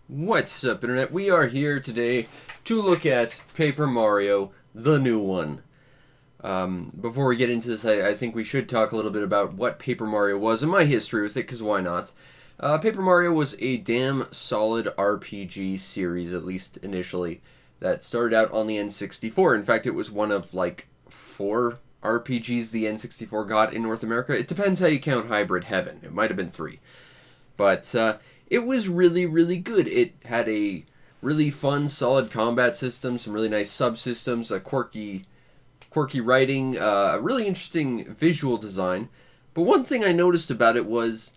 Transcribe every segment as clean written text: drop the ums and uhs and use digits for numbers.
What's up, Internet? We are here today to look at Paper Mario, the new one. Before we get into this, I think we should talk a little bit about what Paper Mario was and my history with it, because why not? Paper Mario was a damn solid RPG series, at least initially, that started out on the N64. In fact, it was one of, like, 4 RPGs the N64 got in North America. It depends how you count Hybrid Heaven. It might have been 3. But it was really, really good. It had a really fun, solid combat system, some really nice subsystems, a quirky writing, a really interesting visual design. But one thing I noticed about it was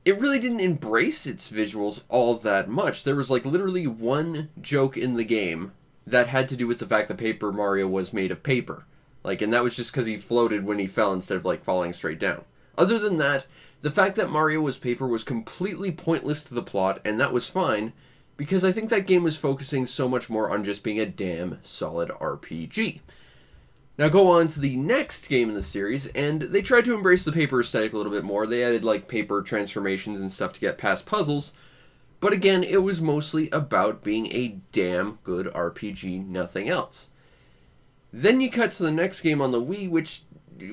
it really didn't embrace its visuals all that much. There was like literally one joke in the game that had to do with the fact that Paper Mario was made of paper. And that was just because he floated when he fell instead of like falling straight down. Other than that, the fact that Mario was paper was completely pointless to the plot, and that was fine, because I think that game was focusing so much more on just being a damn solid RPG. Now go on to the next game in the series, and they tried to embrace the paper aesthetic a little bit more. They added like paper transformations and stuff to get past puzzles, but again, it was mostly about being a damn good RPG, nothing else. Then you cut to the next game on the Wii, which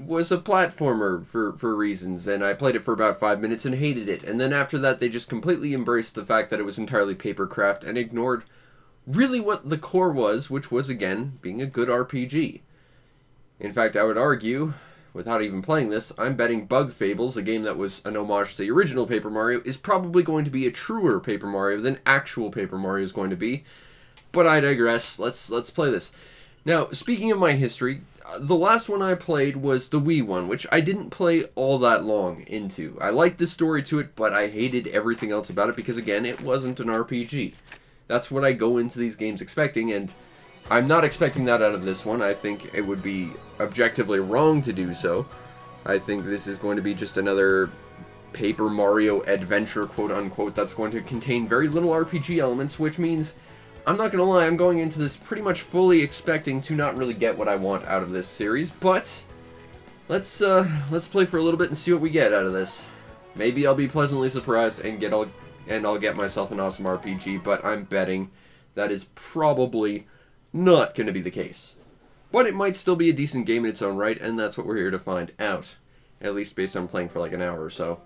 was a platformer for reasons, and I played it for about 5 minutes and hated it. And then after that, they just completely embraced the fact that it was entirely papercraft and ignored really what the core was, which was, again, being a good RPG. In fact, I would argue, without even playing this, I'm betting Bug Fables, a game that was an homage to the original Paper Mario, is probably going to be a truer Paper Mario than actual Paper Mario is going to be. But I digress. Let's play this. Now, speaking of my history, the last one I played was the Wii one, which I didn't play all that long into. I liked the story to it, but I hated everything else about it because, again, it wasn't an RPG. That's what I go into these games expecting, and I'm not expecting that out of this one. I think it would be objectively wrong to do so. I think this is going to be just another Paper Mario adventure, quote-unquote, that's going to contain very little RPG elements, which means I'm not going to lie, I'm going into this pretty much fully expecting to not really get what I want out of this series, but let's play for a little bit and see what we get out of this. Maybe I'll be pleasantly surprised and I'll get myself an awesome RPG, but I'm betting that is probably not going to be the case. But it might still be a decent game in its own right, and that's what we're here to find out. At least based on playing for like an hour or so.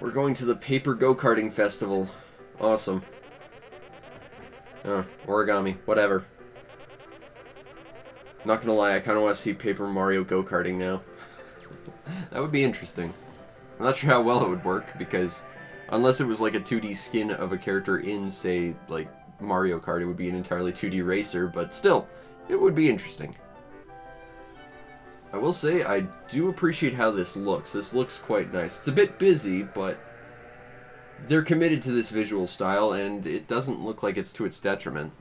We're going to the Paper Go-Karting Festival. Awesome. Origami. Whatever. Not gonna lie, I kind of want to see Paper Mario Go-Karting now. That would be interesting. I'm not sure how well it would work, because unless it was like a 2D skin of a character in, say, like Mario Kart, it would be an entirely 2D racer, but still, it would be interesting. I will say, I do appreciate how this looks. This looks quite nice. It's a bit busy, but they're committed to this visual style, and it doesn't look like it's to its detriment.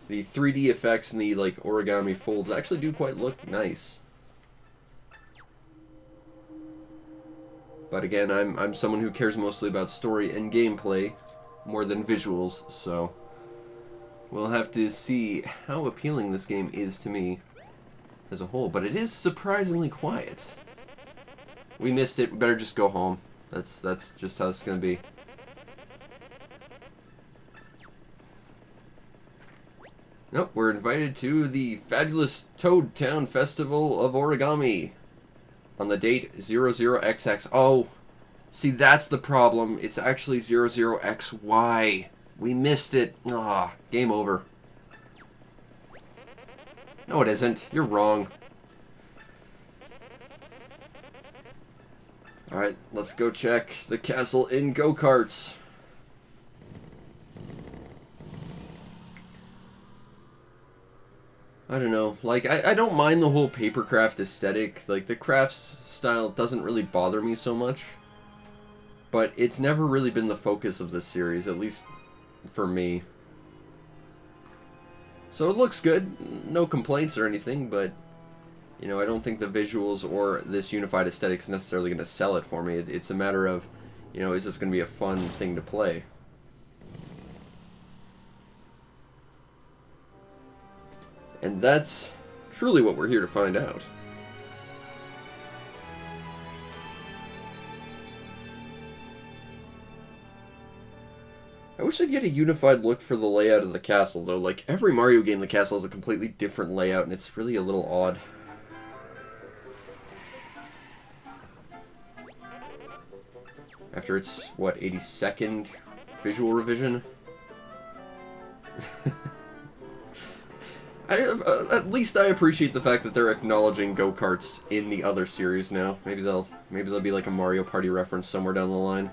The 3D effects and the, like, origami folds actually do quite look nice. But again, I'm someone who cares mostly about story and gameplay more than visuals, so we'll have to see how appealing this game is to me as a whole, but it is surprisingly quiet. We missed it. We better just go home. That's just how it's going to be. Nope, we're invited to the fabulous Toad Town Festival of Origami on the date 00XX. Oh, see, that's the problem. It's actually 00XY. We missed it. Ah, game over. No, it isn't. You're wrong. Alright, let's go check the castle in go-karts. I don't know. Like, I don't mind the whole papercraft aesthetic. Like, the crafts style doesn't really bother me so much. But it's never really been the focus of this series, at least for me. So it looks good, no complaints or anything, but, you know, I don't think the visuals or this unified aesthetic is necessarily going to sell it for me. It's a matter of, you know, is this going to be a fun thing to play? And that's truly what we're here to find out. I wish they'd get a unified look for the layout of the castle, though. Like, every Mario game, the castle has a completely different layout, and it's really a little odd. After its, what, 82nd visual revision? At least I appreciate the fact that they're acknowledging go-karts in the other series now. Maybe they'll be like a Mario Party reference somewhere down the line.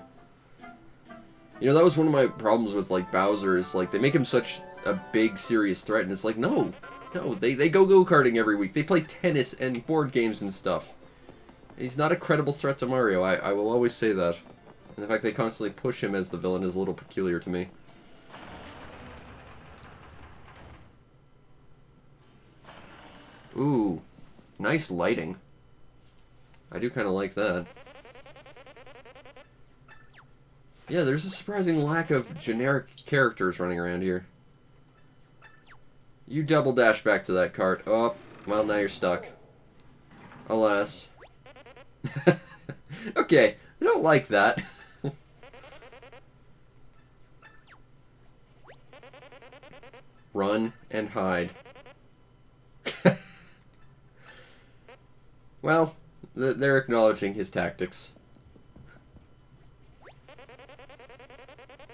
You know, that was one of my problems with, like, Bowser, is, like, they make him such a big, serious threat, and it's like, no, they go go-karting every week. They play tennis and board games and stuff. He's not a credible threat to Mario, I will always say that. And the fact they constantly push him as the villain is a little peculiar to me. Ooh, nice lighting. I do kind of like that. Yeah, there's a surprising lack of generic characters running around here. You double dash back to that cart. Oh, well, now you're stuck. Alas. Okay, I don't like that. Run and hide. Well, they're acknowledging his tactics.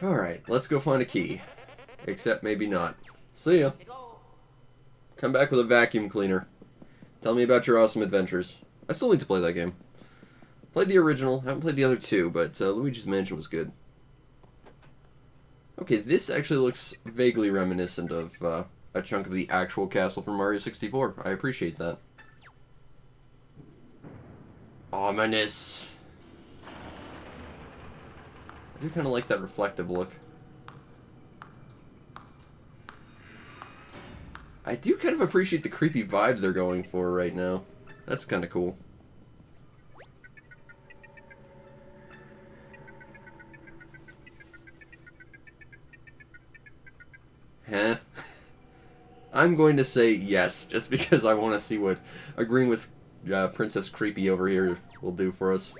Alright, let's go find a key. Except maybe not. See ya. Come back with a vacuum cleaner. Tell me about your awesome adventures. I still need to play that game. Played the original, haven't played the other two, but Luigi's Mansion was good. Okay, this actually looks vaguely reminiscent of a chunk of the actual castle from Mario 64. I appreciate that. Ominous. I do kind of like that reflective look. I do kind of appreciate the creepy vibes they're going for right now. That's kind of cool. Huh? I'm going to say yes, just because I want to see what agreeing with Princess Creepy over here will do for us.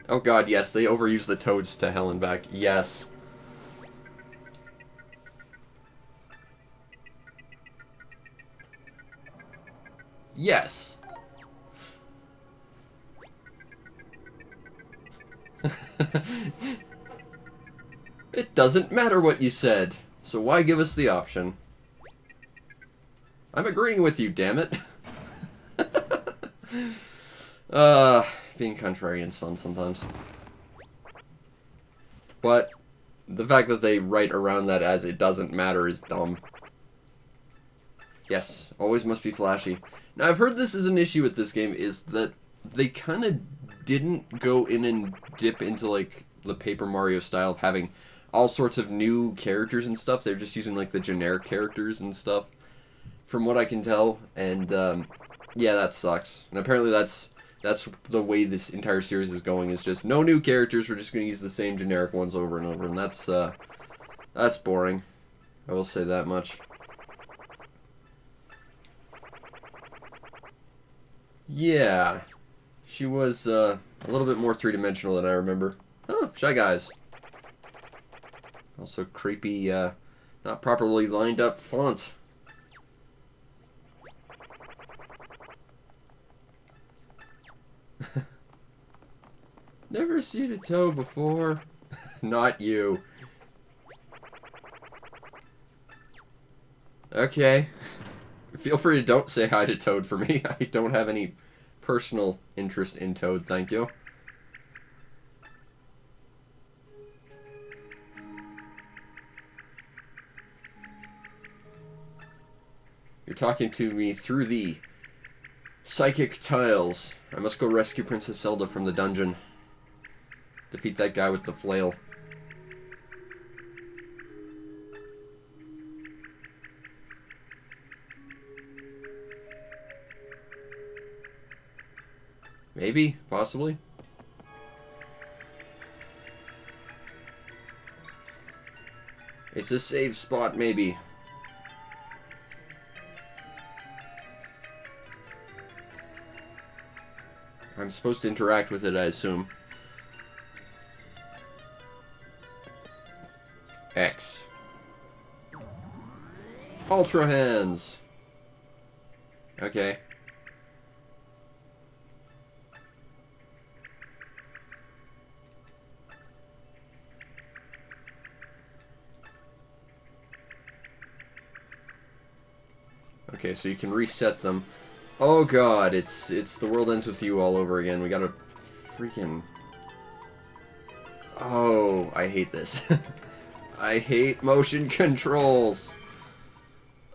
Oh god, yes, they overuse the toads to hell and back. Yes. Yes. It doesn't matter what you said, so why give us the option? I'm agreeing with you, damn it. Being contrarian's fun sometimes. But the fact that they write around that as it doesn't matter is dumb. Yes, always must be flashy. Now, I've heard this is an issue with this game, is that they kind of didn't go in and dip into, like, the Paper Mario style of having all sorts of new characters and stuff. They're just using, like, the generic characters and stuff, from what I can tell. And, yeah, that sucks. And apparently that's the way this entire series is going, is just no new characters, we're just going to use the same generic ones over and over, and that's boring. I will say that much. Yeah, she was a little bit more three-dimensional than I remember. Oh, Shy Guys. Also creepy, not properly lined up font. Never seen a toad before. Not you. Okay. Feel free to don't say hi to Toad for me. I don't have any personal interest in Toad, thank you. You're talking to me through the psychic tiles. I must go rescue Princess Zelda from the dungeon. Defeat that guy with the flail. Maybe, possibly. It's a safe spot, maybe. I'm supposed to interact with it, I assume. X. Ultra hands. Okay. Okay, so you can reset them. Oh god, it's The World Ends With You all over again. We gotta freaking... Oh, I hate this. I hate motion controls.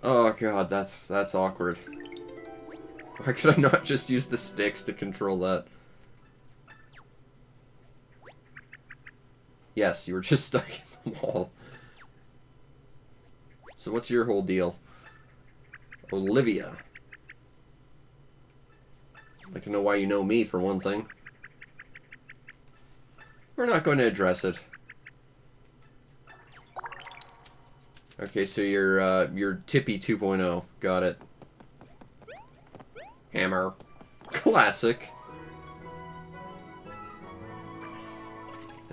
Oh god, that's awkward. Why could I not just use the sticks to control that? Yes, you were just stuck in the wall. So what's your whole deal? Olivia. I'd like to know why you know me, for one thing. We're not going to address it. Okay, so you're Tippy 2.0. Got it. Hammer. Classic.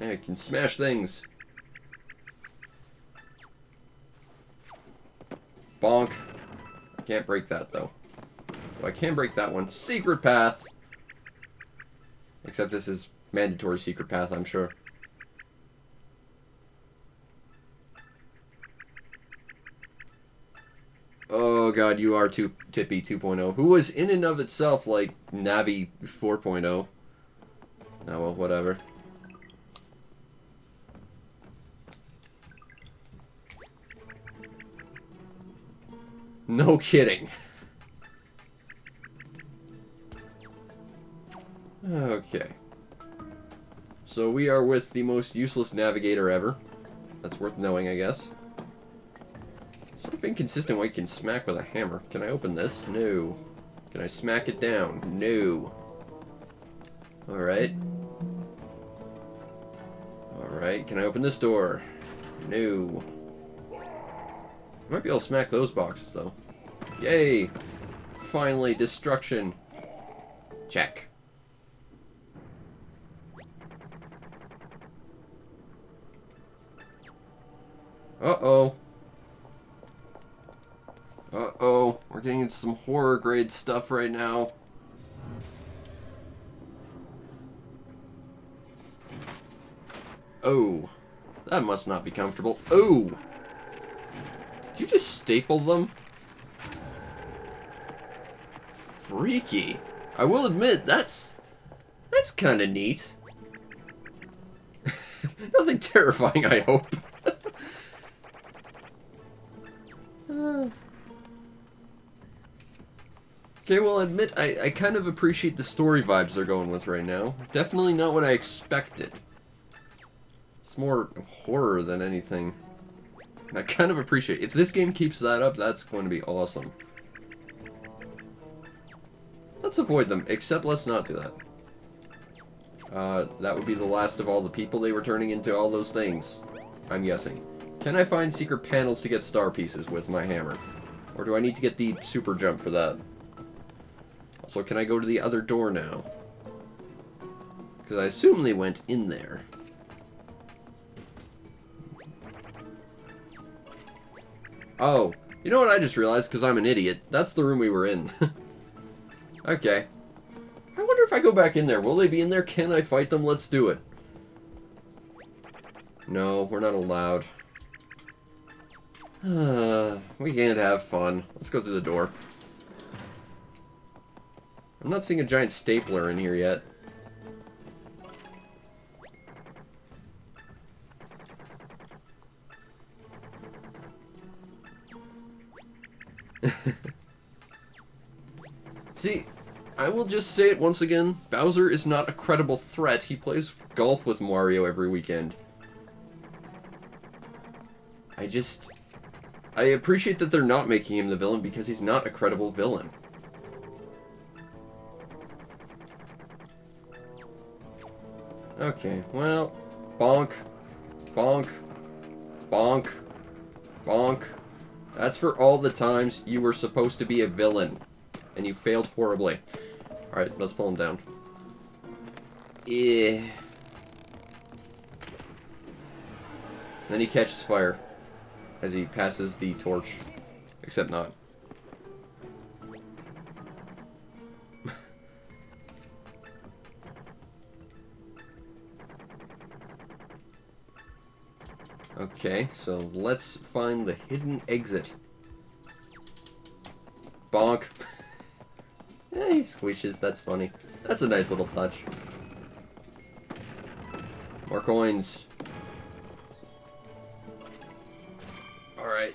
Yeah, you can smash things. Bonk. I can't break that, though. Well, I can break that one. Secret path. Except this is mandatory secret path, I'm sure. Oh god, you are Tippy 2.0, who was in and of itself like Navi 4.0. Oh well, whatever. No kidding. Okay. So we are with the most useless navigator ever. That's worth knowing, I guess. Sort of inconsistent what you can smack with a hammer. Can I open this? No. Can I smack it down? No. Alright. Alright, can I open this door? No. I might be able to smack those boxes, though. Yay! Finally, destruction. Check. Uh-oh. Uh-oh. We're getting into some horror grade stuff right now. Oh. That must not be comfortable. Oh! Did you just staple them? Freaky. I will admit, that's kind of neat. Nothing terrifying, I hope. Okay, well, I'll admit, I kind of appreciate the story vibes they're going with right now. Definitely not what I expected. It's more horror than anything. And I kind of appreciate it. If this game keeps that up, that's going to be awesome. Let's avoid them, except let's not do that. That would be the last of all the people they were turning into all those things, I'm guessing. Can I find secret panels to get star pieces with my hammer? Or do I need to get the super jump for that? Also, can I go to the other door now? Because I assume they went in there. Oh, you know what I just realized? Because I'm an idiot. That's the room we were in. Okay. I wonder if I go back in there. Will they be in there? Can I fight them? Let's do it. No, we're not allowed. We can't have fun. Let's go through the door. I'm not seeing a giant stapler in here yet. See, I will just say it once again. Bowser is not a credible threat. He plays golf with Mario every weekend. I appreciate that they're not making him the villain because he's not a credible villain. Okay, well, bonk, bonk, bonk, Bonk. That's for all the times you were supposed to be a villain. And you failed horribly. Alright, let's pull him down. Yeah. Then he catches fire as he passes the torch. Except not. Okay, so let's find the hidden exit. Bonk. He squishes, that's funny. That's a nice little touch. More coins. Alright.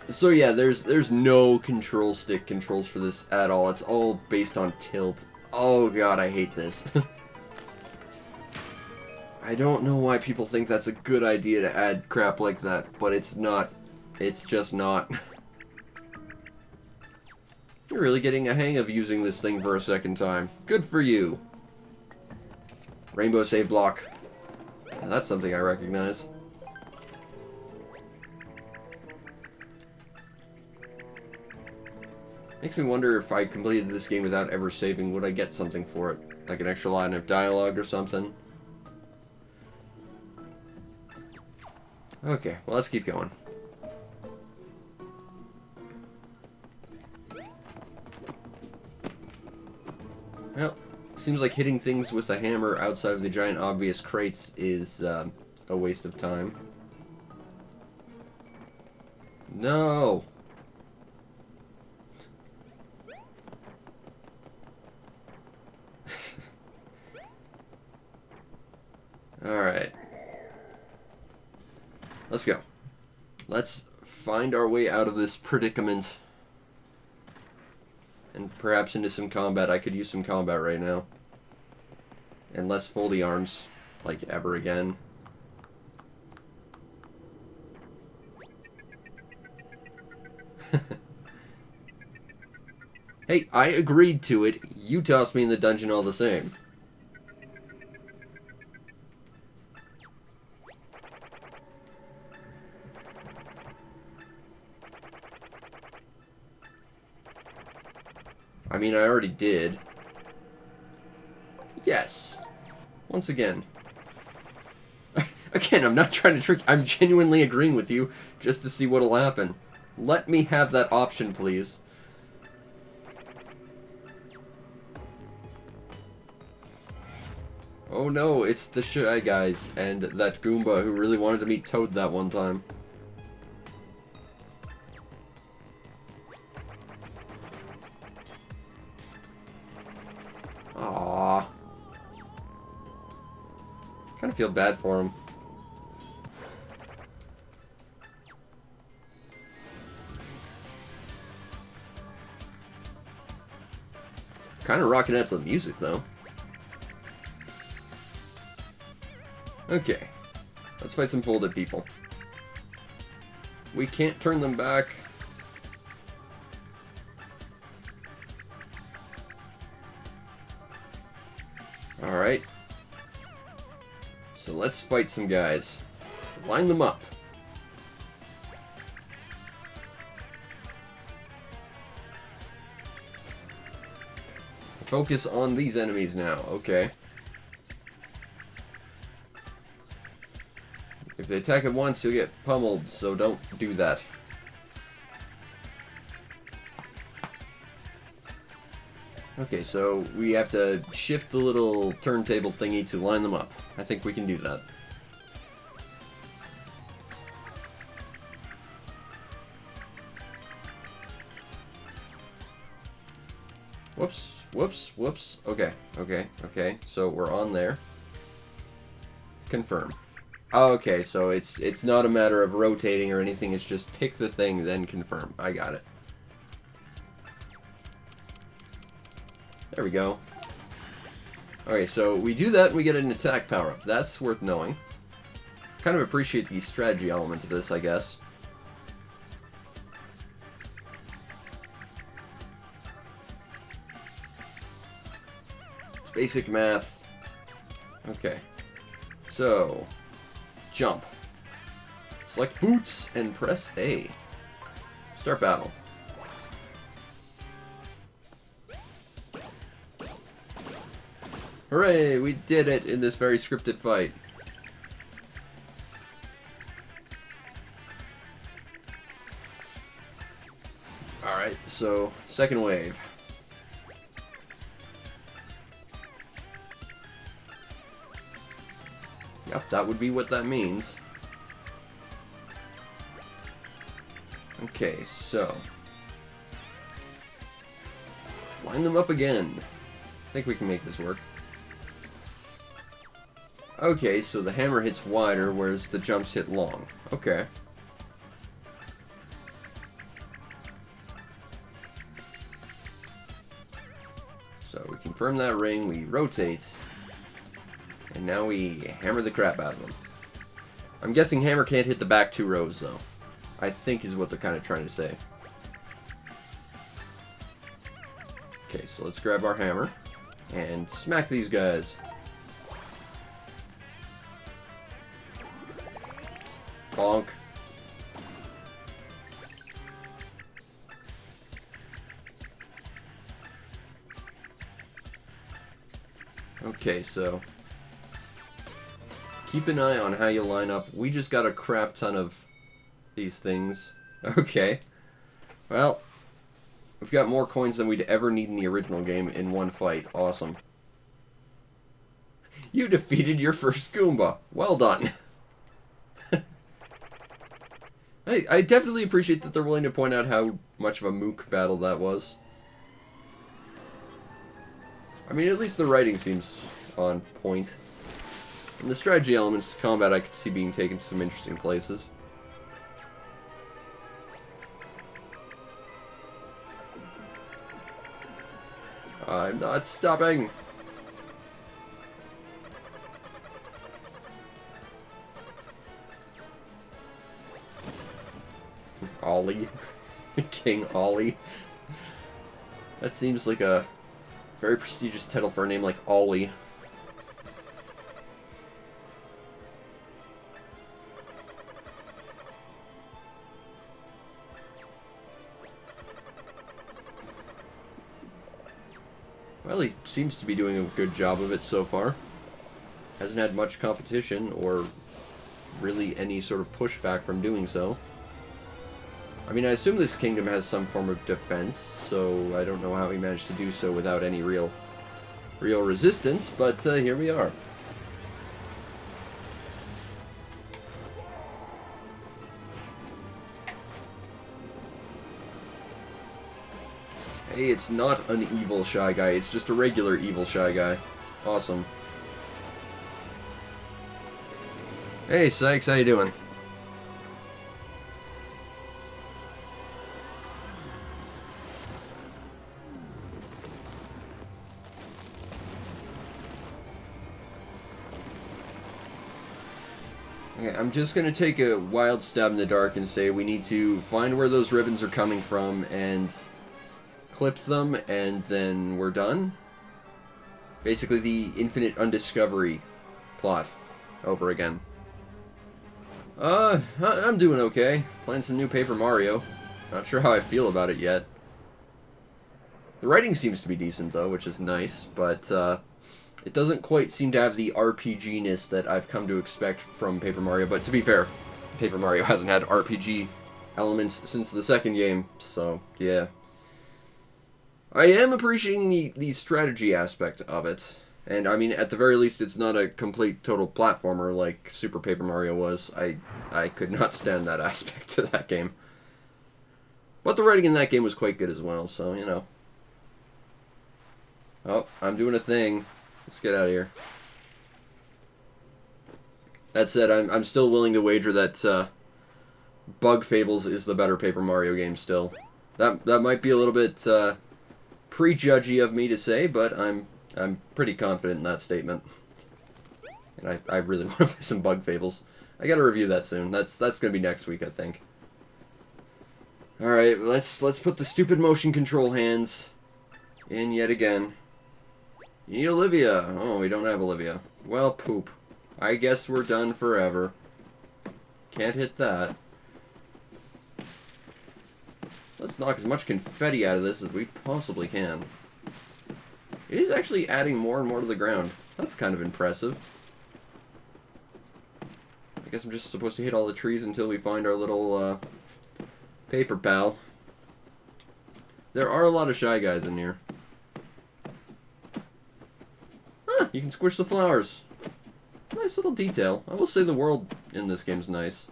So yeah, there's no control stick controls for this at all. It's all based on tilt. Oh god, I hate this. I don't know why people think that's a good idea to add crap like that, but it's not. It's just not. You're really getting a hang of using this thing for a second time. Good for you. Rainbow save block. That's something I recognize. Makes me wonder if I completed this game without ever saving, would I get something for it? Like an extra line of dialogue or something? Okay, well, let's keep going. Well, seems like hitting things with a hammer outside of the giant obvious crates is a waste of time. No! Alright. Let's go. Let's find our way out of this predicament. And perhaps into some combat. I could use some combat right now. And less foldy arms, like ever again. Hey, I agreed to it. You tossed me in the dungeon all the same. I mean, I already did. Yes. Once again. Again, I'm not trying to trick you. I'm genuinely agreeing with you just to see what'll happen. Let me have that option, please. Oh no, it's the Shy Guys and that Goomba who really wanted to meet Toad that one time. Aww. Kind of feel bad for him. Kind of rocking out to the music, though. Okay. Let's fight some folded people. We can't turn them back. Alright. So let's fight some guys. Line them up. Focus on these enemies now. Okay. If they attack at once, you'll get pummeled, so don't do that. Okay, so we have to shift the little turntable thingy to line them up. I think we can do that. Whoops, whoops, whoops. Okay, okay, okay. So we're on there. Confirm. Okay, so it's not a matter of rotating or anything, it's just pick the thing, then confirm. I got it. There we go. Okay, so we do that and we get an attack power-up. That's worth knowing. Kind of appreciate the strategy element of this, I guess. It's basic math. Okay. So, jump. Select boots and press A. Start battle. Hooray! We did it in this very scripted fight. Alright, so second wave. Yep, that would be what that means. Okay, so line them up again. I think we can make this work. Okay, so the hammer hits wider, whereas the jumps hit long. Okay. So we confirm that ring, we rotate, and now we hammer the crap out of them. I'm guessing hammer can't hit the back 2 rows, though. I think is what they're kind of trying to say. Okay, so let's grab our hammer and smack these guys. Bonk. Okay, so keep an eye on how you line up. We just got a crap ton of these things. Okay. Well, we've got more coins than we'd ever need in the original game in one fight. Awesome. You defeated your first Goomba. Well done. I definitely appreciate that they're willing to point out how much of a mook battle that was. I mean, at least the writing seems on point. And the strategy elements to combat I could see being taken to some interesting places. I'm not stopping! Ollie. King Ollie. That seems like a very prestigious title for a name like Ollie. Well, he seems to be doing a good job of it so far. Hasn't had much competition or really any sort of pushback from doing so. I mean, I assume this kingdom has some form of defense, so I don't know how he managed to do so without any real resistance, but here we are. Hey, it's not an evil Shy Guy, it's just a regular evil Shy Guy. Awesome. Hey, Sykes, how you doing? Okay, I'm just gonna take a wild stab in the dark and say we need to find where those ribbons are coming from and clip them, and then we're done. Basically the infinite undiscovery plot over again. I'm doing okay. Playing some new Paper Mario. Not sure how I feel about it yet. The writing seems to be decent though, which is nice, but it doesn't quite seem to have the RPG-ness that I've come to expect from Paper Mario, but to be fair, Paper Mario hasn't had RPG elements since the second game, so yeah. I am appreciating the strategy aspect of it, and I mean, at the very least, it's not a complete total platformer like Super Paper Mario was. I could not stand that aspect to that game. But the writing in that game was quite good as well, so, you know. Oh, I'm doing a thing. Let's get out of here. That said, I'm still willing to wager that Bug Fables is the better Paper Mario game still. That might be a little bit prejudgy of me to say, but I'm pretty confident in that statement. And I really want to play some Bug Fables. I gotta review that soon. That's gonna be next week, I think. Alright, let's put the stupid motion control hands in yet again. You need Olivia. Oh, we don't have Olivia. Well, poop. I guess we're done forever. Can't hit that. Let's knock as much confetti out of this as we possibly can. It is actually adding more and more to the ground. That's kind of impressive. I guess I'm just supposed to hit all the trees until we find our little paper pal. There are a lot of shy guys in here. Huh, you can squish the flowers. Nice little detail. I will say the world in this game's nice.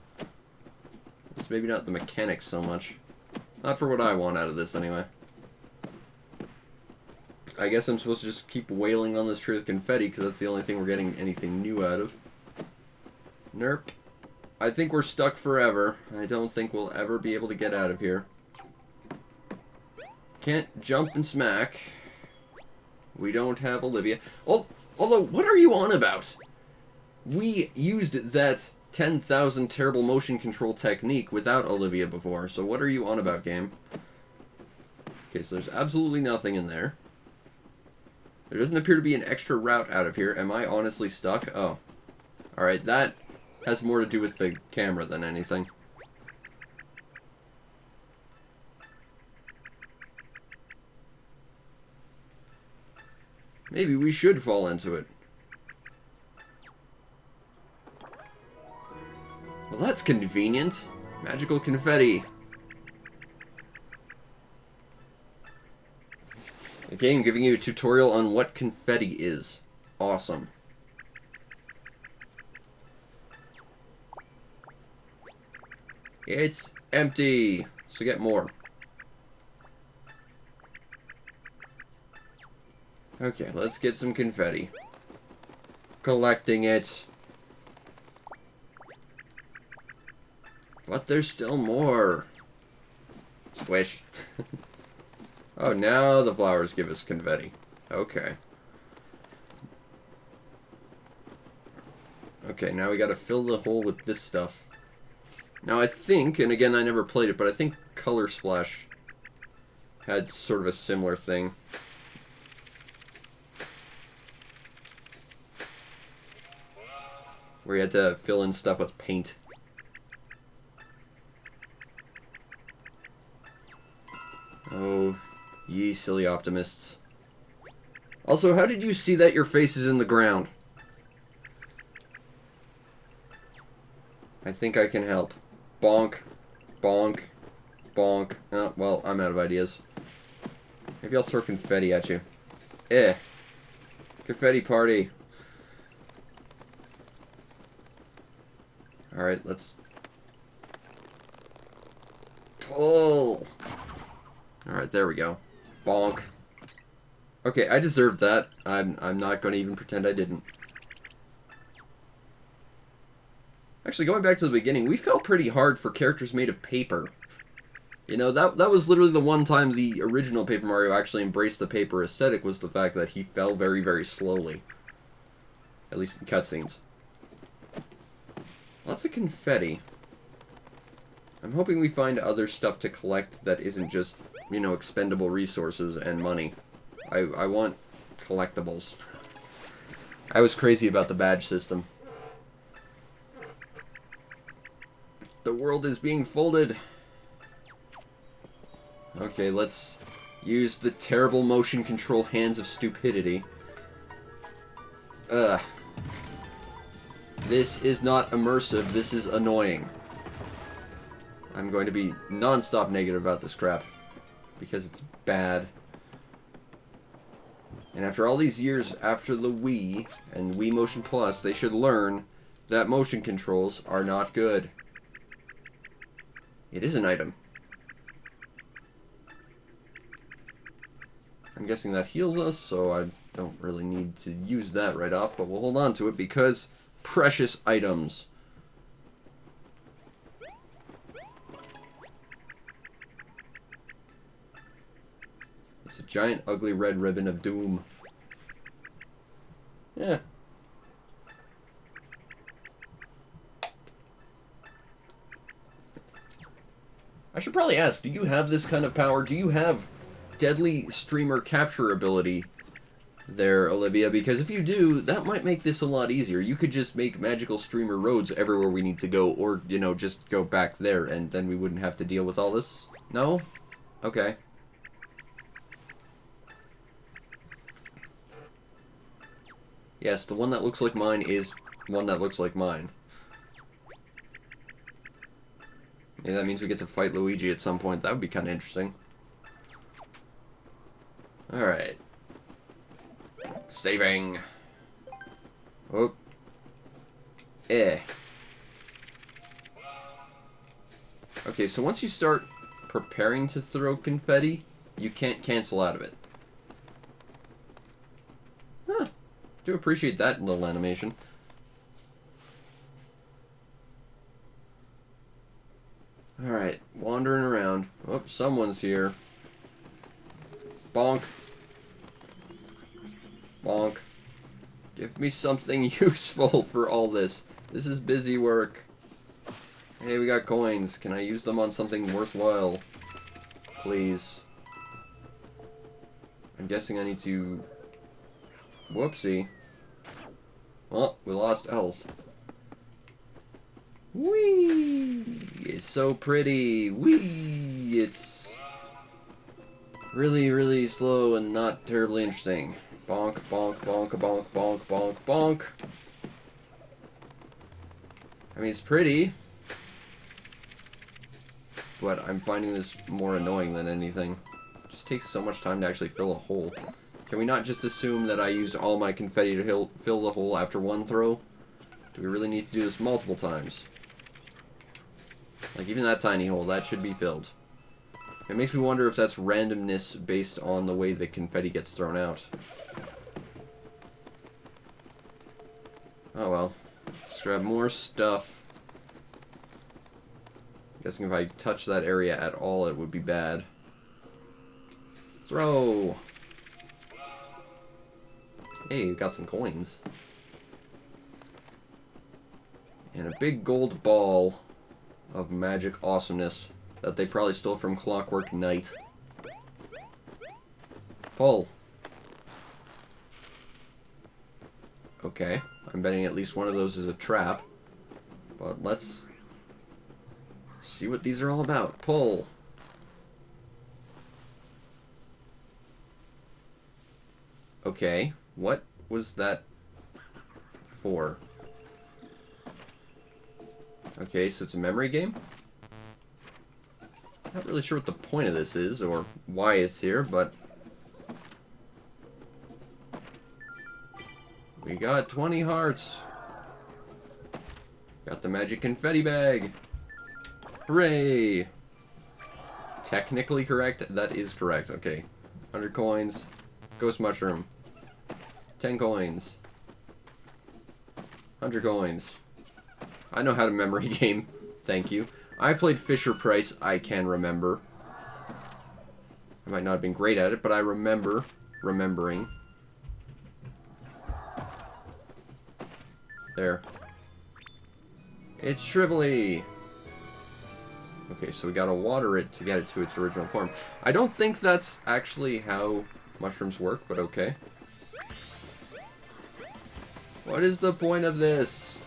It's maybe not the mechanics so much. Not for what I want out of this, anyway. I guess I'm supposed to just keep wailing on this tree with confetti, because that's the only thing we're getting anything new out of. Nerp. I think we're stuck forever. I don't think we'll ever be able to get out of here. Can't jump and smack. We don't have Olivia. Although, what are you on about? We used that 10,000 terrible motion control technique without Olivia before, so what are you on about, game? Okay, so there's absolutely nothing in there. There doesn't appear to be an extra route out of here. Am I honestly stuck? Oh. Alright, that has more to do with the camera than anything. Maybe we should fall into it. Well, that's convenient. Magical confetti. A game giving you a tutorial on what confetti is. Awesome. It's empty, so get more. Okay, let's get some confetti. Collecting it. But there's still more. Squish. Oh, now the flowers give us confetti. Okay. Okay, now we gotta fill the hole with this stuff. Now I think, and again I never played it, but I think Color Splash had sort of a similar thing. Where you had to fill in stuff with paint. Oh, ye silly optimists. Also, how did you see that your face is in the ground? I think I can help. Bonk. Bonk. Bonk. Oh, well, I'm out of ideas. Maybe I'll throw confetti at you. Confetti party. Alright, let's pull. Alright, there we go. Bonk. Okay, I deserved that. I'm not going to even pretend I didn't. Actually, going back to the beginning, we fell pretty hard for characters made of paper. You know, that was literally the one time the original Paper Mario actually embraced the paper aesthetic, was the fact that he fell very, very slowly. At least in cutscenes. Lots of confetti. I'm hoping we find other stuff to collect that isn't just, you know, expendable resources and money. I want collectibles. I was crazy about the badge system. The world is being folded. Okay, let's use the terrible motion control hands of stupidity. Ugh. This is not immersive, this is annoying. I'm going to be non-stop negative about this crap. Because it's bad. And after all these years after the Wii and Wii Motion Plus, they should learn that motion controls are not good. It is an item. I'm guessing that heals us, so I don't really need to use that right off, but we'll hold on to it because precious items. It's a giant, ugly red ribbon of doom. Yeah. I should probably ask, do you have this kind of power? Do you have deadly streamer capture ability there, Olivia, because if you do, that might make this a lot easier. You could just make magical streamer roads everywhere we need to go, or, you know, just go back there, and then we wouldn't have to deal with all this. No? Okay. Yes, the one that looks like mine is one that looks like mine. Maybe that means we get to fight Luigi at some point. That would be kind of interesting. Alright. Saving. Oh. Eh. Okay, so once you start preparing to throw confetti, you can't cancel out of it. Huh. Do appreciate that little animation. Alright, wandering around. Oh, someone's here. Bonk. Bonk. Give me something useful for all this. This is busy work. Hey, we got coins. Can I use them on something worthwhile? Please. I'm guessing I need to... Whoopsie. Well, we lost health. Whee! It's so pretty. Whee! It's really, really slow and not terribly interesting. Bonk, bonk, bonk, bonk, bonk, bonk, bonk. I mean, it's pretty, but I'm finding this more annoying than anything. It just takes so much time to actually fill a hole. Can we not just assume that I used all my confetti to fill the hole after one throw? Do we really need to do this multiple times? Like, even that tiny hole, that should be filled. It makes me wonder if that's randomness based on the way the confetti gets thrown out. Oh well. Let's grab more stuff. Guessing if I touch that area at all, it would be bad. Throw! Hey, we got some coins. And a big gold ball of magic awesomeness that they probably stole from Clockwork Knight. Pull. Okay, I'm betting at least one of those is a trap. But let's see what these are all about. Pull. Okay, what was that for? Okay, so it's a memory game? Not really sure what the point of this is, or why it's here, but... we got 20 hearts! Got the magic confetti bag! Hooray! Technically correct? That is correct, okay. 100 coins. Ghost mushroom. 10 coins. 100 coins. I know how to memory game. Thank you. I played Fisher-Price, I can remember. I might not have been great at it, but I remember remembering. There. It's shrivelly! Okay, so we gotta water it to get it to its original form. I don't think that's actually how mushrooms work, but okay. What is the point of this?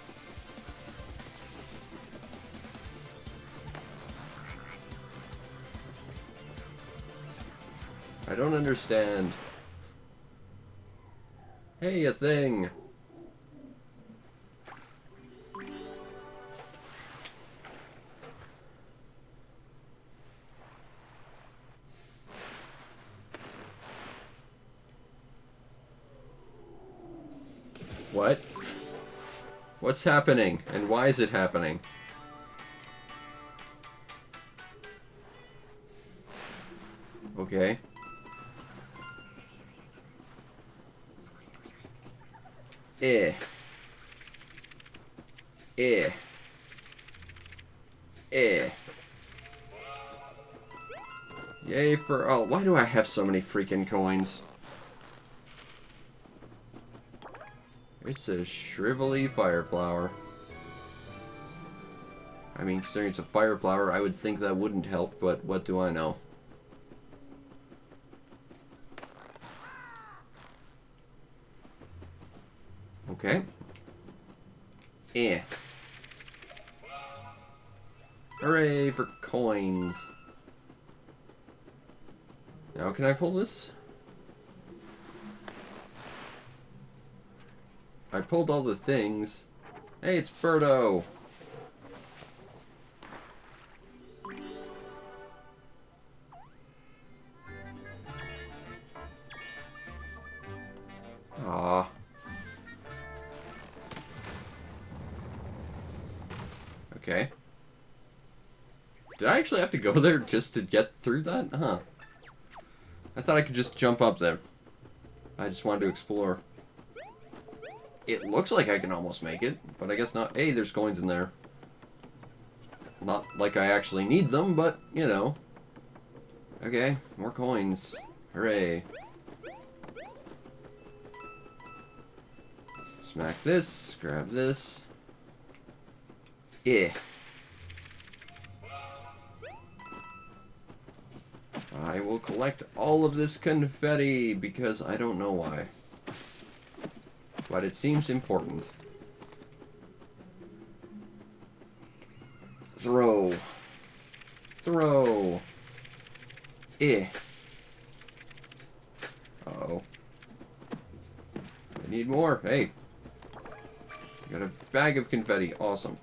I don't understand. Hey, a thing! What? What's happening? And why is it happening? Okay. Eh. Eh. Eh. Yay for... oh, why do I have so many freaking coins? It's a shrivelly fire flower. I mean, considering it's a fire flower, I would think that wouldn't help, but what do I know? Okay. Eh. Hooray for coins. Now can I pull this? I pulled all the things. Hey, it's Birdo! Aw. Okay. Did I actually have to go there just to get through that? Huh. I thought I could just jump up there. I just wanted to explore. It looks like I can almost make it, but I guess not. Hey, there's coins in there. Not like I actually need them, but, you know. Okay, more coins. Hooray. Smack this, grab this. Yeah. I will collect all of this confetti because I don't know why. But it seems important. Throw. Throw. Eh. Uh-oh. I need more. Hey. Got a bag of confetti. Awesome.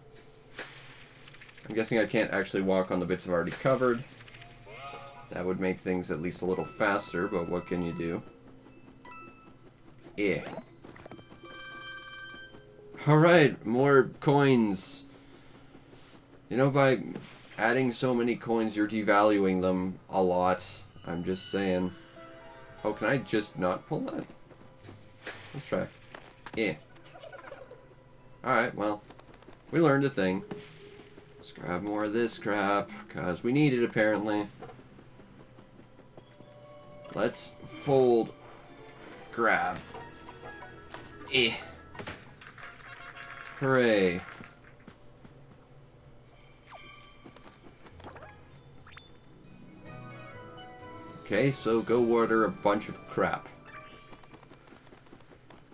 I'm guessing I can't actually walk on the bits I've already covered. That would make things at least a little faster, but what can you do? Yeah. Alright, more coins. You know, by adding so many coins, you're devaluing them a lot. I'm just saying. Oh, can I just not pull that? Let's try. Yeah. Alright, well, we learned a thing. Let's grab more of this crap, because we need it apparently. Let's fold. Grab. Eh. Hooray. Okay, so go order a bunch of crap.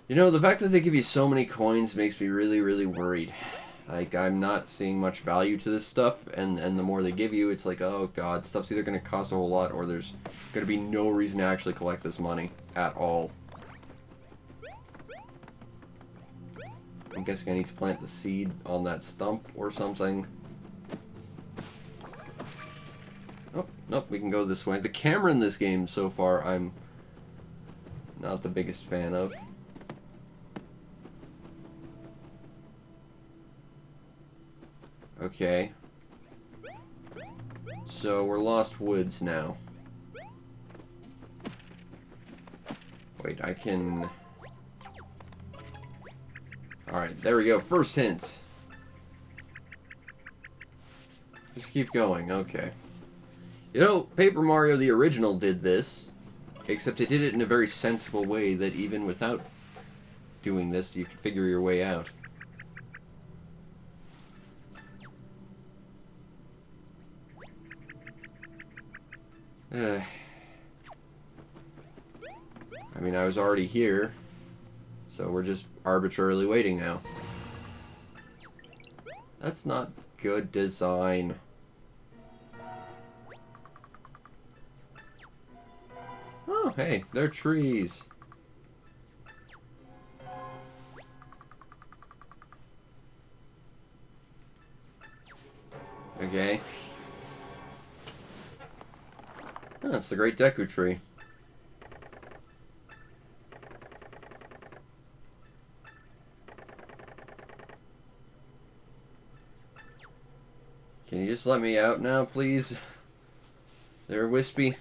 You know, the fact that they give you so many coins makes me really, really worried. Like, I'm not seeing much value to this stuff, and the more they give you, it's like, oh god, stuff's either going to cost a whole lot, or there's going to be no reason to actually collect this money at all. I'm guessing I need to plant the seed on that stump or something. Oh, nope, we can go this way. The camera in this game so far, I'm not the biggest fan of. Okay. So, we're Lost Woods now. Wait, I can... Alright, there we go. First hint. Just keep going. Okay. You know, Paper Mario the original did this, except it did it in a very sensible way that even without doing this, you could figure your way out. I mean, I was already here, so we're just arbitrarily waiting now. That's not good design. Oh, hey, they're trees. Okay. Oh, that's the Great Deku Tree. Can you just let me out now, please? There, Wispy.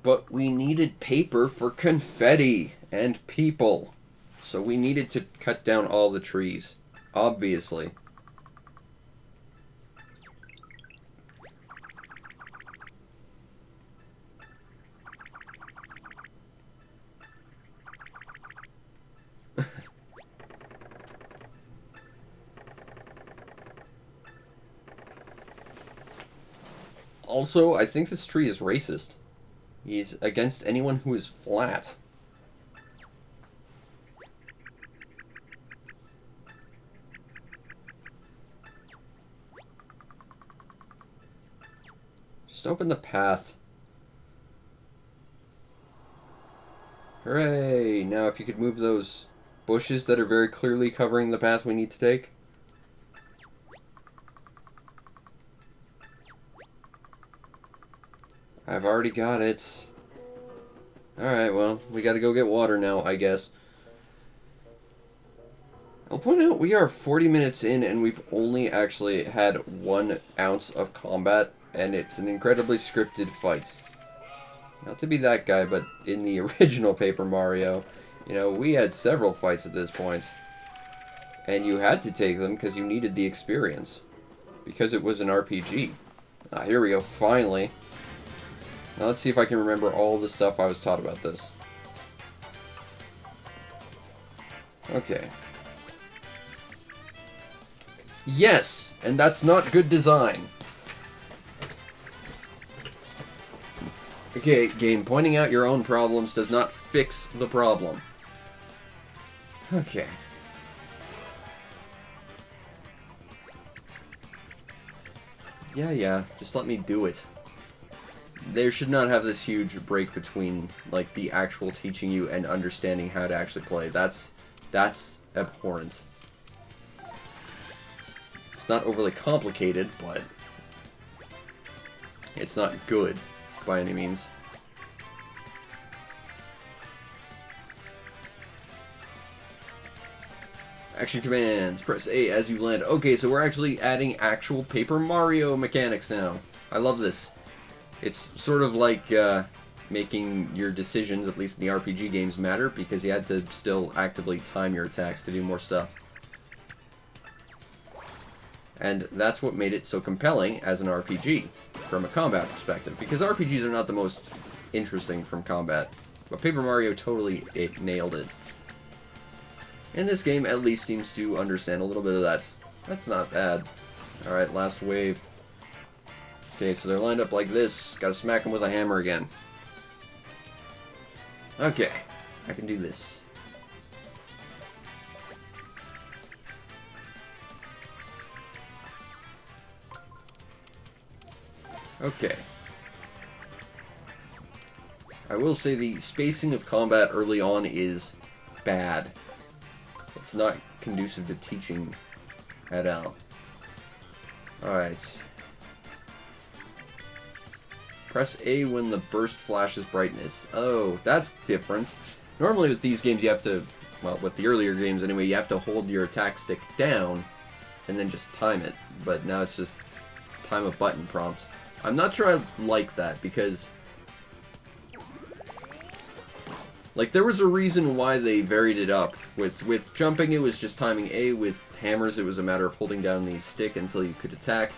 But we needed paper for confetti and people. So we needed to cut down all the trees. Obviously. Also, I think this tree is racist. He's against anyone who is flat. Just open the path. Hooray! Now if you could move those bushes that are very clearly covering the path we need to take. I've already got it. Alright, well, we gotta go get water now, I guess. I'll point out we are 40 minutes in and we've only actually had 1 ounce of combat, and it's an incredibly scripted fight. Not to be that guy, but in the original Paper Mario, you know, we had several fights at this point. And you had to take them because you needed the experience. Because it was an RPG. Ah, here we go, finally. Now let's see if I can remember all the stuff I was taught about this. Okay. Yes! And that's not good design. Okay, game, pointing out your own problems does not fix the problem. Okay. Yeah, just let me do it. There should not have this huge break between, like, the actual teaching you and understanding how to actually play. That's abhorrent. It's not overly complicated, but it's not good by any means. Action commands. Press A as you land. Okay, so we're actually adding actual Paper Mario mechanics now. I love this. It's sort of like making your decisions, at least in the RPG games, matter, because you had to still actively time your attacks to do more stuff. And that's what made it so compelling as an RPG, from a combat perspective, because RPGs are not the most interesting from combat, but Paper Mario totally nailed it. And this game at least seems to understand a little bit of that. That's not bad. Alright, last wave. Okay, so they're lined up like this. Gotta smack them with a hammer again. Okay, I can do this. Okay. I will say the spacing of combat early on is bad. It's not conducive to teaching at all. Alright. Press A when the burst flashes brightness. Oh, that's different. Normally with these games you have to, well, with the earlier games anyway, you have to hold your attack stick down and then just time it. But now it's just time a button prompt. I'm not sure I like that because, like, there was a reason why they varied it up. With jumping it was just timing A, with hammers it was a matter of holding down the stick until you could attack.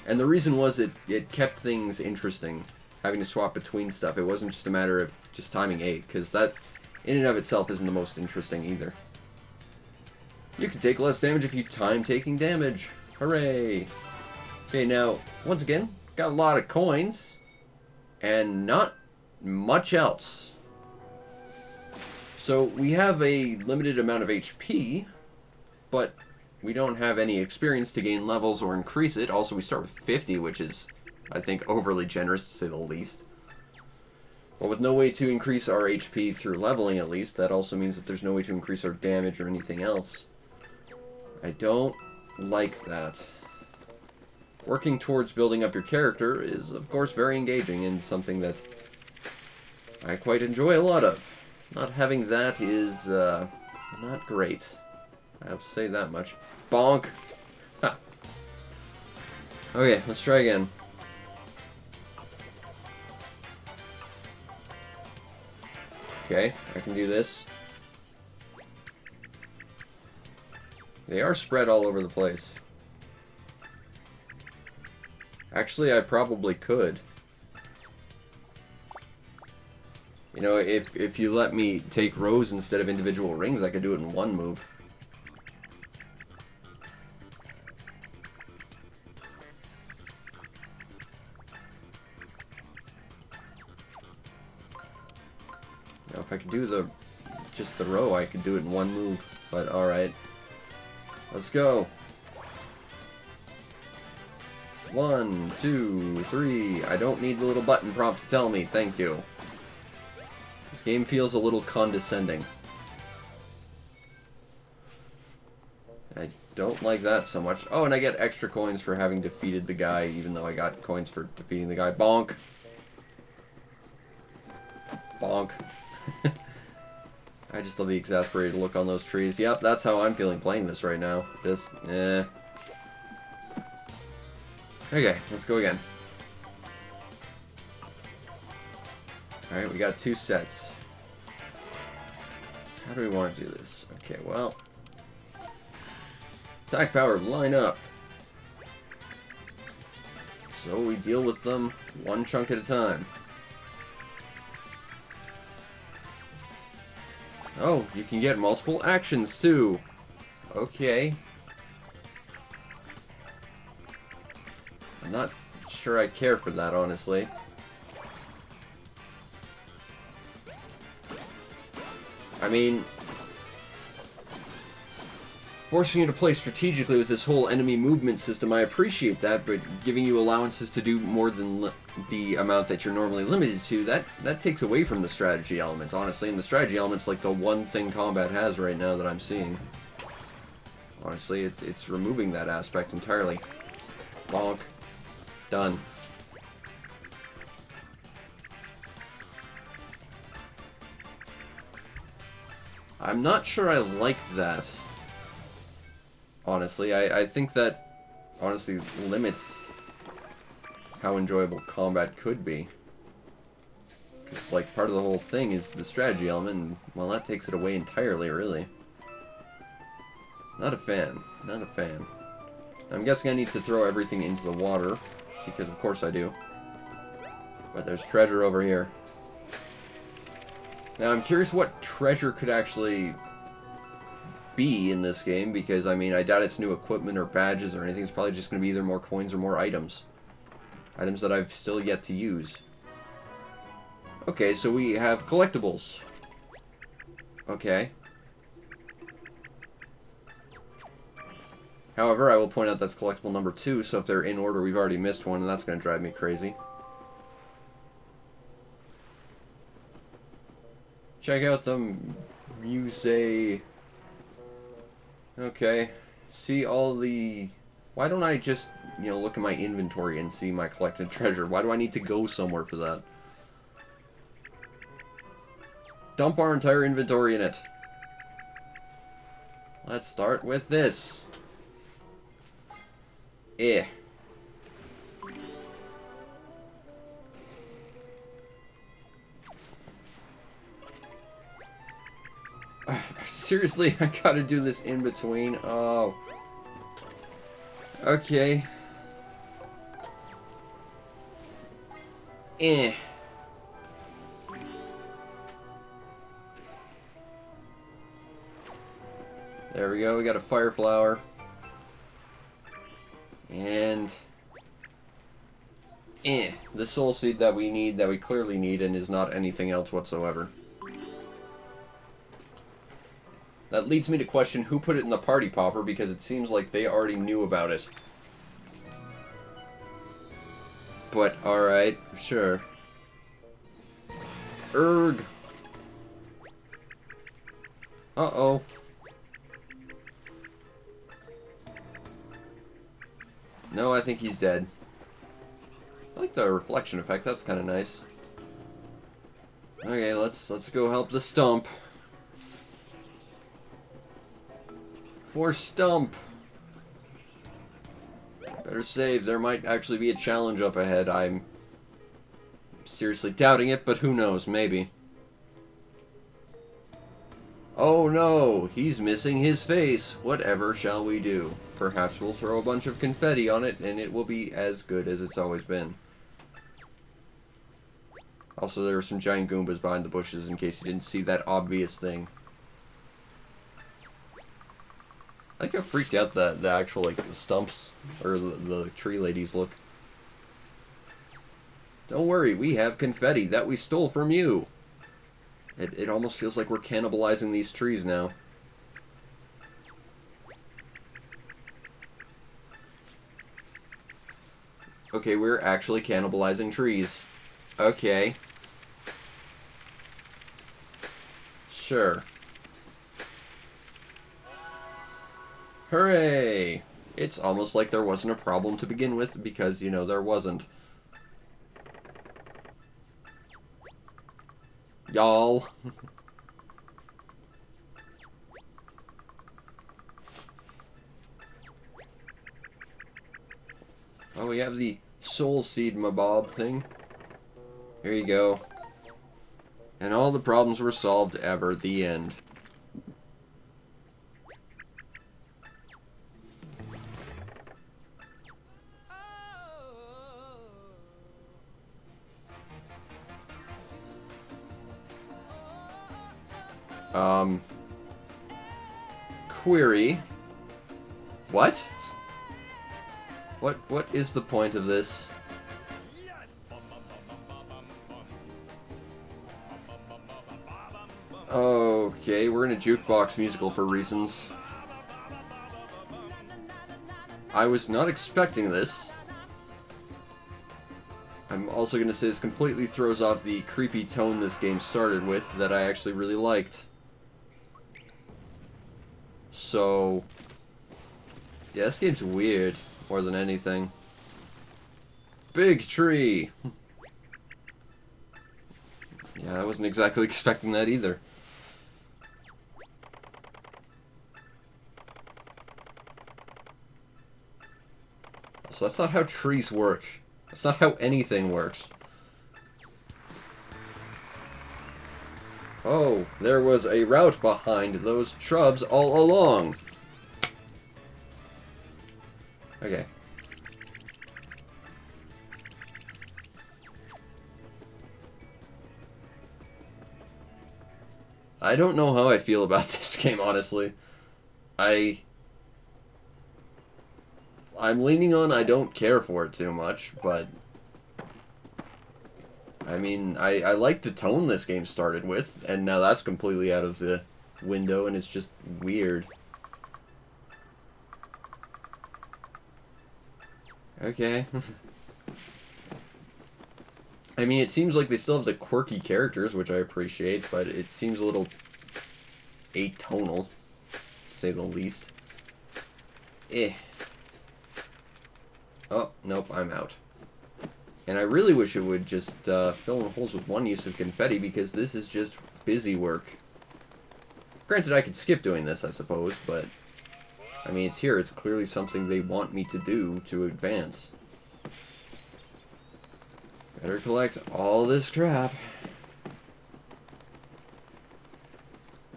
And the reason was it kept things interesting, having to swap between stuff. It wasn't just a matter of just timing A, because that in and of itself isn't the most interesting either. You can take less damage if you time taking damage. Hooray! Okay, now, once again, got a lot of coins, and not much else. So, we have a limited amount of HP, but we don't have any experience to gain levels or increase it. Also, we start with 50, which is, I think, overly generous to say the least. But with no way to increase our HP through leveling, at least, that also means that there's no way to increase our damage or anything else. I don't like that. Working towards building up your character is, of course, very engaging and something that I quite enjoy a lot of. Not having that is, not great. I'll say that much. Bonk! Ha! Okay, let's try again. Okay, I can do this. They are spread all over the place. Actually, I probably could. You know, if you let me take rows instead of individual rings, I could do it in one move. Now, if I could do just the row, I could do it in one move. But alright. Let's go. 1, 2, 3. I don't need the little button prompt to tell me. Thank you. This game feels a little condescending. I don't like that so much. Oh, and I get extra coins for having defeated the guy, even though I got coins for defeating the guy. Bonk. Bonk. I just love the exasperated look on those trees. Yep, that's how I'm feeling playing this right now. Just, eh. Okay, let's go again. Alright, we got 2 sets. How do we want to do this? Okay, well... Attack power, line up. So we deal with them one chunk at a time. Oh, you can get multiple actions too. Okay. I'm not sure I care for that, honestly. I mean, forcing you to play strategically with this whole enemy movement system, I appreciate that, but giving you allowances to do more than the amount that you're normally limited to, that takes away from the strategy element, honestly, and the strategy element's like the one thing combat has right now that I'm seeing. Honestly, it's removing that aspect entirely. Bonk. Done. I'm not sure I like that. Honestly, I think that honestly limits how enjoyable combat could be. Because, like, part of the whole thing is the strategy element, and, well, that takes it away entirely, really. Not a fan. Not a fan. I'm guessing I need to throw everything into the water, because of course I do. But there's treasure over here. Now, I'm curious what treasure could actually be in this game, because, I mean, I doubt it's new equipment or badges or anything. It's probably just going to be either more coins or more items. Items that I've still yet to use. Okay, so we have collectibles. Okay. However, I will point out that's collectible number 2, so if they're in order, we've already missed one, and that's going to drive me crazy. Check out the musée. Okay. See all the... Why don't I just, you know, look at my inventory and see my collected treasure? Why do I need to go somewhere for that? Dump our entire inventory in it. Let's start with this. Eh. Seriously, I gotta do this in between. Oh. Okay. Eh. There we go, we got a fire flower. And... the soul seed that we need, that we clearly need, and is not anything else whatsoever. That leads me to question who put it in the party popper, because it seems like they already knew about it. But, alright, sure. Erg. Uh-oh. No, I think he's dead. I like the reflection effect, that's kind of nice. Okay, let's go help the stump. For Stump. Better save. There might actually be a challenge up ahead. I'm seriously doubting it, but who knows? Maybe. Oh no! He's missing his face. Whatever shall we do? Perhaps we'll throw a bunch of confetti on it, and it will be as good as it's always been. Also, there were some giant Goombas behind the bushes, in case you didn't see that obvious thing. I think I freaked out that the actual, like, the stumps, or the tree ladies look. Don't worry, we have confetti that we stole from you. It almost feels like we're cannibalizing these trees now. Okay, we're actually cannibalizing trees. Okay. Sure. Hooray! It's almost like there wasn't a problem to begin with, because, you know, there wasn't. Y'all. Oh, we have the soul seed mabob thing. Here you go. And all the problems were solved ever. The end. Query. What? What is the point of this? Okay, we're in a jukebox musical for reasons. I was not expecting this. I'm also going to say this completely throws off the creepy tone this game started with that I actually really liked. So, yeah, this game's weird more than anything. Big tree! Yeah, I wasn't exactly expecting that either. So that's not how trees work. That's not how anything works. Oh, there was a route behind those shrubs all along. Okay. I don't know how I feel about this game, honestly. I'm leaning on I don't care for it too much, but I mean, I like the tone this game started with, and now that's completely out of the window, and it's just weird. Okay. I mean, it seems like they still have the quirky characters, which I appreciate, but it seems a little atonal, to say the least. Eh. Oh, nope, I'm out. And I really wish it would just fill in holes with one use of confetti, because this is just busy work. Granted, I could skip doing this, I suppose, but I mean, it's here. It's clearly something they want me to do to advance. Better collect all this crap.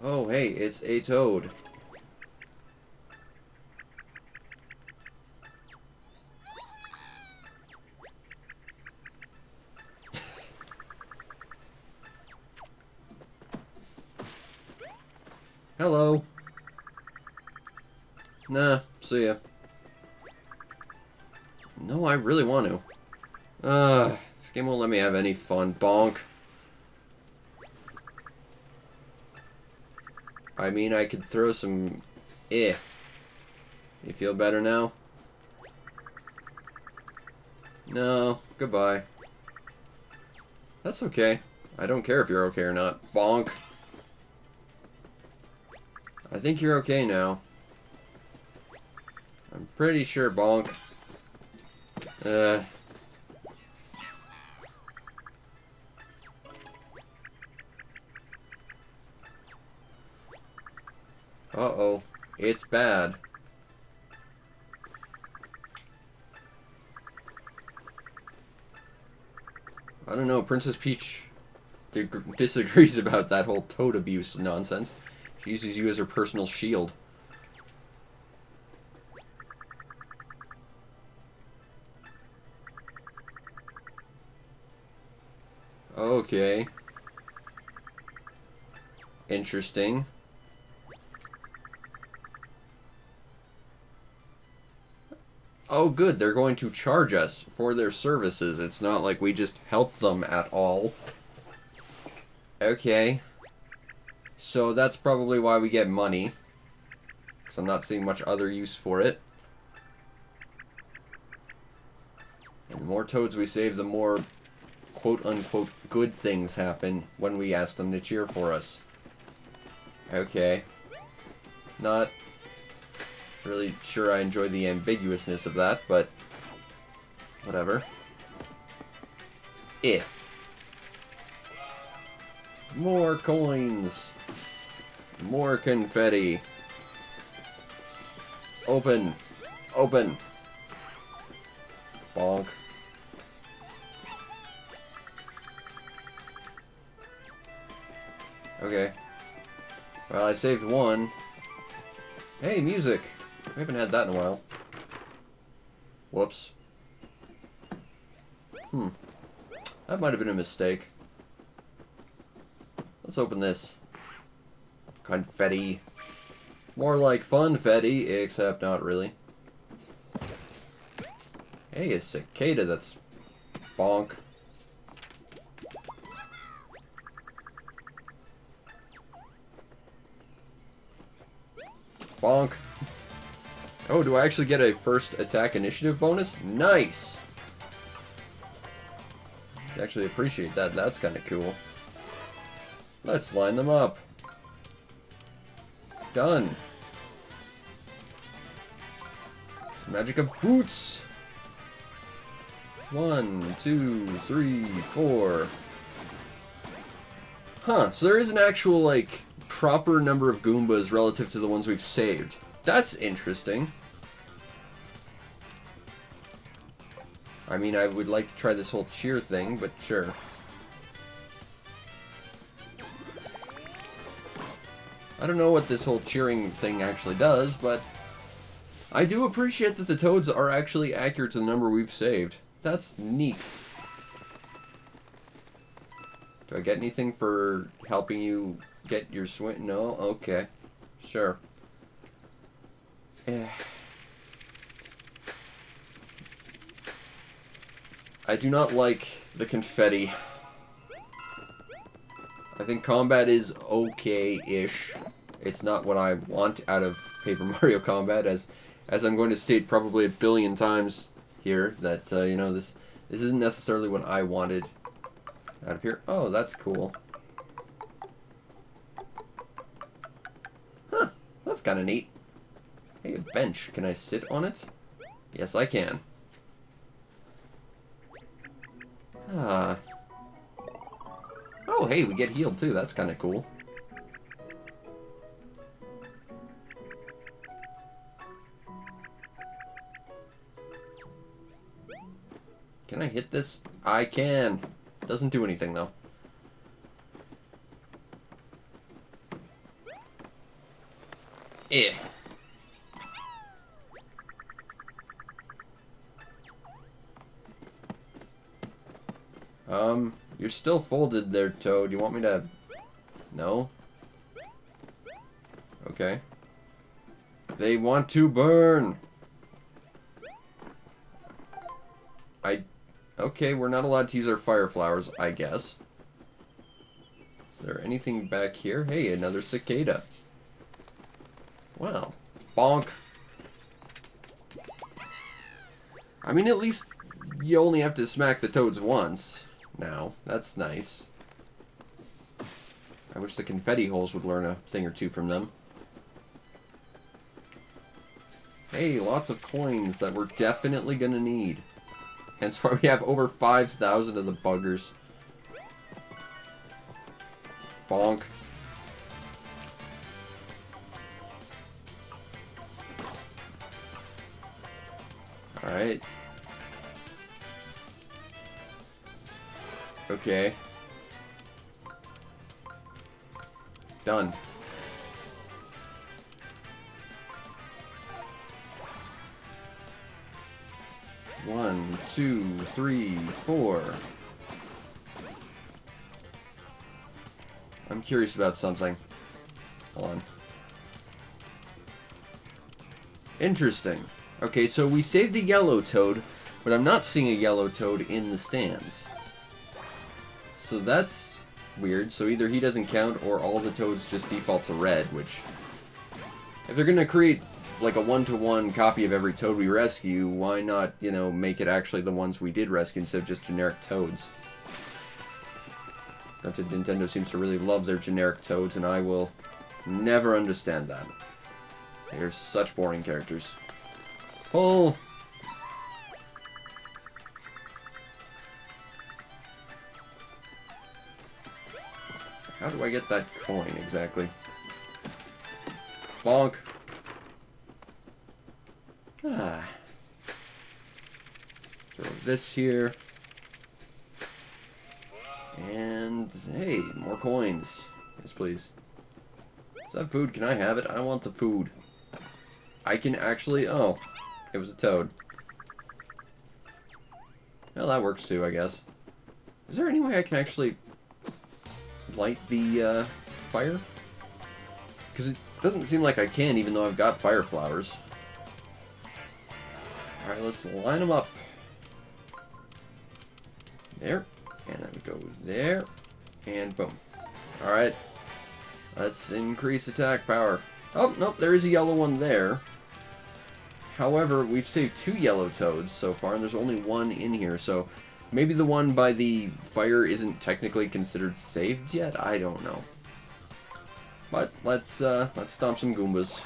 Oh, hey, it's a toad. Hello. Nah, see ya. No, I really want to. This game won't let me have any fun. Bonk. I mean, I could throw some... You feel better now? No, goodbye. That's okay. I don't care if you're okay or not. Bonk. I think you're okay now. I'm pretty sure, bonk. Uh-oh. It's bad. I don't know, Princess Peach disagrees about that whole toad abuse nonsense. She uses you as her personal shield. Okay. Interesting. Oh good, they're going to charge us for their services. It's not like we just help them at all. Okay. So that's probably why we get money. Because I'm not seeing much other use for it. And the more toads we save, the more quote-unquote good things happen when we ask them to cheer for us. Okay. Not really sure I enjoy the ambiguousness of that, but whatever. More coins. More confetti. Open. Open. Bonk. Okay. Well, I saved one. Hey, music! We haven't had that in a while. Whoops. That might have been a mistake. Let's open this. Confetti. More like funfetti, except not really. Hey, a cicada that's... bonk. Bonk. Oh, do I actually get a first attack initiative bonus? Nice! I actually appreciate that. That's kind of cool. Let's line them up. Done. Magic of boots! 1, 2, 3, 4. Huh, so there is an actual, like, proper number of Goombas relative to the ones we've saved. That's interesting. I mean, I would like to try this whole cheer thing, but sure. I don't know what this whole cheering thing actually does, but I do appreciate that the toads are actually accurate to the number we've saved. That's neat. Do I get anything for helping you get your swing? No? Okay. Sure. I do not like the confetti. I think combat is okay-ish. It's not what I want out of Paper Mario Combat, as I'm going to state probably a billion times here, that, you know, this isn't necessarily what I wanted out of here. Oh, that's cool. Huh, that's kind of neat. Hey, a bench. Can I sit on it? Yes, I can. Ah. Oh, hey, we get healed too. That's kind of cool. Can I hit this? I can. Doesn't do anything, though. Eh. You're still folded there, Toad. You want me to... No? Okay. They want to burn! Okay, we're not allowed to use our fire flowers, I guess. Is there anything back here? Hey, another cicada. Wow. Bonk. I mean, at least you only have to smack the toads once now. That's nice. I wish the confetti holes would learn a thing or two from them. Hey, lots of coins that we're definitely gonna need. Hence why we have over 5,000 of the buggers. Bonk. Alright. Okay. Done. One, two, three, four. I'm curious about something. Hold on. Interesting. Okay, so we saved a yellow toad, but I'm not seeing a yellow toad in the stands. So that's weird. So either he doesn't count or all the toads just default to red, which... If they're going to create like a one-to-one copy of every toad we rescue, why not, you know, make it actually the ones we did rescue instead of just generic toads? Granted, Nintendo seems to really love their generic toads, and I will never understand that. They're such boring characters. Pull! How do I get that coin, exactly? Bonk! Ah. Throw this here. And, hey, more coins. Yes, please. Is that food? Can I have it? I want the food. I can actually... Oh, it was a toad. Well, that works too, I guess. Is there any way I can actually light the fire? Because it doesn't seem like I can, even though I've got fire flowers. Alright, let's line them up. There. And then we go there. And boom. Alright. Let's increase attack power. Oh, nope, there is a yellow one there. However, we've saved 2 yellow toads so far, and there's only 1 in here, so maybe the one by the fire isn't technically considered saved yet? I don't know. But let's stomp some Goombas.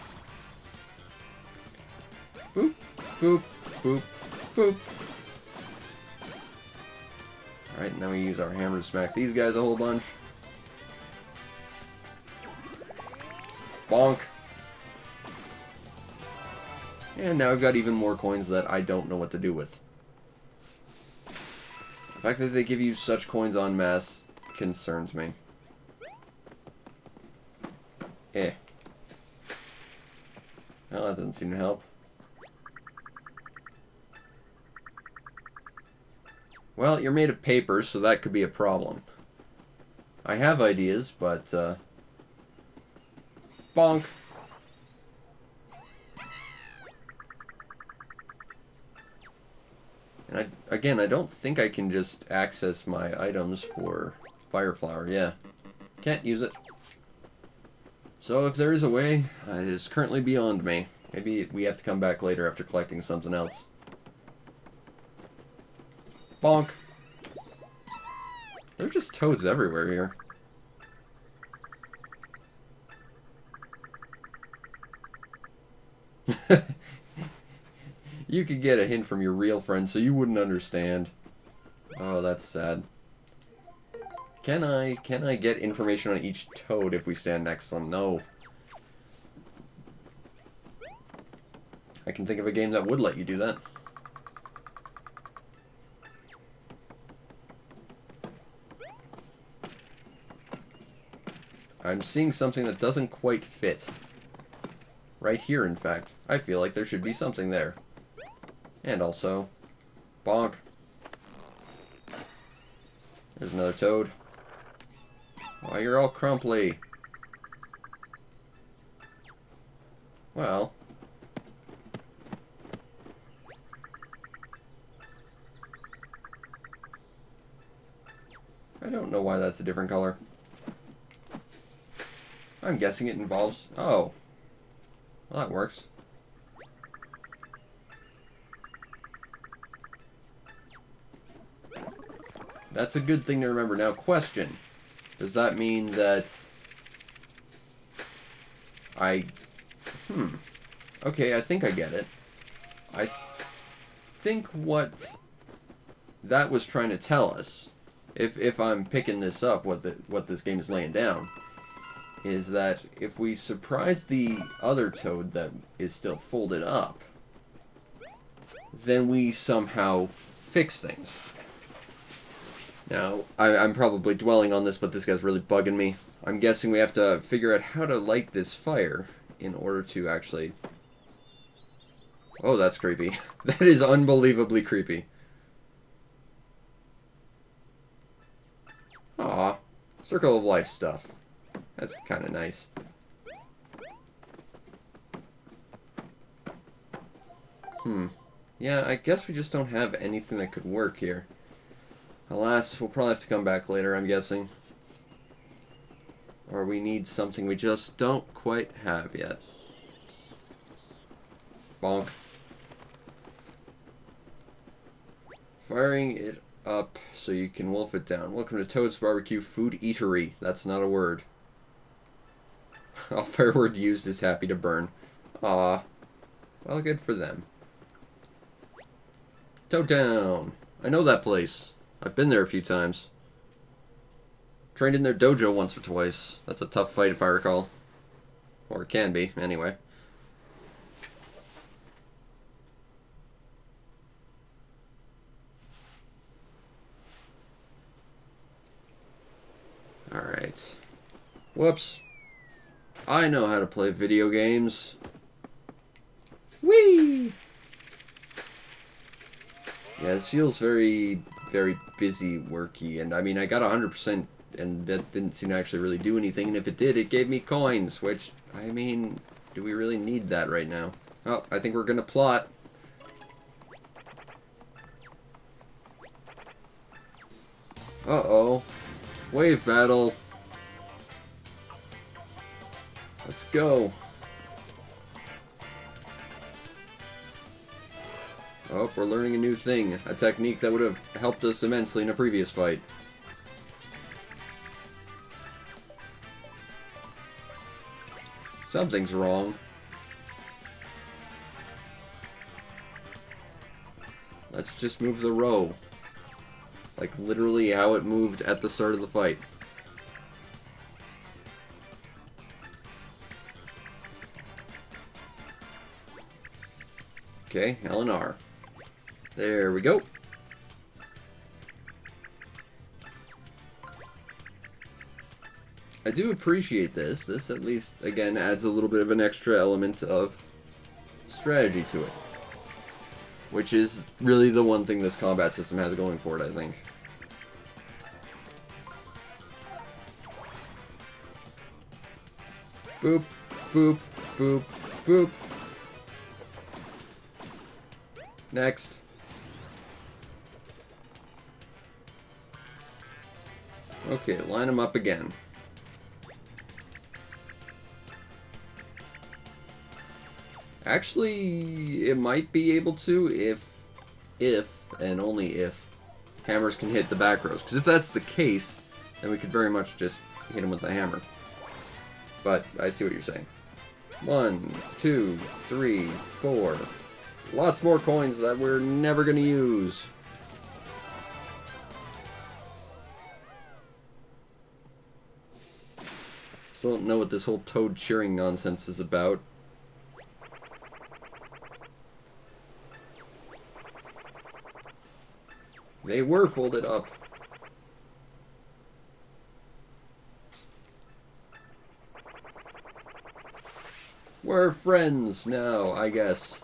Boop, boop, boop, boop. Alright, now we use our hammer to smack these guys a whole bunch. Bonk. And now I've got even more coins that I don't know what to do with. The fact that they give you such coins en masse concerns me. Eh. Well, that doesn't seem to help. Well, you're made of paper, so that could be a problem. I have ideas, but, bonk. And again, I don't think I can just access my items for Fire Flower. Yeah. Can't use it. So if there is a way, it is currently beyond me. Maybe we have to come back later after collecting something else. Bonk. There's just toads everywhere here. You could get a hint from your real friend, so you wouldn't understand. Oh, that's sad. Can I get information on each toad if we stand next to them? No. I can think of a game that would let you do that. I'm seeing something that doesn't quite fit. Right here, in fact. I feel like there should be something there. And also, bonk. There's another toad. Oh, you're all crumply. Well. I don't know why that's a different color. I'm guessing it involves... Oh. Well, that works. That's a good thing to remember. Now, question. Does that mean that... Okay, I think I get it. I think what that was trying to tell us, if I'm picking this up, what this game is laying down, is that if we surprise the other toad that is still folded up, then we somehow fix things. Now, I'm probably dwelling on this, but this guy's really bugging me. I'm guessing we have to figure out how to light this fire in order to actually... Oh, that's creepy. That is unbelievably creepy. Aw, Circle of Life stuff. That's kind of nice. Yeah, I guess we just don't have anything that could work here. Alas, we'll probably have to come back later, I'm guessing. Or we need something we just don't quite have yet. Bonk. Firing it up so you can wolf it down. Welcome to Toad's Barbecue Food Eatery. That's not a word. All fair word used is happy to burn. Aw. Well, good for them. Toad Town. I know that place. I've been there a few times. Trained in their dojo once or twice. That's a tough fight if I recall. Or it can be, anyway. Alright. Whoops. I know how to play video games. Whee! Yeah, this feels very, very busy, worky, and I mean, I got 100%, and that didn't seem to actually really do anything, and if it did, it gave me coins, which, I mean, do we really need that right now? Oh, I think we're gonna plot. Uh-oh. Wave battle. Let's go. Oh, we're learning a new thing. A technique that would have helped us immensely in a previous fight. Something's wrong. Let's just move the row. Like, literally how it moved at the start of the fight. Okay, L and R. There we go. I do appreciate this. This at least, again, adds a little bit of an extra element of strategy to it. Which is really the one thing this combat system has going for it, I think. Boop, boop, boop, boop. Next. Okay, line them up again. Actually, it might be able to if, and only if, hammers can hit the back rows. Because if that's the case, then we could very much just hit him with the hammer. But I see what you're saying. 1, 2, 3, 4. Lots more coins that we're never going to use. Still don't know what this whole toad cheering nonsense is about. They were folded up. We're friends now, I guess.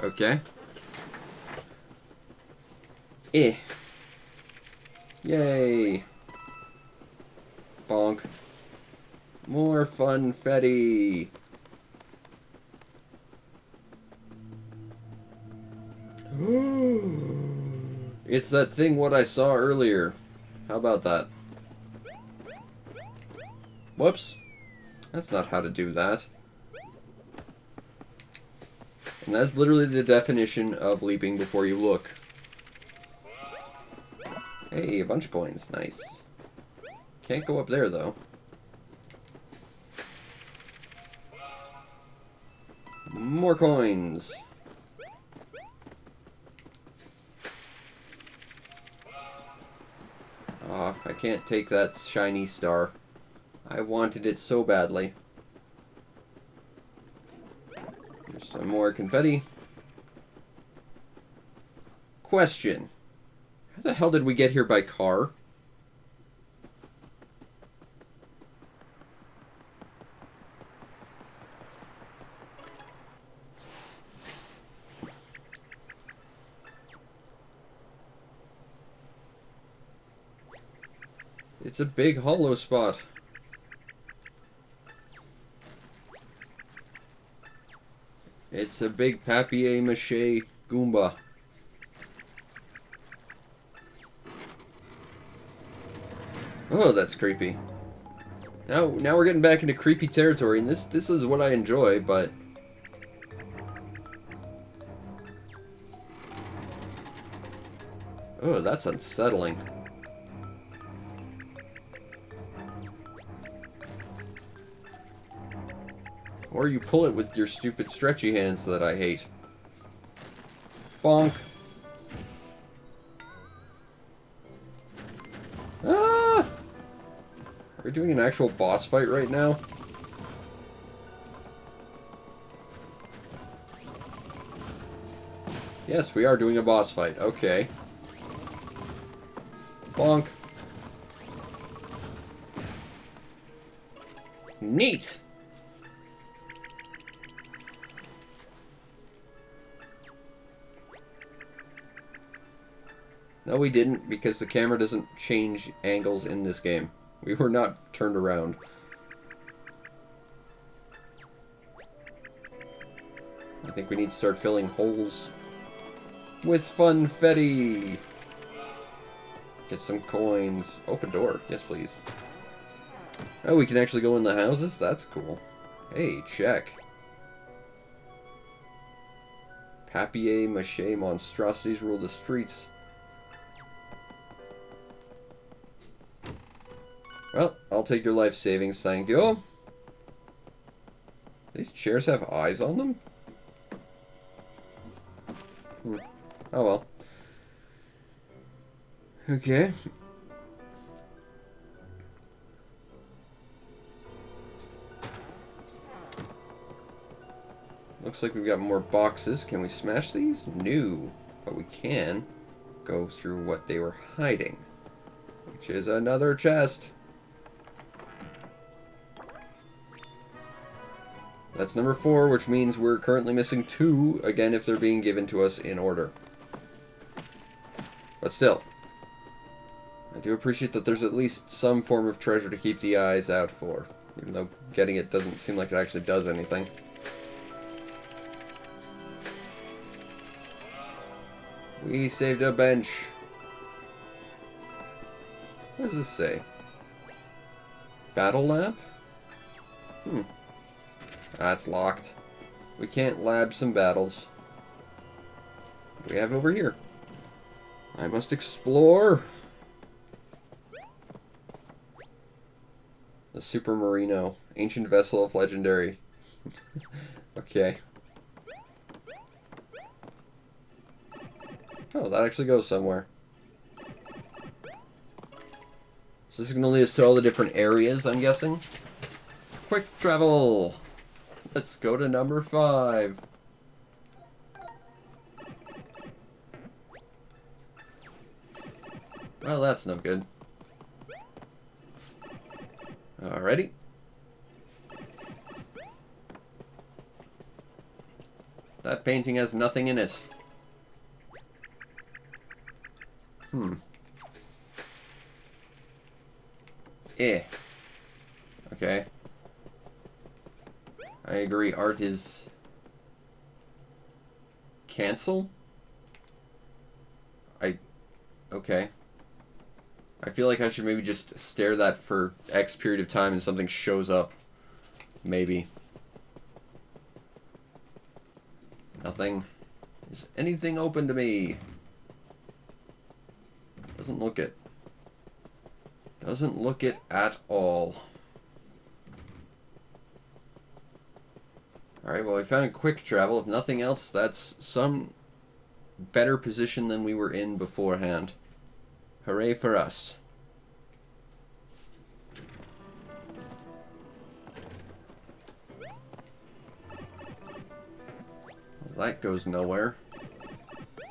Okay. Yay. Bonk. More funfetti. It's that thing what I saw earlier. How about that? Whoops. That's not how to do that. And that's literally the definition of leaping before you look. Hey, a bunch of coins. Nice. Can't go up there, though. More coins. Ah, I can't take that shiny star. I wanted it so badly. There's some more confetti. Question. How the hell did we get here by car? It's a big hollow spot. It's a big papier-mâché Goomba. Oh, that's creepy. Now we're getting back into creepy territory, and this is what I enjoy, but... Oh, that's unsettling. Or you pull it with your stupid stretchy hands that I hate. Bonk. Ah! Are we doing an actual boss fight right now? Yes, we are doing a boss fight. Okay. Bonk. Neat! No, we didn't, because the camera doesn't change angles in this game. We were not turned around. I think we need to start filling holes with funfetti. Get some coins. Open door. Yes, please. Oh, we can actually go in the houses? That's cool. Hey, check. Papier-mâché monstrosities rule the streets. Well, I'll take your life savings, thank you. These chairs have eyes on them? Oh well. Okay. Looks like we've got more boxes. Can we smash these? No. But we can go through what they were hiding. Which is another chest. That's number 4, which means we're currently missing 2, again, if they're being given to us in order. But still, I do appreciate that there's at least some form of treasure to keep the eyes out for, even though getting it doesn't seem like it actually does anything. We saved a bench. What does this say? Battle lab? That's locked. We can't lab some battles. What do we have over here? I must explore. The Super Marino. Ancient vessel of legendary. Okay. Oh, that actually goes somewhere. So this is going to lead us to all the different areas, I'm guessing. Quick travel! Let's go to number 5. Well, that's no good. Alrighty. That painting has nothing in it. Okay. I agree, art is... Cancel? Okay. I feel like I should maybe just stare that for X period of time and something shows up. Maybe. Nothing. Is anything open to me? Doesn't look it. Doesn't look it at all. Alright, well, we found quick travel. If nothing else, that's some better position than we were in beforehand. Hooray for us. Well, that goes nowhere.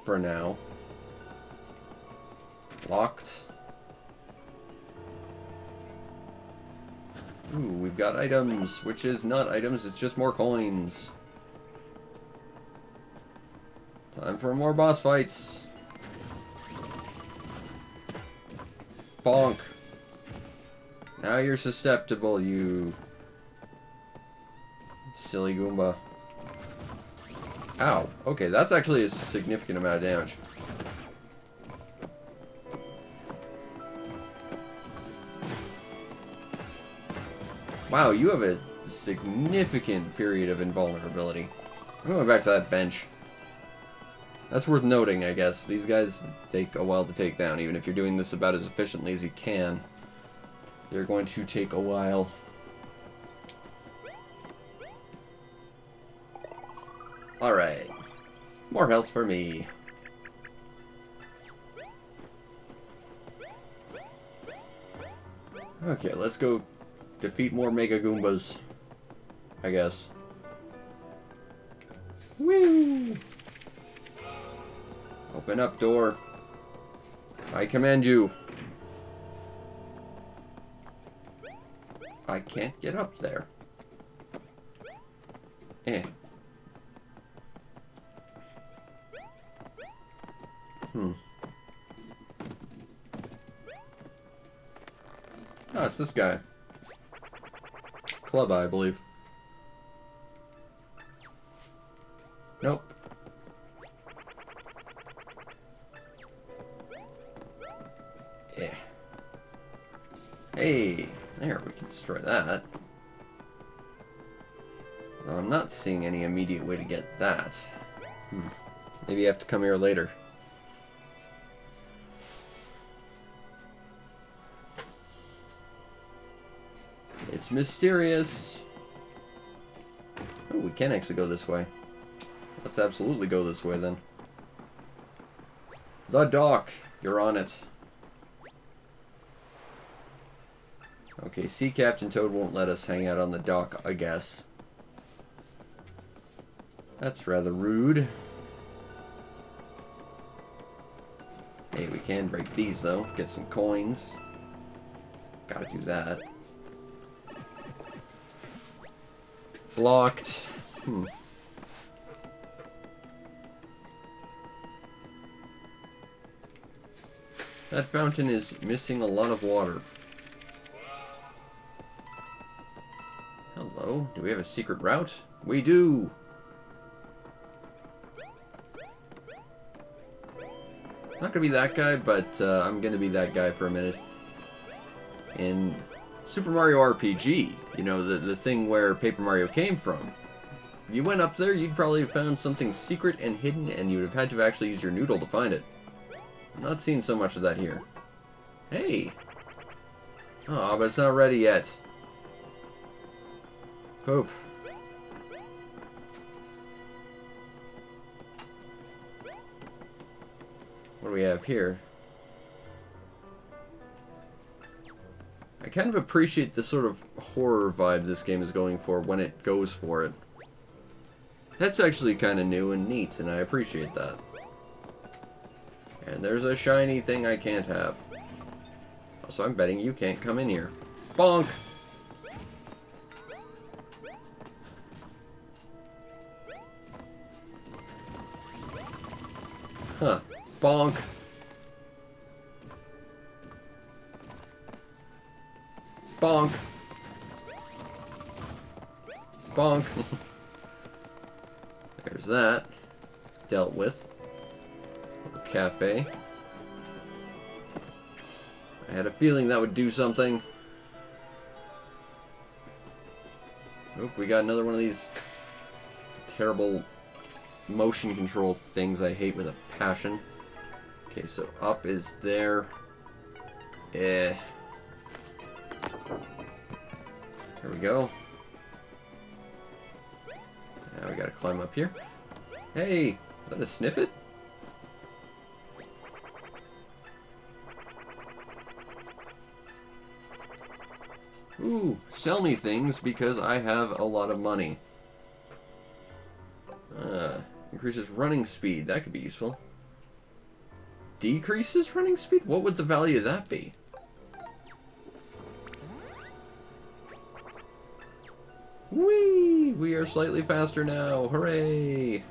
For now. Locked. Ooh, we've got items, which is not items, it's just more coins. Time for more boss fights. Bonk. Now you're susceptible, you silly Goomba. Ow. Okay, that's actually a significant amount of damage. Wow, you have a significant period of invulnerability. I'm going back to that bench. That's worth noting, I guess. These guys take a while to take down. Even if you're doing this about as efficiently as you can, they're going to take a while. Alright. More health for me. Okay, let's go defeat more Mega Goombas, I guess. Woo! Open up, door. I command you. I can't get up there. Eh. Oh, it's this guy. Club Eye, I believe. Nope. Yeah. Hey, there, we can destroy that. Though I'm not seeing any immediate way to get that. Maybe you have to come here later. It's mysterious. Oh, we can actually go this way. Let's absolutely go this way then. The dock. You're on it. Okay, Sea Captain Toad won't let us hang out on the dock, I guess. That's rather rude. Hey, we can break these though. Get some coins. Gotta do that. Blocked. That fountain is missing a lot of water. Hello, do we have a secret route? We do! Not gonna be that guy, but I'm gonna be that guy for a minute. In Super Mario RPG, you know, the thing where Paper Mario came from. If you went up there, you'd probably have found something secret and hidden, and you would have had to actually use your noodle to find it. I'm not seeing so much of that here. Hey! Oh, but it's not ready yet. Poop. What do we have here? I kind of appreciate the sort of horror vibe this game is going for when it goes for it. That's actually kind of new and neat, and I appreciate that. And there's a shiny thing I can't have. So I'm betting you can't come in here. Bonk! Huh. Bonk. Bonk. Bonk. There's that. Dealt with. Little cafe. I had a feeling that would do something. Oop, we got another one of these terrible motion control things I hate with a passion. Okay, so up is there. There we go. Now we gotta climb up here. Hey, is that a sniffet? Ooh, sell me things because I have a lot of money. Increases running speed. That could be useful. Decreases running speed? What would the value of that be? Whee! We are slightly faster now. Hooray!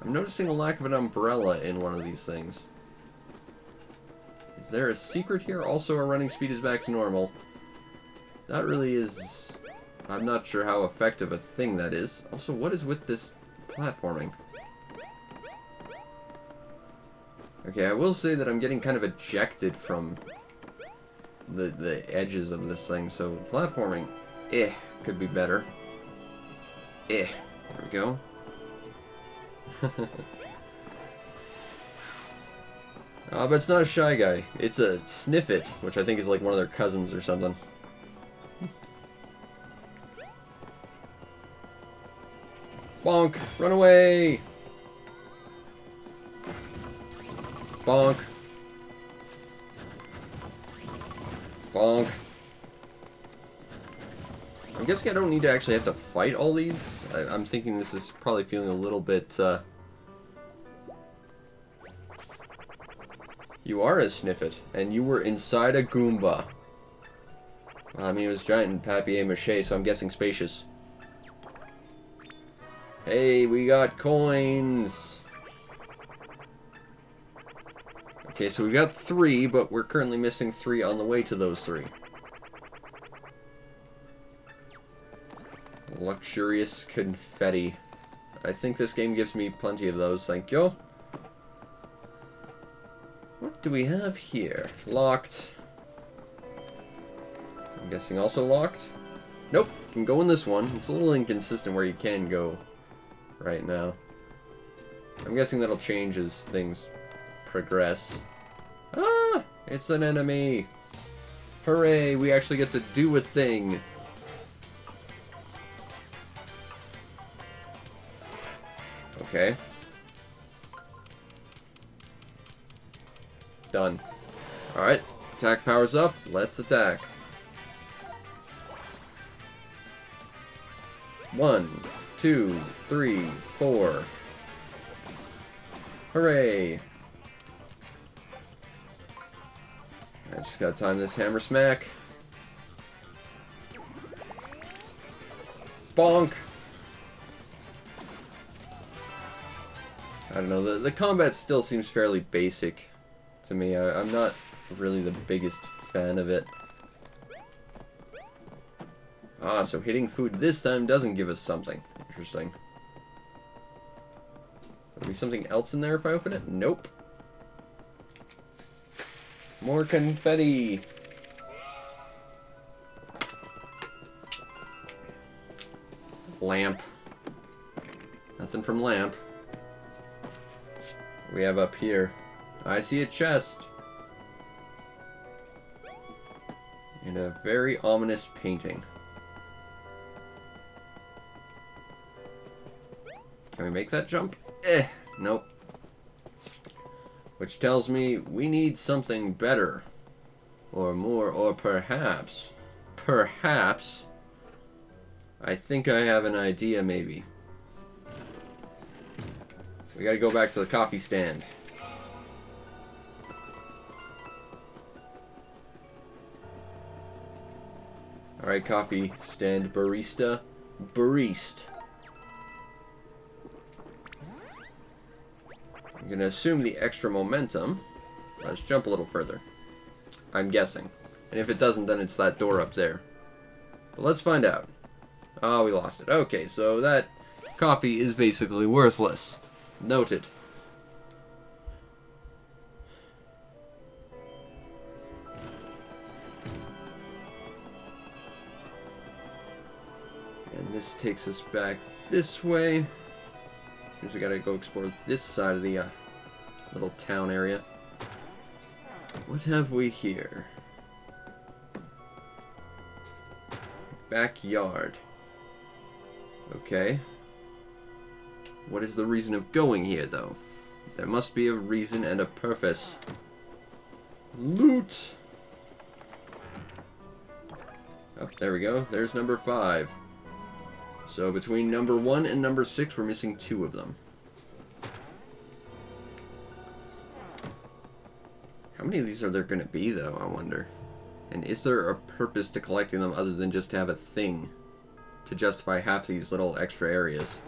I'm noticing a lack of an umbrella in one of these things. Is there a secret here? Also, our running speed is back to normal. That really is I'm not sure how effective a thing that is. Also, what is with this platforming? Okay, I will say that I'm getting kind of ejected from the edges of this thing, so platforming, could be better. There we go. But it's not a Shy Guy. It's a Sniffit, which I think is like one of their cousins or something. Bonk! Run away! Bonk! Bonk! I'm guessing I don't need to actually have to fight all these. I'm thinking this is probably feeling a little bit, You are a Sniffit, and you were inside a Goomba. Well, I mean, it was giant and papier-mâché, so I'm guessing spacious. Hey, we got coins! Okay, so we got 3, but we're currently missing 3 on the way to those 3. Luxurious confetti. I think this game gives me plenty of those, thank you. What do we have here? Locked. I'm guessing also locked? Nope, can go in this one. It's a little inconsistent where you can go right now. I'm guessing that'll change as things progress. Ah! It's an enemy! Hooray! We actually get to do a thing! Okay. Done. Alright. Attack powers up. Let's attack. 1, 2, 3, 4. Hooray! I just gotta time this hammer smack. Bonk! I don't know, the combat still seems fairly basic to me. I'm not really the biggest fan of it. Ah, so hitting food this time doesn't give us something. Interesting. There'll be something else in there if I open it? Nope. More confetti! Lamp. Nothing from lamp. We have up here. I see a chest. And a very ominous painting. Can we make that jump? Nope. Which tells me we need something better. Or more, or perhaps, I think I have an idea maybe. We gotta go back to the coffee stand. Alright, coffee stand barista. Barista. I'm gonna assume the extra momentum. Let's jump a little further. I'm guessing. And if it doesn't, then it's that door up there. But let's find out. Oh, we lost it. Okay, so that coffee is basically worthless. Noted. And this takes us back this way. Seems we gotta go explore this side of the little town area. What have we here? Backyard. Okay. What is the reason of going here, though? There must be a reason and a purpose. Loot! Oh, there we go. There's number 5. So between number 1 and number 6, we're missing 2 of them. How many of these are there going to be, though, I wonder? And is there a purpose to collecting them other than just to have a thing to justify half these little extra areas?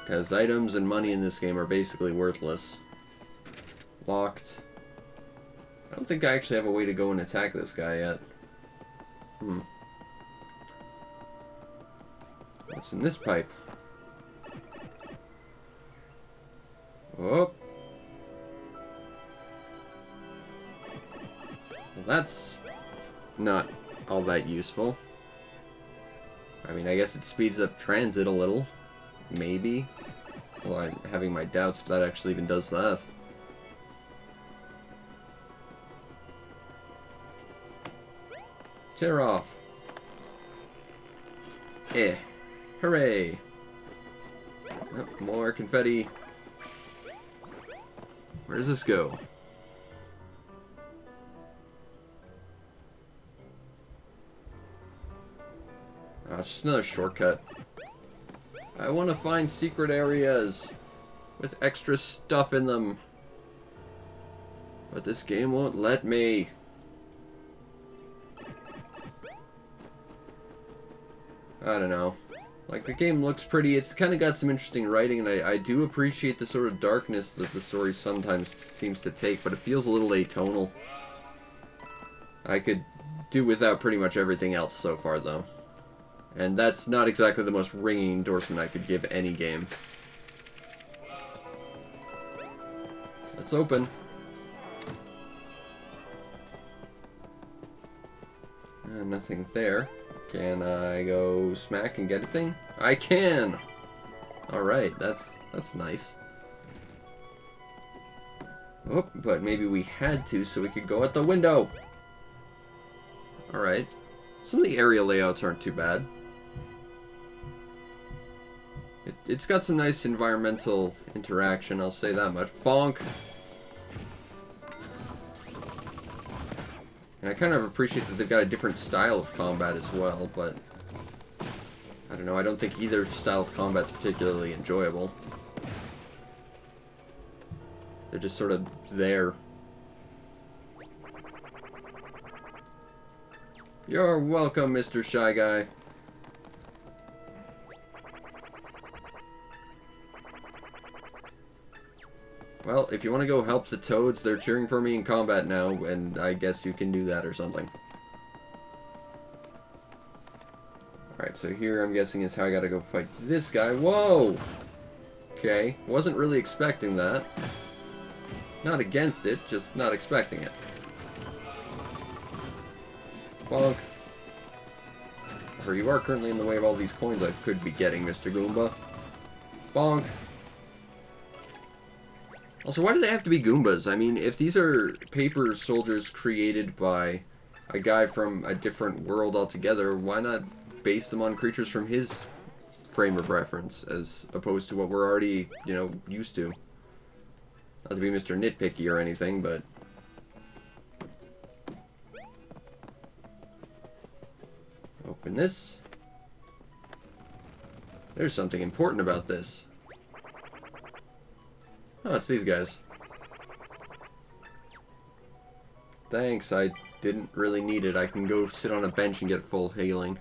Because items and money in this game are basically worthless. Locked. I don't think I actually have a way to go and attack this guy yet. Hmm. What's in this pipe? Oh. Well, that's not all that useful. I mean, I guess it speeds up transit a little. Maybe. Well, I'm having my doubts if that actually even does that. Tear off. Eh. Hooray. Oh, more confetti. Where does this go? Oh, it's just another shortcut. I want to find secret areas with extra stuff in them. But this game won't let me. I don't know. Like, the game looks pretty. It's kind of got some interesting writing, and I do appreciate the sort of darkness that the story sometimes seems to take, but it feels a little atonal. I could do without pretty much everything else so far, though. And that's not exactly the most ringing endorsement I could give any game. Let's open. Nothing there. Can I go smack and get a thing? I can! Alright, that's nice. Oh, but maybe we had to so we could go out the window. Alright. Some of the area layouts aren't too bad. It's got some nice environmental interaction, I'll say that much. Bonk! And I kind of appreciate that they've got a different style of combat as well, but I don't know, I don't think either style of combat's particularly enjoyable. They're just sort of there. You're welcome, Mr. Shy Guy. Well, if you want to go help the toads, they're cheering for me in combat now, and I guess you can do that or something. Alright, so here I'm guessing is how I gotta go fight this guy. Whoa! Okay, wasn't really expecting that. Not against it, just not expecting it. Bonk. Or you are currently in the way of all these coins I could be getting, Mr. Goomba. Bonk. Also, why do they have to be Goombas? I mean, if these are paper soldiers created by a guy from a different world altogether, why not base them on creatures from his frame of reference, as opposed to what we're already, you know, used to? Not to be Mr. Nitpicky or anything, but... Open this. There's something important about this. Oh, it's these guys. Thanks, I didn't really need it. I can go sit on a bench and get full healing.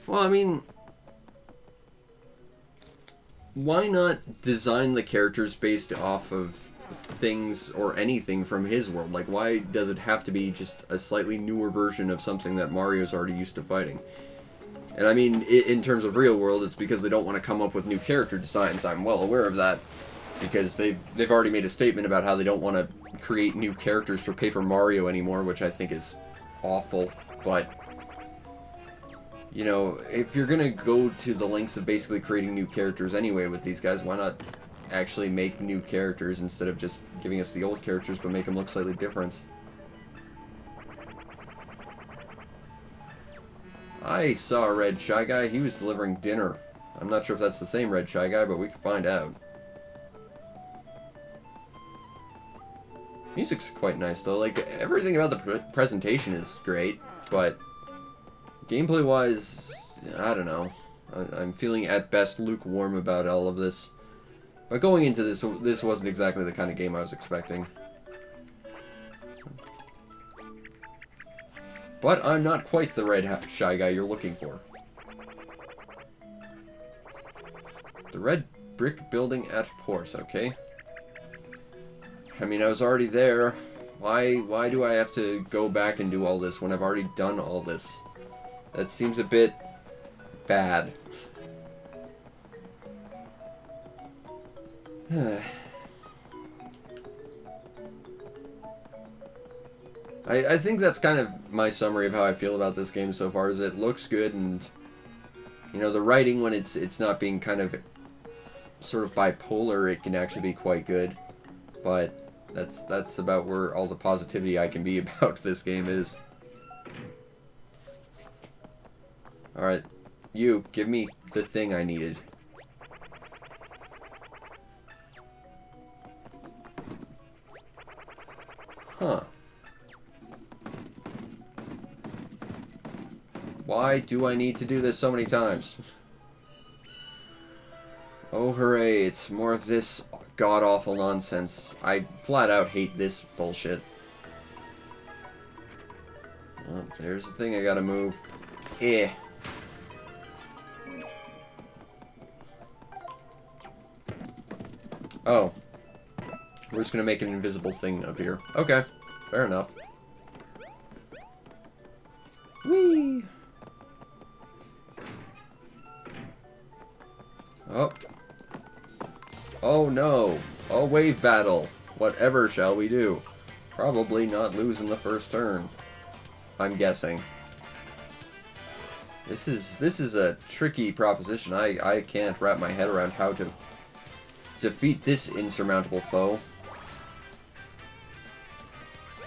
Well, I mean... why not design the characters based off of things or anything from his world? Like, why does it have to be just a slightly newer version of something that Mario's already used to fighting? And I mean, in terms of real world, it's because they don't want to come up with new character designs. I'm well aware of that, because they've already made a statement about how they don't want to create new characters for Paper Mario anymore, which I think is awful. But, you know, if you're gonna go to the lengths of basically creating new characters anyway with these guys, why not actually make new characters instead of just giving us the old characters but make them look slightly different? I saw a red Shy Guy. He was delivering dinner. I'm not sure if that's the same red Shy Guy, but we can find out. Music's quite nice, though. Like, everything about the presentation is great, but gameplay-wise, I don't know. I'm feeling, at best, lukewarm about all of this. But going into this, this wasn't exactly the kind of game I was expecting. But I'm not quite the red Shy Guy you're looking for. The red brick building at port, okay. I mean, I was already there. Why do I have to go back and do all this when I've already done all this? That seems a bit bad. I think that's kind of my summary of how I feel about this game so far. Is it looks good, and you know, the writing, when it's not being kind of sort of bipolar, it can actually be quite good. But that's about where all the positivity I can be about this game is. All right, you give me the thing I needed. Huh. Why do I need to do this so many times? Oh, hooray, it's more of this god-awful nonsense. I flat out hate this bullshit. Oh, there's the thing I gotta move. Eh. Oh. We're just gonna make an invisible thing up here. Okay, fair enough. Whee! Oh. Oh no. A wave battle. Whatever shall we do? Probably not lose in the first turn. I'm guessing. This is a tricky proposition. I can't wrap my head around how to defeat this insurmountable foe.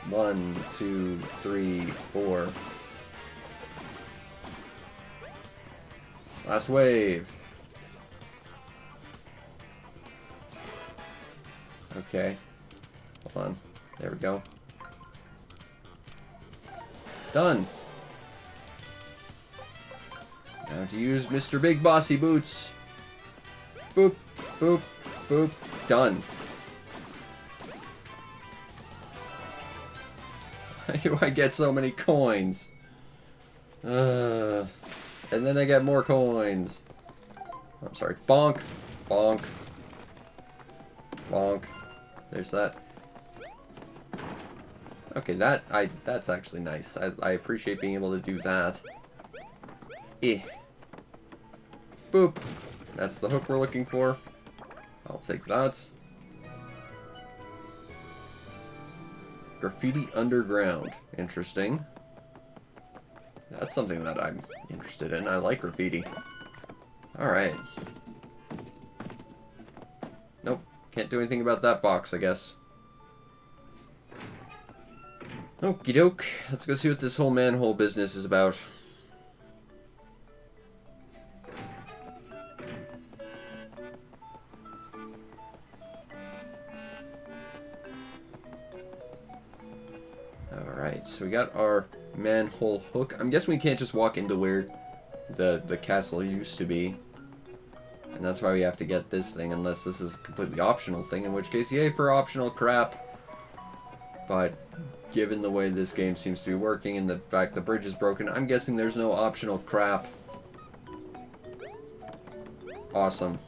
1, 2, 3, 4. Last wave. Okay. Hold on. There we go. Done. Now to use Mr. Big Bossy Boots. Boop, boop, boop. Done. Why do I get so many coins? And then I get more coins. I'm sorry. Bonk. Bonk. Bonk. There's that. Okay, that's actually nice. I appreciate being able to do that. Eh. Boop. That's the hook we're looking for. I'll take that. Graffiti underground. Interesting. That's something that I'm interested in. I like graffiti. Alright. Nope. Can't do anything about that box, I guess. Okie doke. Let's go see what this whole manhole business is about. Alright, so we got our manhole hook. I'm guessing we can't just walk into where the castle used to be. And that's why we have to get this thing, unless this is a completely optional thing, in which case, yay for optional crap. But given the way this game seems to be working and the fact the bridge is broken, I'm guessing there's no optional crap. Awesome.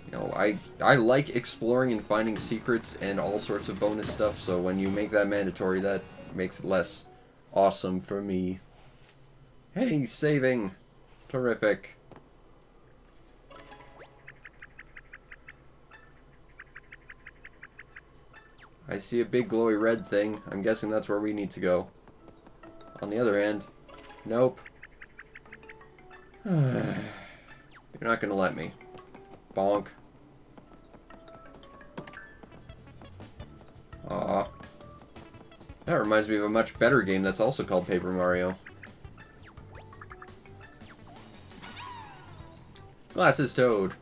You know, I like exploring and finding secrets and all sorts of bonus stuff, so when you make that mandatory, that makes it less awesome for me. Hey, saving! Terrific. I see a big glowy red thing. I'm guessing that's where we need to go. On the other hand, nope. You're not gonna let me. Bonk. Aw. That reminds me of a much better game that's also called Paper Mario. Glasses Toad.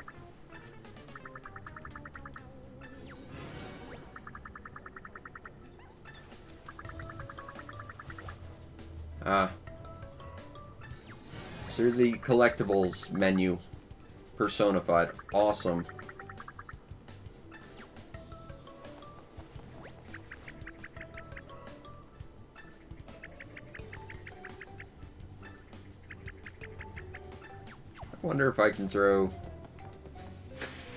Ah. So the collectibles menu personified. Awesome. I wonder if I can throw...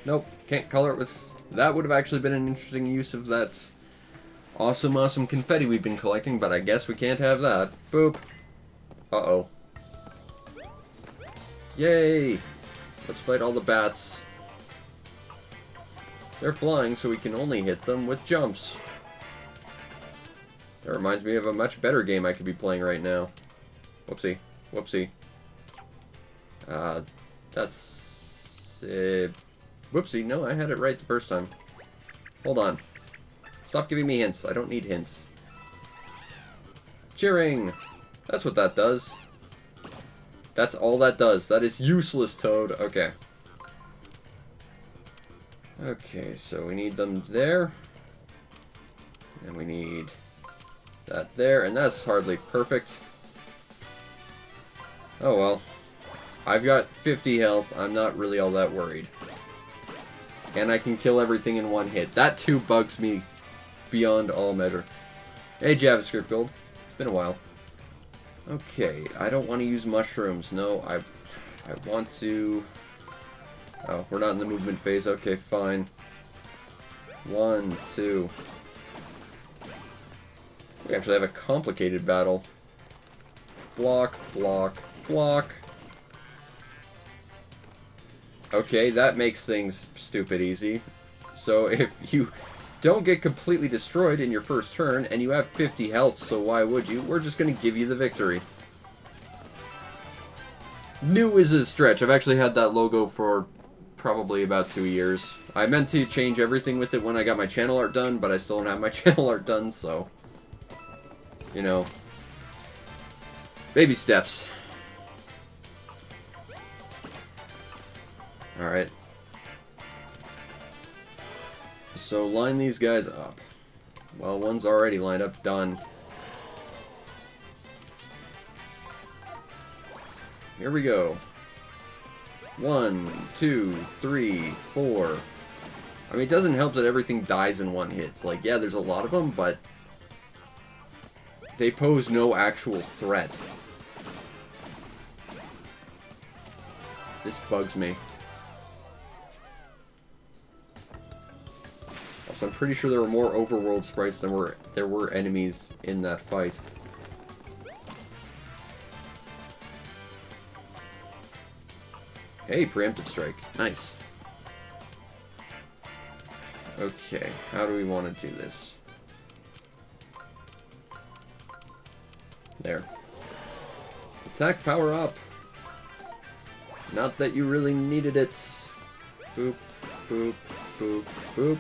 Nope, can't color it with That would have actually been an interesting use of that awesome confetti we've been collecting, but I guess we can't have that. Boop. Uh-oh. Yay! Let's fight all the bats. They're flying, so we can only hit them with jumps. That reminds me of a much better game I could be playing right now. Whoopsie. Whoopsie. That's... whoopsie. No, I had it right the first time. Hold on. Stop giving me hints. I don't need hints. Cheering! That's what that does. That's all that does. That is useless, Toad. Okay. Okay, so we need them there. And we need that there. And that's hardly perfect. Oh well. I've got 50 health. I'm not really all that worried. And I can kill everything in one hit. That too bugs me beyond all measure. Hey, JavaScript build. It's been a while. Okay, I don't want to use mushrooms. No, I want to... Oh, we're not in the movement phase. Okay, fine. 1, 2. We actually have a complicated battle. Block, block, block. Okay, that makes things stupid easy. So if you don't get completely destroyed in your first turn, and you have 50 health, so why would you? We're just going to give you the victory. New is a stretch. I've actually had that logo for probably about 2 years. I meant to change everything with it when I got my channel art done, but I still don't have my channel art done, so... You know... Baby steps. Alright. So line these guys up. Well, one's already lined up. Done. Here we go. 1, 2, 3, 4. I mean, it doesn't help that everything dies in one hit. It's like, yeah, there's a lot of them, but they pose no actual threat. This bugs me. Also, I'm pretty sure there were more overworld sprites than there were enemies in that fight. Hey, preemptive strike. Nice. Okay, how do we want to do this? There. Attack power up. Not that you really needed it. Boop, boop, boop, boop.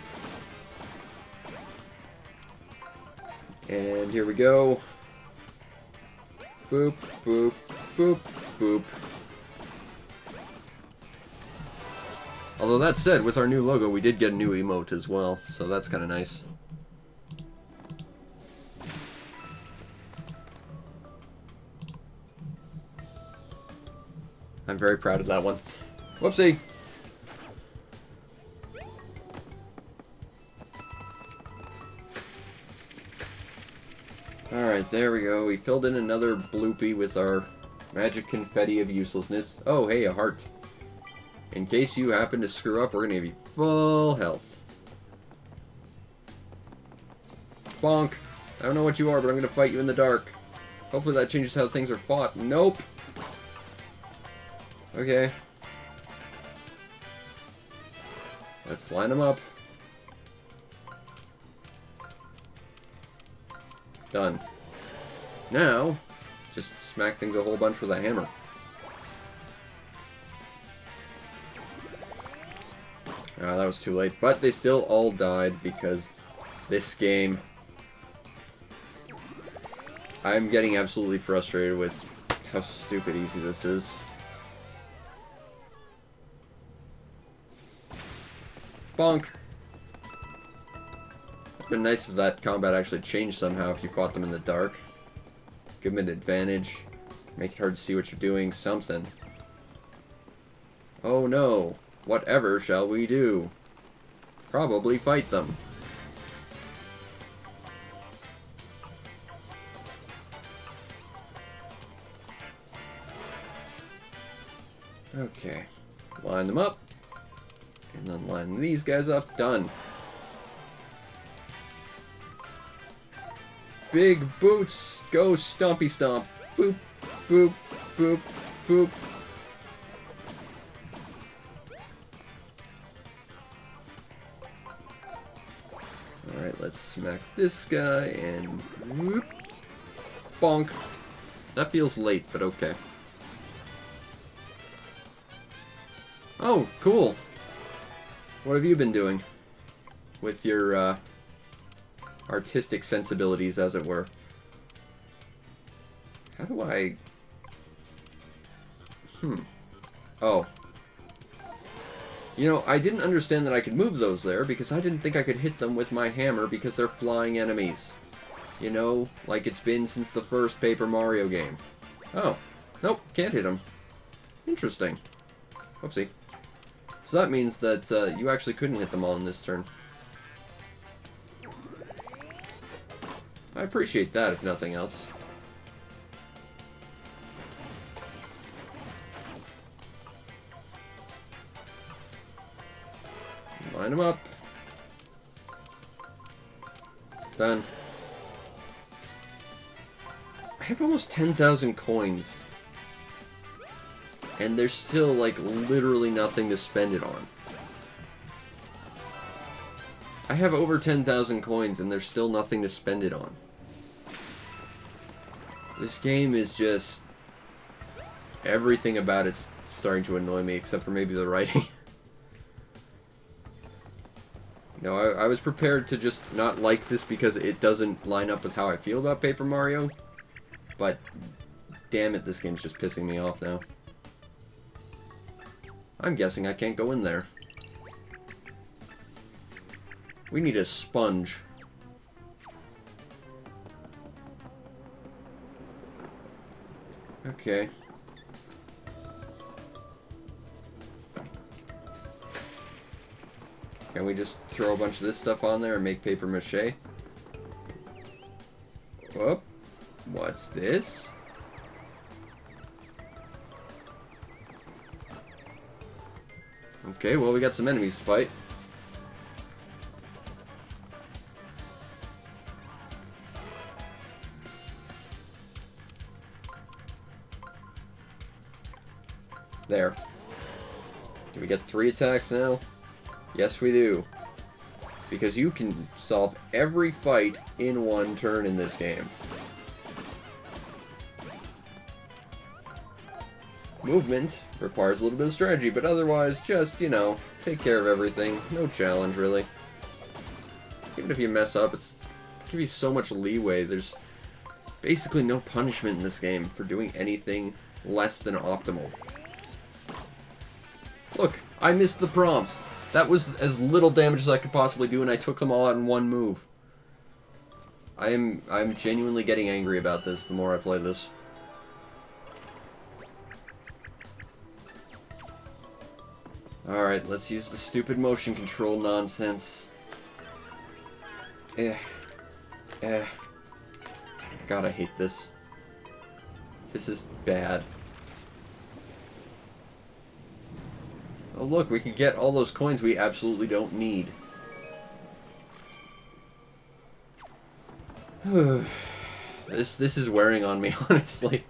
And here we go. Boop, boop, boop, boop. Although that said, with our new logo, we did get a new emote as well, so that's kind of nice. I'm very proud of that one. Whoopsie! Alright, there we go. We filled in another bloopy with our magic confetti of uselessness. Oh, hey, a heart. In case you happen to screw up, we're going to give you full health. Bonk. I don't know what you are, but I'm going to fight you in the dark. Hopefully that changes how things are fought. Nope. Okay. Let's line them up. Done. Now, just smack things a whole bunch with a hammer. Ah, that was too late. But they still all died because this game... I'm getting absolutely frustrated with how stupid easy this is. Bonk! It'd been nice if that combat actually changed somehow if you fought them in the dark. Give them an advantage. Make it hard to see what you're doing. Something. Oh no. Whatever shall we do? Probably fight them. Okay. Line them up. And then line these guys up. Done. Big boots. Go stompy stomp. Boop, boop, boop, boop. Alright, let's smack this guy and whoop, bonk. That feels late, but okay. Oh, cool. What have you been doing with your artistic sensibilities, as it were? How do I... Oh. You know, I didn't understand that I could move those there because I didn't think I could hit them with my hammer because they're flying enemies. You know, like it's been since the first Paper Mario game. Oh. Nope, can't hit them. Interesting. Oopsie. So that means that you actually couldn't hit them all in this turn. I appreciate that, if nothing else. Line them up. Done. I have almost 10,000 coins. And there's still, like, literally nothing to spend it on. I have over 10,000 coins and there's still nothing to spend it on. This game is just... everything about it's starting to annoy me, except for maybe the writing. No, I was prepared to just not like this because it doesn't line up with how I feel about Paper Mario. But, damn it, this game's just pissing me off now. I'm guessing I can't go in there. We need a sponge. Okay. Can we just throw a bunch of this stuff on there and make paper mache? Whoop. What's this? Okay, well, we got some enemies to fight. There. Do we get 3 attacks now? Yes, we do. Because you can solve every fight in one turn in this game. Movement requires a little bit of strategy, but otherwise, just, you know, take care of everything. No challenge, really. Even if you mess up, it's give you so much leeway. There's basically no punishment in this game for doing anything less than optimal. Look, I missed the prompts. That was as little damage as I could possibly do, and I took them all out in one move. I'm genuinely getting angry about this the more I play this. Alright, let's use the stupid motion control nonsense. God, I hate this. This is bad. Oh look, we can get all those coins we absolutely don't need. This is wearing on me, honestly.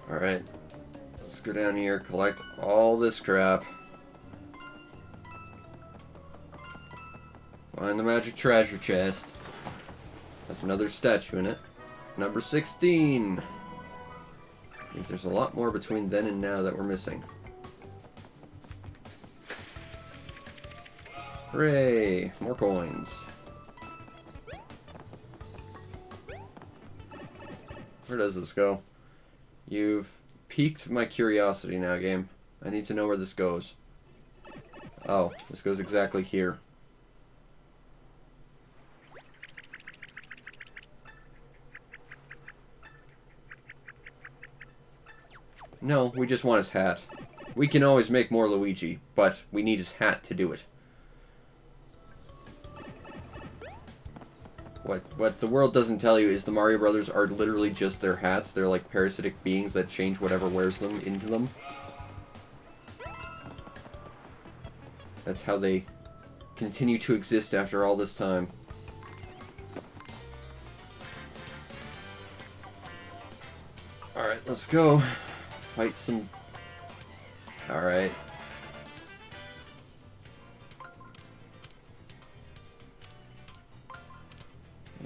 Alright. Let's go down here, collect all this crap. Find the magic treasure chest. That's another statue in it. Number 16. Means there's a lot more between then and now that we're missing. Hooray! More coins. Where does this go? You've piqued my curiosity now, game. I need to know where this goes. Oh, this goes exactly here. No, we just want his hat. We can always make more Luigi, but we need his hat to do it. What the world doesn't tell you is the Mario Brothers are literally just their hats. They're like parasitic beings that change whatever wears them into them. That's how they continue to exist after all this time. Alright, let's go. Fight some... Alright.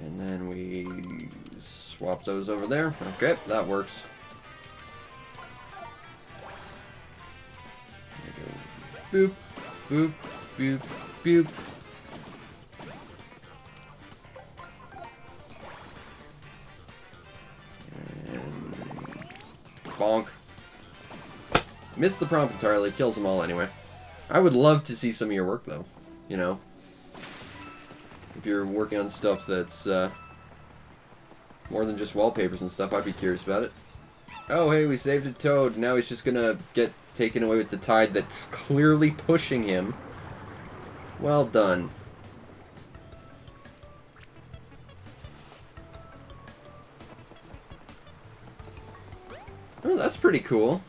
And then we swap those over there. Okay, that works. Boop, boop, boop, boop. And bonk. Missed the prompt entirely, kills them all anyway. I would love to see some of your work though, you know. If you're working on stuff that's more than just wallpapers and stuff, I'd be curious about it. Oh, hey, we saved a Toad. Now he's just gonna get taken away with the tide that's clearly pushing him. Well done. Oh, that's pretty cool.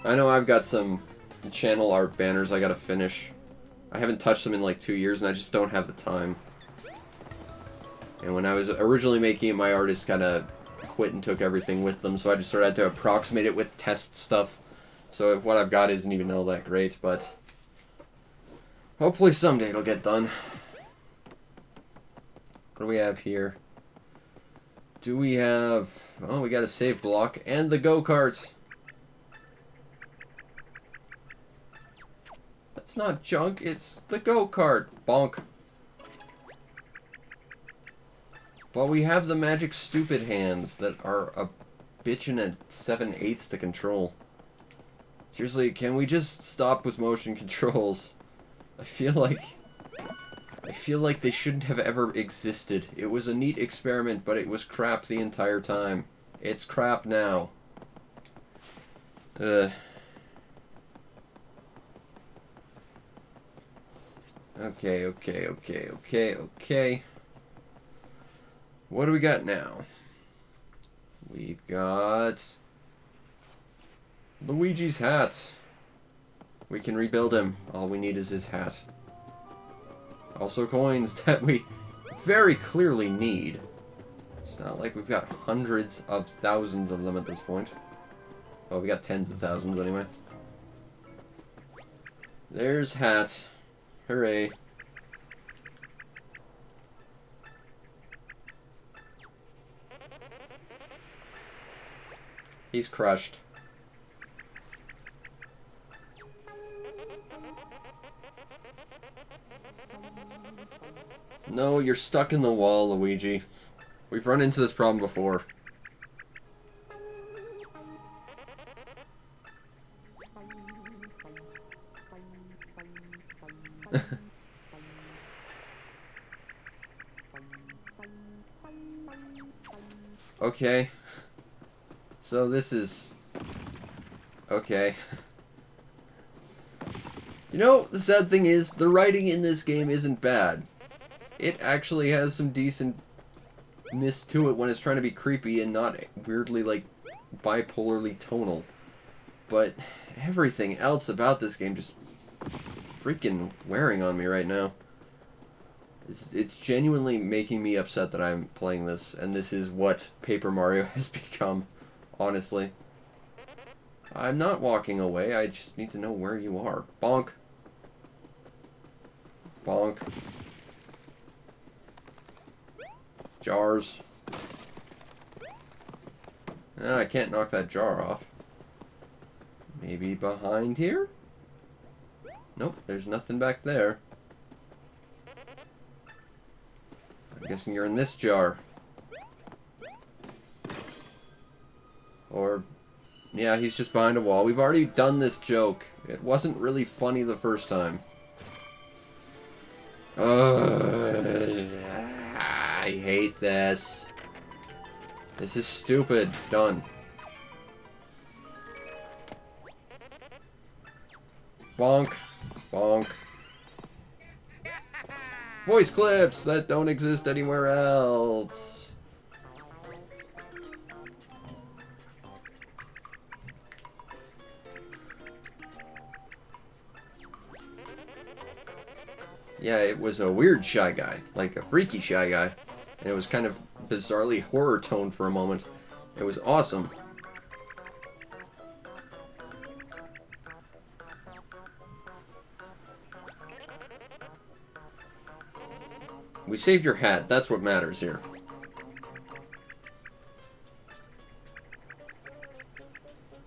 I know I've got some channel art banners I gotta finish. I haven't touched them in like 2 years and I just don't have the time. And when I was originally making it, my artist kind of quit and took everything with them, so I just sort of had to approximate it with test stuff. So if what I've got isn't even all that great, but hopefully someday it'll get done. What do we have here? Do we have... Oh, we got a save block and the go-kart. That's not junk, it's the go-kart. Bonk. But we have the magic stupid hands that are a bitch and a 7/8 to control. Seriously, can we just stop with motion controls? I feel like they shouldn't have ever existed. It was a neat experiment, but it was crap the entire time. It's crap now. Okay. What do we got now? We've got Luigi's hat. We can rebuild him. All we need is his hat. Also coins that we very clearly need. It's not like we've got hundreds of thousands of them at this point. Oh, we got tens of thousands anyway. There's hat. Hooray. He's crushed. No, you're stuck in the wall, Luigi. We've run into this problem before. Okay. So this is... Okay. You know, the sad thing is, the writing in this game isn't bad. It actually has some decentness to it when it's trying to be creepy and not weirdly, like, bipolarly tonal. But everything else about this game just freaking wearing on me right now. It's genuinely making me upset that I'm playing this, and this is what Paper Mario has become, honestly. I'm not walking away, I just need to know where you are. Bonk. Bonk. Jars. Ah, I can't knock that jar off. Maybe behind here? Nope, there's nothing back there. I'm guessing you're in this jar. Or... yeah, he's just behind a wall. We've already done this joke. It wasn't really funny the first time. I hate this. This is stupid. Done. Bonk. Bonk. Voice clips that don't exist anywhere else. Yeah, it was a weird Shy Guy, like a freaky Shy Guy. And it was kind of bizarrely horror toned for a moment. It was awesome. We saved your hat. That's what matters here.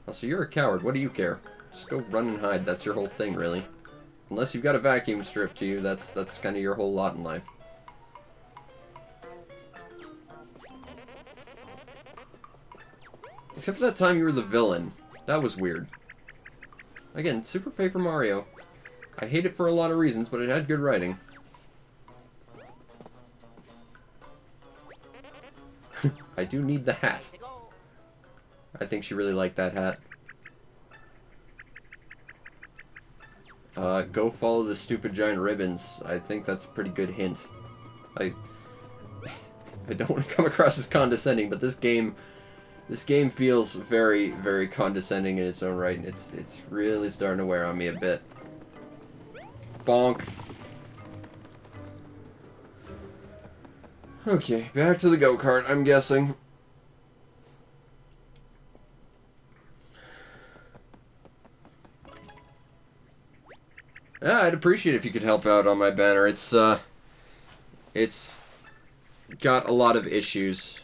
Also, you're a coward. What do you care? Just go run and hide. That's your whole thing, really. Unless you've got a vacuum stripped to you, that's kind of your whole lot in life. Except for that time you were the villain. That was weird. Again, Super Paper Mario. I hate it for a lot of reasons, but it had good writing. I do need the hat. I think she really liked that hat. Go follow the stupid giant ribbons. I think that's a pretty good hint. I don't want to come across as condescending, but this game feels very, very condescending in its own right, and it's really starting to wear on me a bit. Bonk. Okay, back to the go-kart, I'm guessing. Yeah, I'd appreciate it if you could help out on my banner. It's got a lot of issues.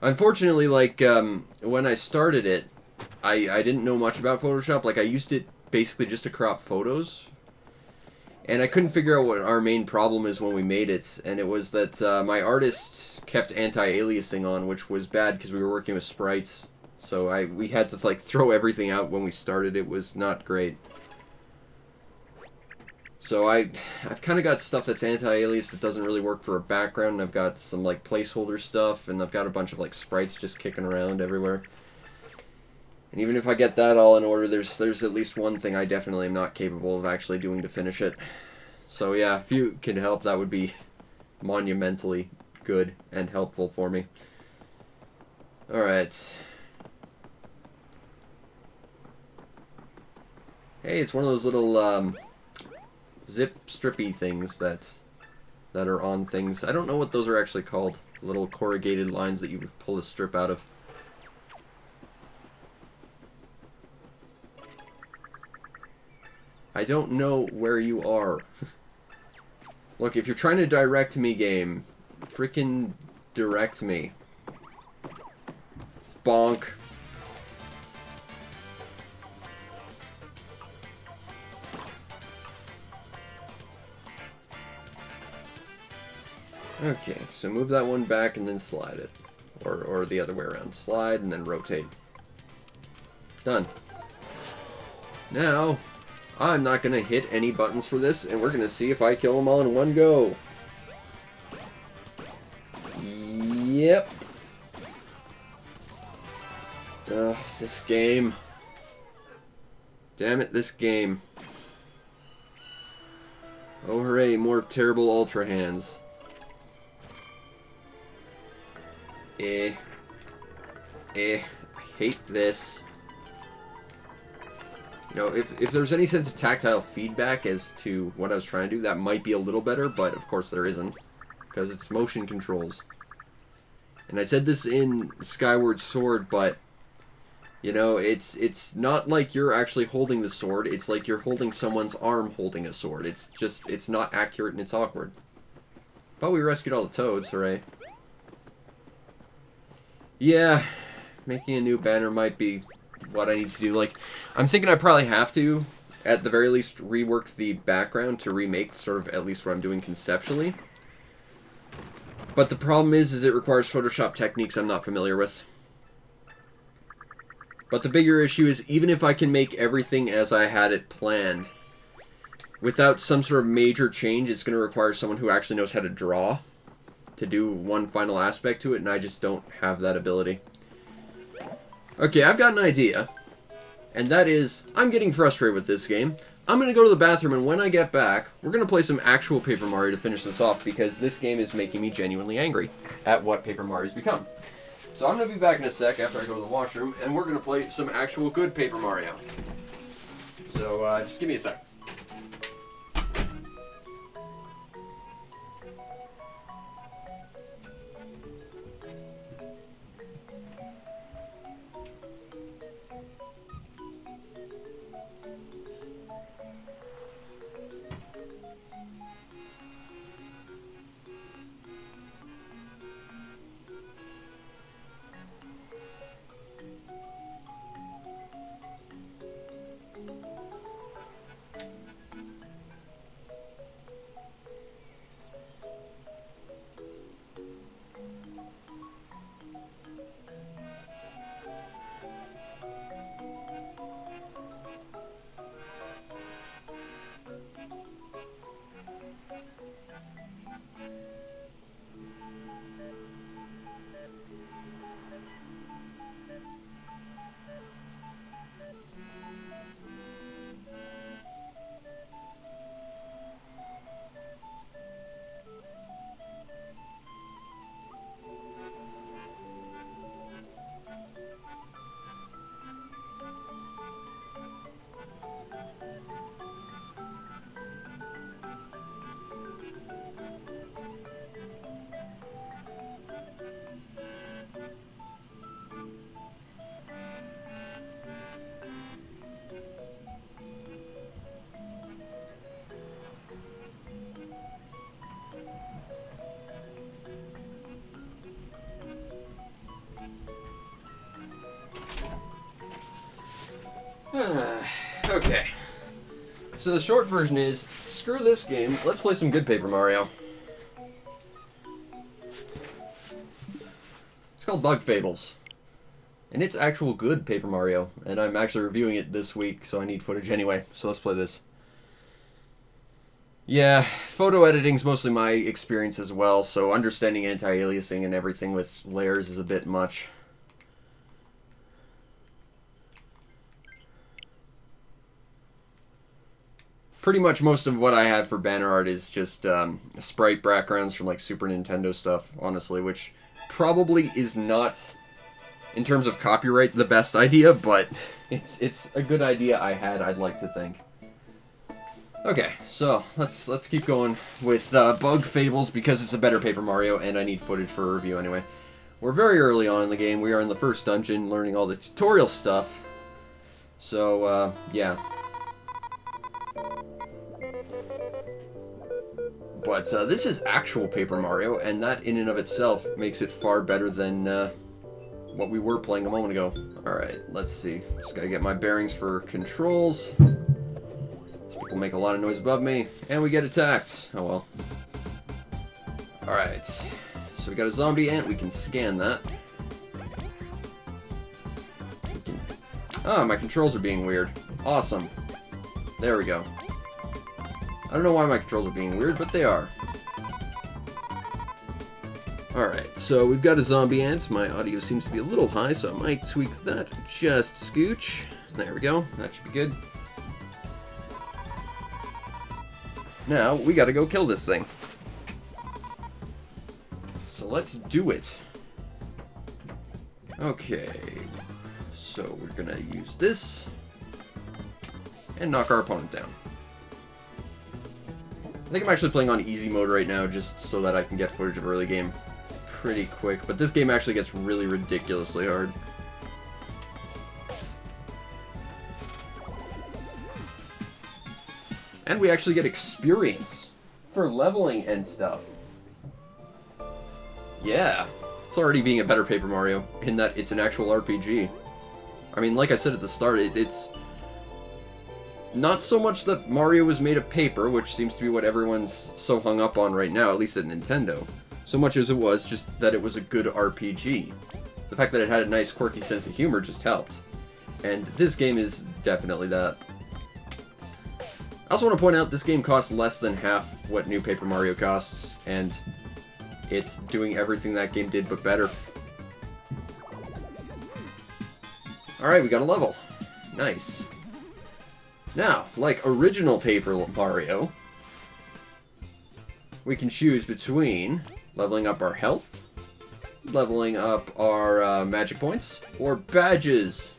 Unfortunately, like, when I started it, I didn't know much about Photoshop. Like, I used it basically just to crop photos. And I couldn't figure out what our main problem is when we made it. And it was that my artist kept anti-aliasing on, which was bad because we were working with sprites. So we had to, like, throw everything out when we started. It was not great. So I've kind of got stuff that's anti-alias that doesn't really work for a background, and I've got some, like, placeholder stuff, and I've got a bunch of, like, sprites just kicking around everywhere. And even if I get that all in order, there's at least one thing I definitely am not capable of actually doing to finish it. So yeah, if you can help, that would be monumentally good and helpful for me. Alright. Hey, it's one of those little, zip strippy things that are on things. I don't know what those are actually called. The little corrugated lines that you would pull a strip out of. I don't know where you are. Look, if you're trying to direct me, game, frickin' direct me. Bonk. Okay, so move that one back and then slide it. Or the other way around. Slide and then rotate. Done. Now, I'm not going to hit any buttons for this, and we're going to see if I kill them all in one go. Yep. Ugh, this game. Damn it, this game. Oh, hooray, more terrible Ultra Hands. I hate this. You know, if there's any sense of tactile feedback as to what I was trying to do, that might be a little better, but of course there isn't, because it's motion controls. And I said this in Skyward Sword, but, you know, it's not like you're actually holding the sword, it's like you're holding someone's arm holding a sword. It's not accurate and it's awkward. But we rescued all the toads, hooray. Yeah, making a new banner might be what I need to do. Like, I'm thinking I probably have to, at the very least, rework the background to remake sort of at least what I'm doing conceptually. But the problem is it requires Photoshop techniques I'm not familiar with. But the bigger issue is, even if I can make everything as I had it planned, without some sort of major change, it's going to require someone who actually knows how to draw to do one final aspect to it, and I just don't have that ability. Okay, I've got an idea, and that is, I'm getting frustrated with this game. I'm going to go to the bathroom, and when I get back, we're going to play some actual Paper Mario to finish this off, because this game is making me genuinely angry at what Paper Mario's become. So I'm going to be back in a sec after I go to the washroom, and we're going to play some actual good Paper Mario. So just give me a sec. Okay. So the short version is, screw this game, let's play some good Paper Mario. It's called Bug Fables. And it's actual good Paper Mario. And I'm actually reviewing it this week, so I need footage anyway. So let's play this. Yeah, photo editing's mostly my experience as well, so understanding anti-aliasing and everything with layers is a bit much. Pretty much most of what I have for banner art is just sprite backgrounds from like Super Nintendo stuff, honestly, which probably is not, in terms of copyright, the best idea, but it's a good idea I had, I'd like to think. Okay, so let's keep going with Bug Fables because it's a better Paper Mario and I need footage for a review anyway. We're very early on in the game. We are in the first dungeon, learning all the tutorial stuff. So, yeah. But this is actual Paper Mario, and that in and of itself makes it far better than what we were playing a moment ago. Alright, let's see. Just gotta get my bearings for controls. These people make a lot of noise above me, and we get attacked. Oh well. Alright, so we got a zombie ant, we can scan that. Ah, my controls are being weird. Awesome. There we go. I don't know why my controls are being weird, but they are. Alright, so we've got a zombie ant. My audio seems to be a little high, so I might tweak that just scooch. There we go. That should be good. Now, we gotta go kill this thing. So let's do it. Okay. So we're gonna use this and knock our opponent down. I think I'm actually playing on easy mode right now just so that I can get footage of early game pretty quick, but this game actually gets really ridiculously hard. And we actually get experience for leveling and stuff. Yeah, it's already being a better Paper Mario in that it's an actual RPG. I mean, like I said at the start, it's not so much that Mario was made of paper, which seems to be what everyone's so hung up on right now, at least at Nintendo, so much as it was just that it was a good RPG. The fact that it had a nice, quirky sense of humor just helped. And this game is definitely that. I also want to point out this game costs less than half what New Paper Mario costs, and it's doing everything that game did but better. Alright, we got a level. Nice. Now, like original Paper Mario, we can choose between leveling up our health, leveling up our magic points, or badges.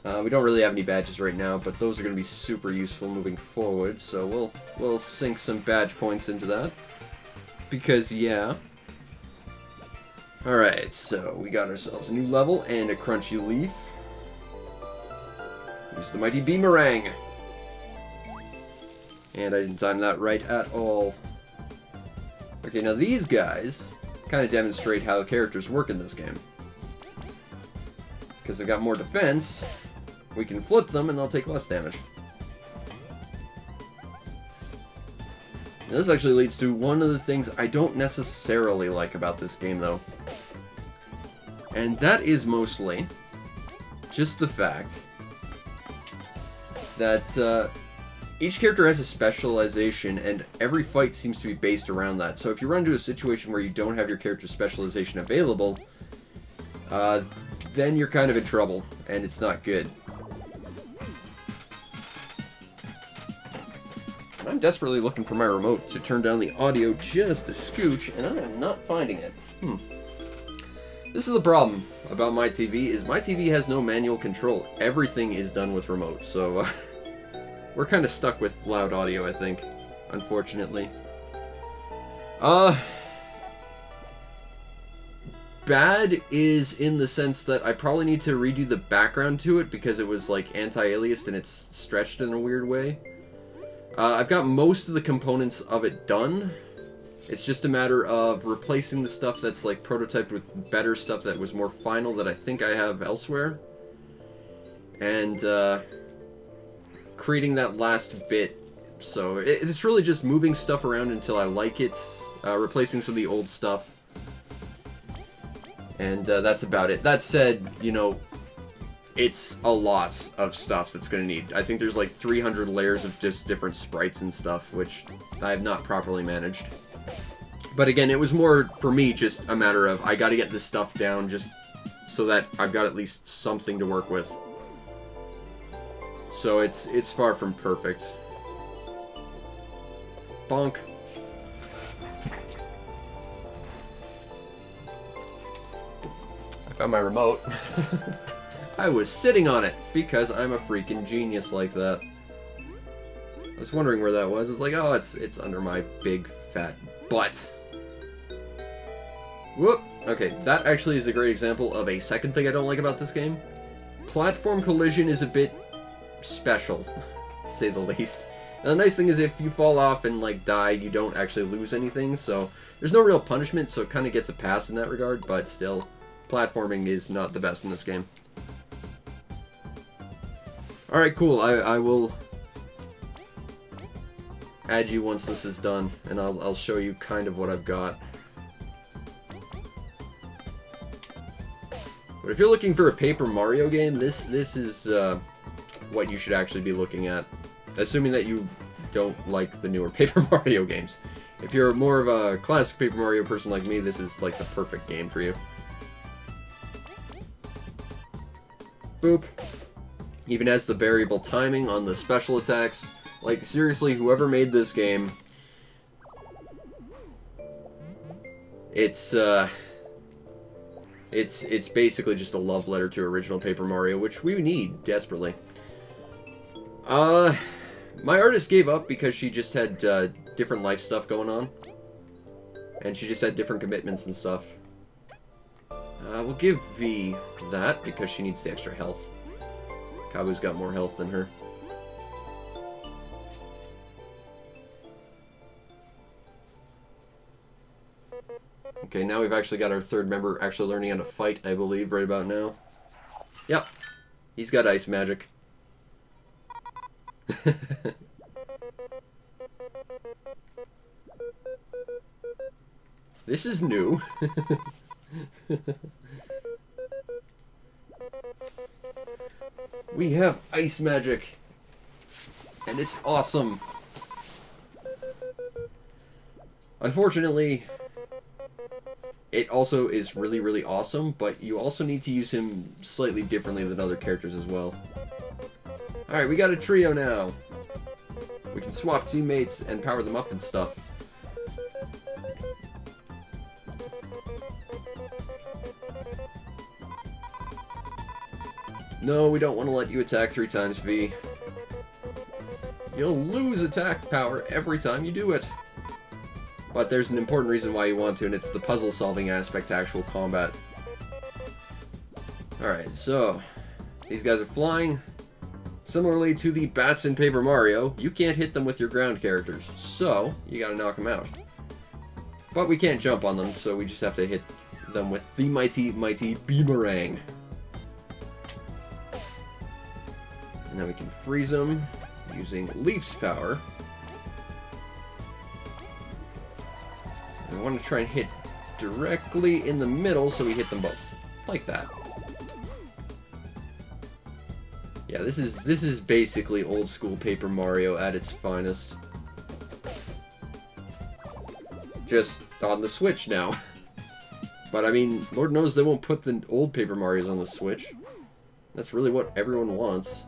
We don't really have any badges right now, but those are going to be super useful moving forward, so we'll sink some badge points into that. Because, yeah. Alright, so we got ourselves a new level and a crunchy leaf. Use the mighty Beamerang. And I didn't time that right at all. Okay, now these guys kind of demonstrate how the characters work in this game. Because they've got more defense, we can flip them and they'll take less damage. And this actually leads to one of the things I don't necessarily like about this game, though. And that is mostly just the fact that each character has a specialization, and every fight seems to be based around that. So if you run into a situation where you don't have your character's specialization available, then you're kind of in trouble, and it's not good. I'm desperately looking for my remote to turn down the audio just a scooch, and I am not finding it. This is the problem about my TV, is my TV has no manual control. Everything is done with remote, so we're kind of stuck with loud audio, I think, unfortunately. Bad is in the sense that I probably need to redo the background to it because it was like anti-aliased and it's stretched in a weird way. I've got most of the components of it done. It's just a matter of replacing the stuff that's like prototyped with better stuff that was more final that I think I have elsewhere. And creating that last bit. So it's really just moving stuff around until I like it, replacing some of the old stuff. And that's about it. That said, you know, it's a lot of stuff that's going to need. I think there's like 300 layers of just different sprites and stuff, which I have not properly managed. But again, it was more, for me, just a matter of, I got to get this stuff down just so that I've got at least something to work with. So it's far from perfect. Bonk. I found my remote. I was sitting on it because I'm a freaking genius like that. I was wondering where that was. It's like, oh, it's under my big fat butt. Whoop. Okay, that actually is a great example of a second thing I don't like about this game. Platform collision is a bit special, to say the least. And the nice thing is if you fall off and like die, you don't actually lose anything, so there's no real punishment, so it kind of gets a pass in that regard, but still, platforming is not the best in this game. Alright, cool. I will add you once this is done, and I'll show you kind of what I've got. But if you're looking for a Paper Mario game, this is what you should actually be looking at. Assuming that you don't like the newer Paper Mario games. If you're more of a classic Paper Mario person like me, this is like the perfect game for you. Boop. Even has the variable timing on the special attacks. Like, seriously, whoever made this game, it's basically just a love letter to original Paper Mario, which we need desperately. My artist gave up because she just had different life stuff going on, and she just had different commitments and stuff. We'll give V that because she needs the extra health. Kabu's got more health than her. Okay, now we've actually got our third member actually learning how to fight, I believe, right about now. Yep. He's got ice magic. This is new. We have ice magic, and it's awesome. Unfortunately, it also is really, really awesome, but you also need to use him slightly differently than other characters as well. Alright, we got a trio now. We can swap teammates and power them up and stuff. No, we don't want to let you attack 3 times, V. You'll lose attack power every time you do it. But there's an important reason why you want to, and it's the puzzle-solving aspect to actual combat. Alright, so these guys are flying. Similarly to the bats in Paper Mario, you can't hit them with your ground characters, so you gotta knock them out. But we can't jump on them, so we just have to hit them with the mighty, mighty Beamerang. And then we can freeze them using Leaf's power. And I want to try and hit directly in the middle, so we hit them both. Like that. Yeah, this is basically old school Paper Mario at its finest. Just on the Switch now. But I mean, Lord knows they won't put the old Paper Marios on the Switch. That's really what everyone wants.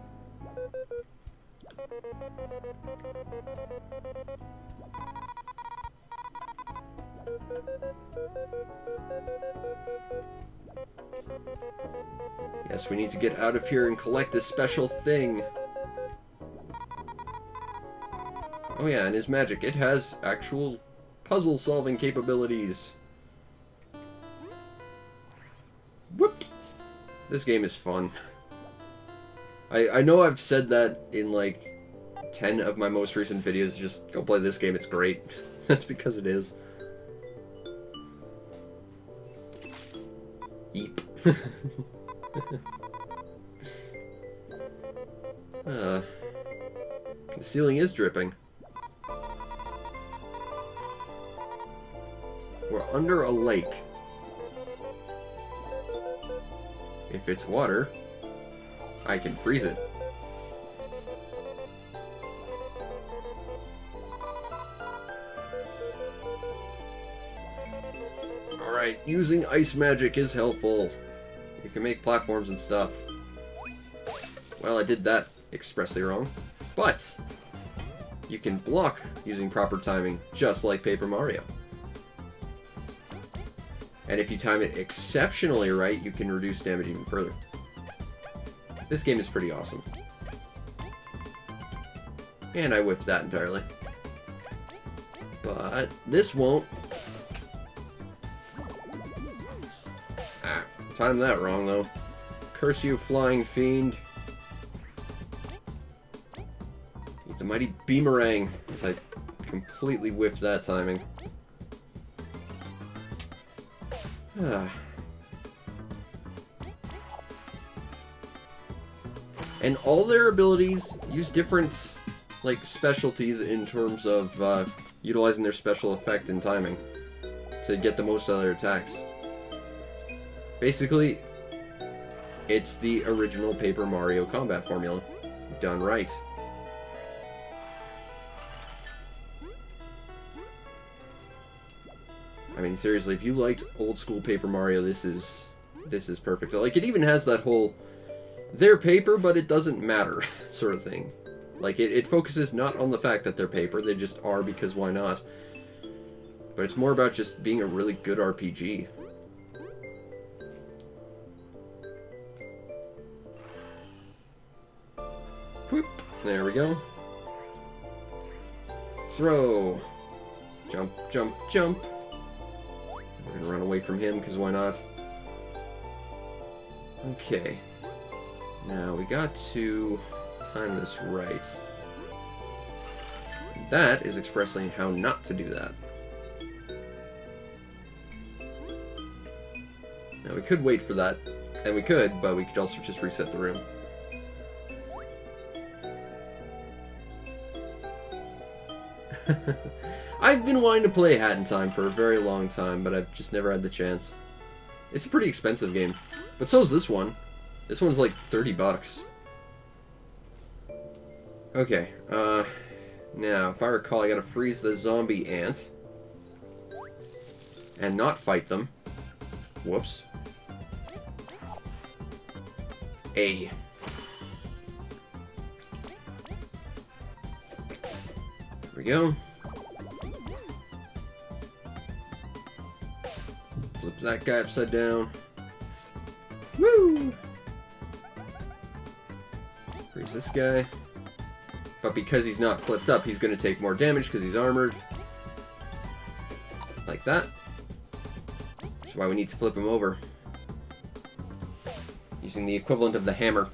Yes, we need to get out of here and collect a special thing. Oh yeah, and his magic, it has actual puzzle-solving capabilities. Whoop! This game is fun. I know I've said that in like 10 of my most recent videos, just go play this game, it's great. That's because it is. Eep. The ceiling is dripping. We're under a lake. If it's water, I can freeze it. Alright, using ice magic is helpful. You can make platforms and stuff. Well, I did that expressly wrong. But you can block using proper timing, just like Paper Mario. And if you time it exceptionally right, you can reduce damage even further. This game is pretty awesome. And I whiffed that entirely. But this won't. Ah, timed that wrong though. Curse you, flying fiend. Eat the mighty Beamerang, as I completely whiffed that timing. And all their abilities use different, like, specialties in terms of utilizing their special effect and timing to get the most out of their attacks. Basically, it's the original Paper Mario combat formula, done right. I mean, seriously, if you liked old school Paper Mario, this is perfect. Like, it even has that whole, they're paper, but it doesn't matter sort of thing. Like, it focuses not on the fact that they're paper, they just are because why not? But it's more about just being a really good RPG. Whoop. There we go. Throw. Jump, jump, jump. We're gonna run away from him, because why not? Okay. Now, we got to time this right. That is expressly how not to do that. Now, we could wait for that, and we could, but we could also just reset the room. I've been wanting to play Hat in Time for a very long time, but I've just never had the chance. It's a pretty expensive game, but so's this one. This one's like 30 bucks. Okay, now, if I recall, I gotta freeze the zombie ant. And not fight them. Whoops. we go. Flip that guy upside down. Woo! Freeze this guy. But because he's not flipped up, he's going to take more damage because he's armored. Like that. That's why we need to flip him over. Using the equivalent of the hammer.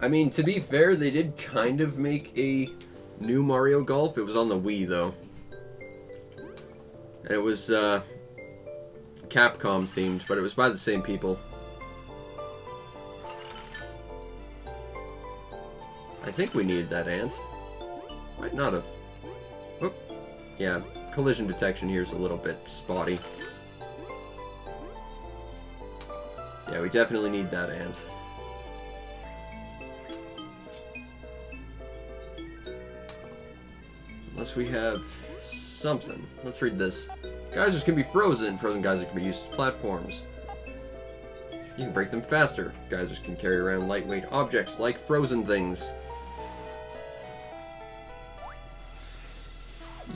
I mean, to be fair, they did kind of make a new Mario Golf. It was on the Wii, though. And it was, Capcom themed, but it was by the same people. I think we needed that ant. Might not have. Whoop. Yeah, collision detection here is a little bit spotty. Yeah, we definitely need that ant. Unless we have something. Let's read this. Geysers can be frozen. Frozen geysers can be used as platforms. You can break them faster. Geysers can carry around lightweight objects like frozen things.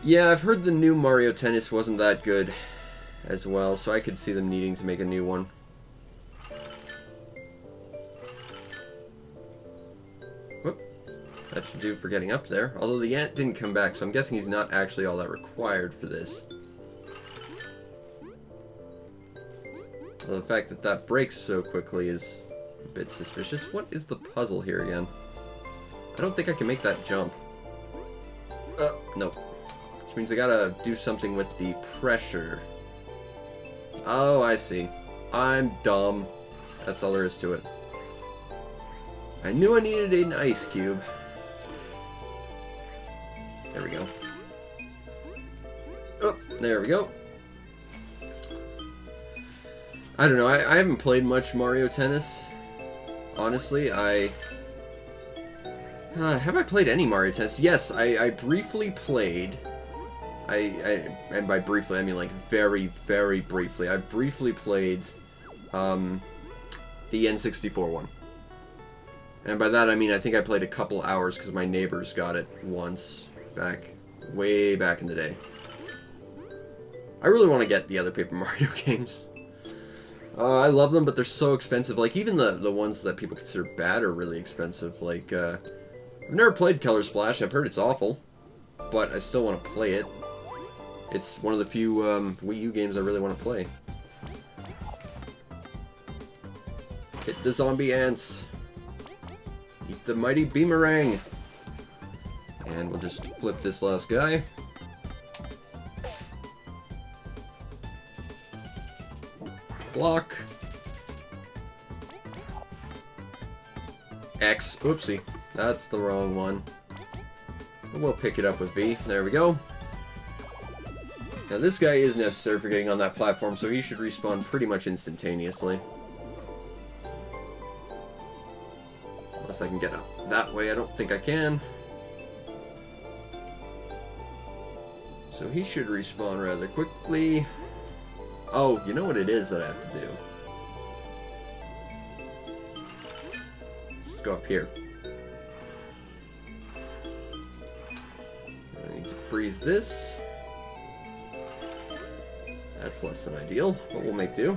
Yeah, I've heard the new Mario Tennis wasn't that good as well, so I could see them needing to make a new one. Whoop. That should do for getting up there. Although the ant didn't come back, so I'm guessing he's not actually all that required for this. Although the fact that that breaks so quickly is a bit suspicious. What is the puzzle here again? I don't think I can make that jump. Nope. Which means I gotta do something with the pressure. Oh, I see. I'm dumb. That's all there is to it. I knew I needed an ice cube. There we go. Oh, there we go. I don't know, I haven't played much Mario Tennis. Honestly, have I played any Mario Tennis? Yes, I briefly played. And by briefly, I mean like very, very briefly. I briefly played the N64 one. And by that I mean I think I played a couple hours because my neighbors got it once. Way back in the day. I really want to get the other Paper Mario games. I love them, but they're so expensive. Like, even the ones that people consider bad are really expensive. Like, I've never played Color Splash. I've heard it's awful. But I still want to play it. It's one of the few Wii U games I really want to play. Hit the zombie ants. Eat the mighty beamerang. And we'll just flip this last guy. Block. X. Oopsie. That's the wrong one. But we'll pick it up with V. There we go. Now this guy is necessary for getting on that platform, so he should respawn pretty much instantaneously. Unless I can get up that way. I don't think I can. So he should respawn rather quickly. Oh, you know what it is that I have to do? Let's go up here. I need to freeze this. That's less than ideal, but we'll make do.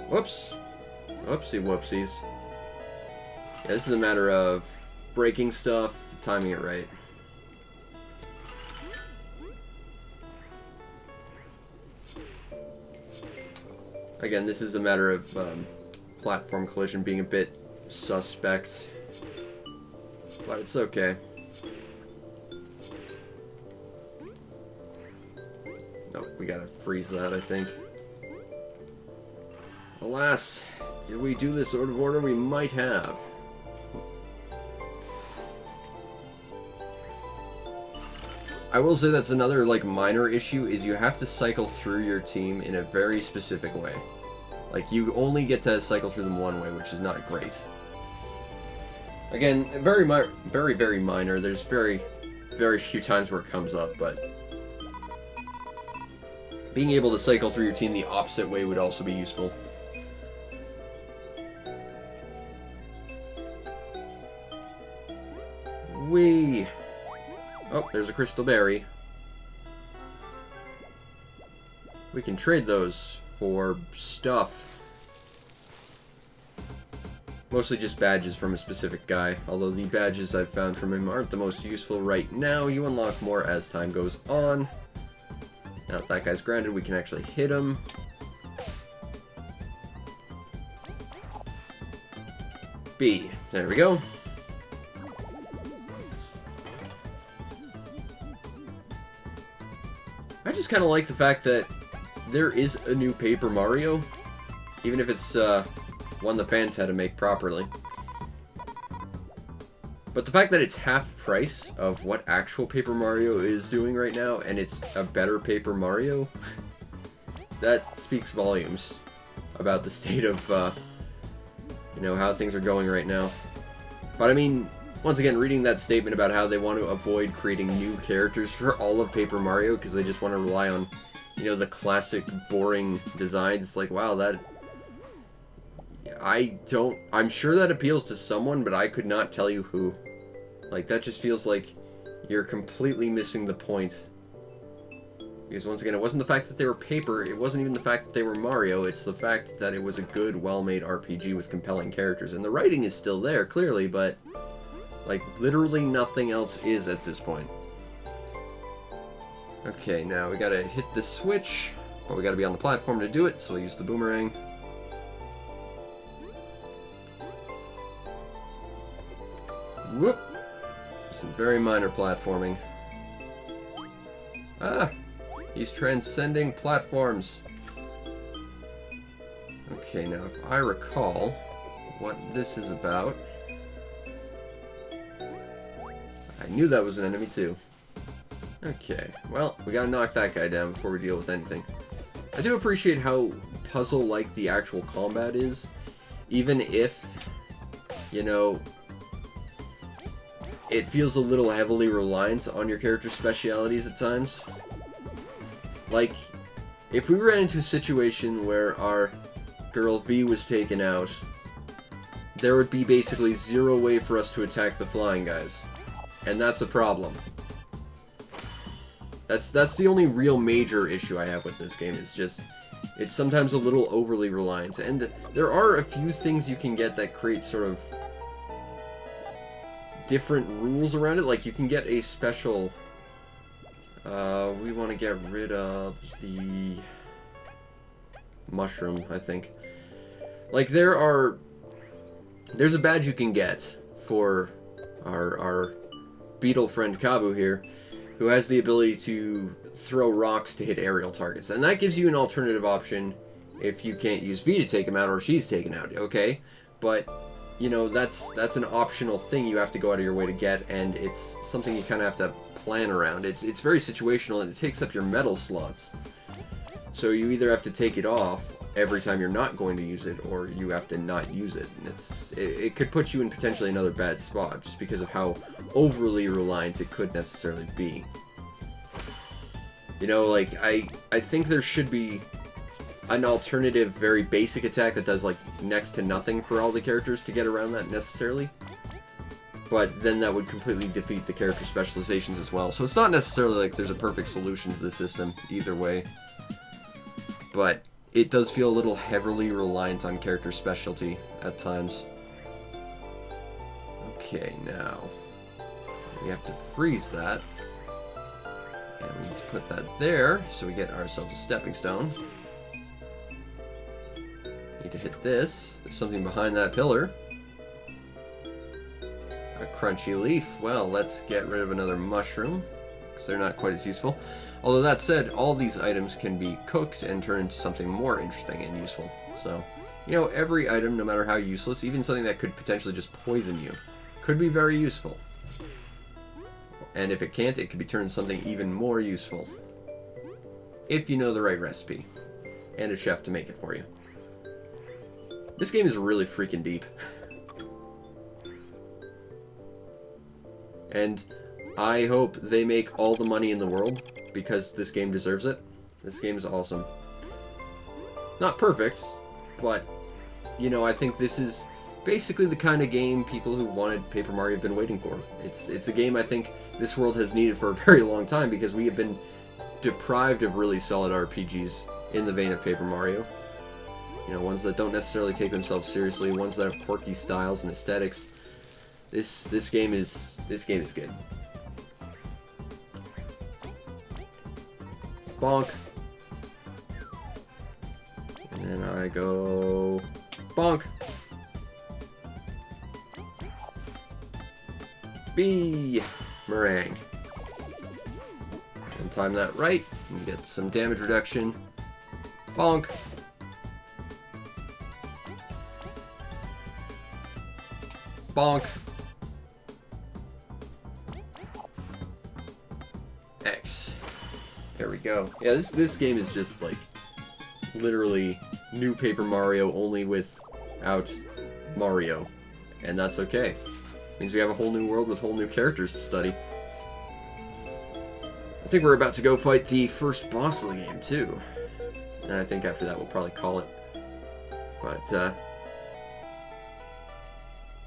Whoops. Whoopsie whoopsies. Yeah, this is a matter of breaking stuff, timing it right. Again, this is a matter of platform collision being a bit suspect, but it's okay. Nope, we gotta freeze that, I think. Alas, did we do this out of order? We might have. I will say that's another, like, minor issue, is you have to cycle through your team in a very specific way. Like, you only get to cycle through them one way, which is not great. Again, very, very minor. There's very, very few times where it comes up, but being able to cycle through your team the opposite way would also be useful. we? Oh, there's a crystal berry. We can trade those for stuff. Mostly just badges from a specific guy, although the badges I've found from him aren't the most useful right now. You unlock more as time goes on. Now that that guy's grounded, we can actually hit him. B. There we go. I just kind of like the fact that there is a new Paper Mario, even if it's one the fans had to make properly. But the fact that it's half price of what actual Paper Mario is doing right now, and it's a better Paper Mario, that speaks volumes about the state of, you know, how things are going right now. But I mean, once again, reading that statement about how they want to avoid creating new characters for all of Paper Mario because they just want to rely on, you know, the classic boring designs, it's like, wow, that... I'm sure that appeals to someone, but I could not tell you who. Like, that just feels like you're completely missing the point. Because once again, it wasn't the fact that they were paper, it wasn't even the fact that they were Mario, it's the fact that it was a good, well-made RPG with compelling characters. And the writing is still there, clearly, but, like, literally nothing else is at this point. Okay, now we gotta hit the switch, but we gotta be on the platform to do it, so we'll use the boomerang. Whoop! Some very minor platforming. Ah! He's transcending platforms. Okay, now if I recall what this is about... I knew that was an enemy too. Okay, well, we gotta knock that guy down before we deal with anything. I do appreciate how puzzle-like the actual combat is, even if, you know, it feels a little heavily reliant on your character's specialities at times. Like, if we ran into a situation where our girl V was taken out, there would be basically zero way for us to attack the flying guys. And that's a problem. That's the only real major issue I have with this game, is just, it's sometimes a little overly reliant. And there are a few things you can get that create sort of different rules around it. Like, you can get a special... we want to get rid of the mushroom, I think. Like, there's a badge you can get for our beetle friend Kabu here, who has the ability to throw rocks to hit aerial targets. And that gives you an alternative option if you can't use V to take him out or she's taken out, okay? But, you know, that's an optional thing you have to go out of your way to get, and it's something you kind of have to plan around. It's very situational, and it takes up your metal slots. So you either have to take it off every time you're not going to use it, or you have to not use it. And it could put you in potentially another bad spot, just because of how overly reliant it could necessarily be. You know, like, I think there should be an alternative, very basic attack that does, like, next to nothing for all the characters to get around that necessarily. But then that would completely defeat the character specializations as well. So it's not necessarily like there's a perfect solution to the system either way. But it does feel a little heavily reliant on character specialty at times. Okay, now we have to freeze that. And we need to put that there so we get ourselves a stepping stone. Need to hit this. There's something behind that pillar. A crunchy leaf. Well, let's get rid of another mushroom, because they're not quite as useful. Although that said, all these items can be cooked and turned into something more interesting and useful. So, you know, every item, no matter how useless, even something that could potentially just poison you, could be very useful. And if it can't, it could be turned into something even more useful. If you know the right recipe. And a chef to make it for you. This game is really freaking deep. And I hope they make all the money in the world, because this game deserves it. This game is awesome. Not perfect, but, you know, I think this is basically the kind of game people who wanted Paper Mario have been waiting for. It's a game I think this world has needed for a very long time because we have been deprived of really solid RPGs in the vein of Paper Mario. You know, ones that don't necessarily take themselves seriously, ones that have quirky styles and aesthetics. This game is good. Bonk. And then I go bonk. B meringue. And time that right, and get some damage reduction. Bonk. Bonk. X. There we go. Yeah, this game is just like literally new Paper Mario, only without Mario, and that's okay. Means we have a whole new world with whole new characters to study. I think we're about to go fight the first boss of the game too, and I think after that we'll probably call it. But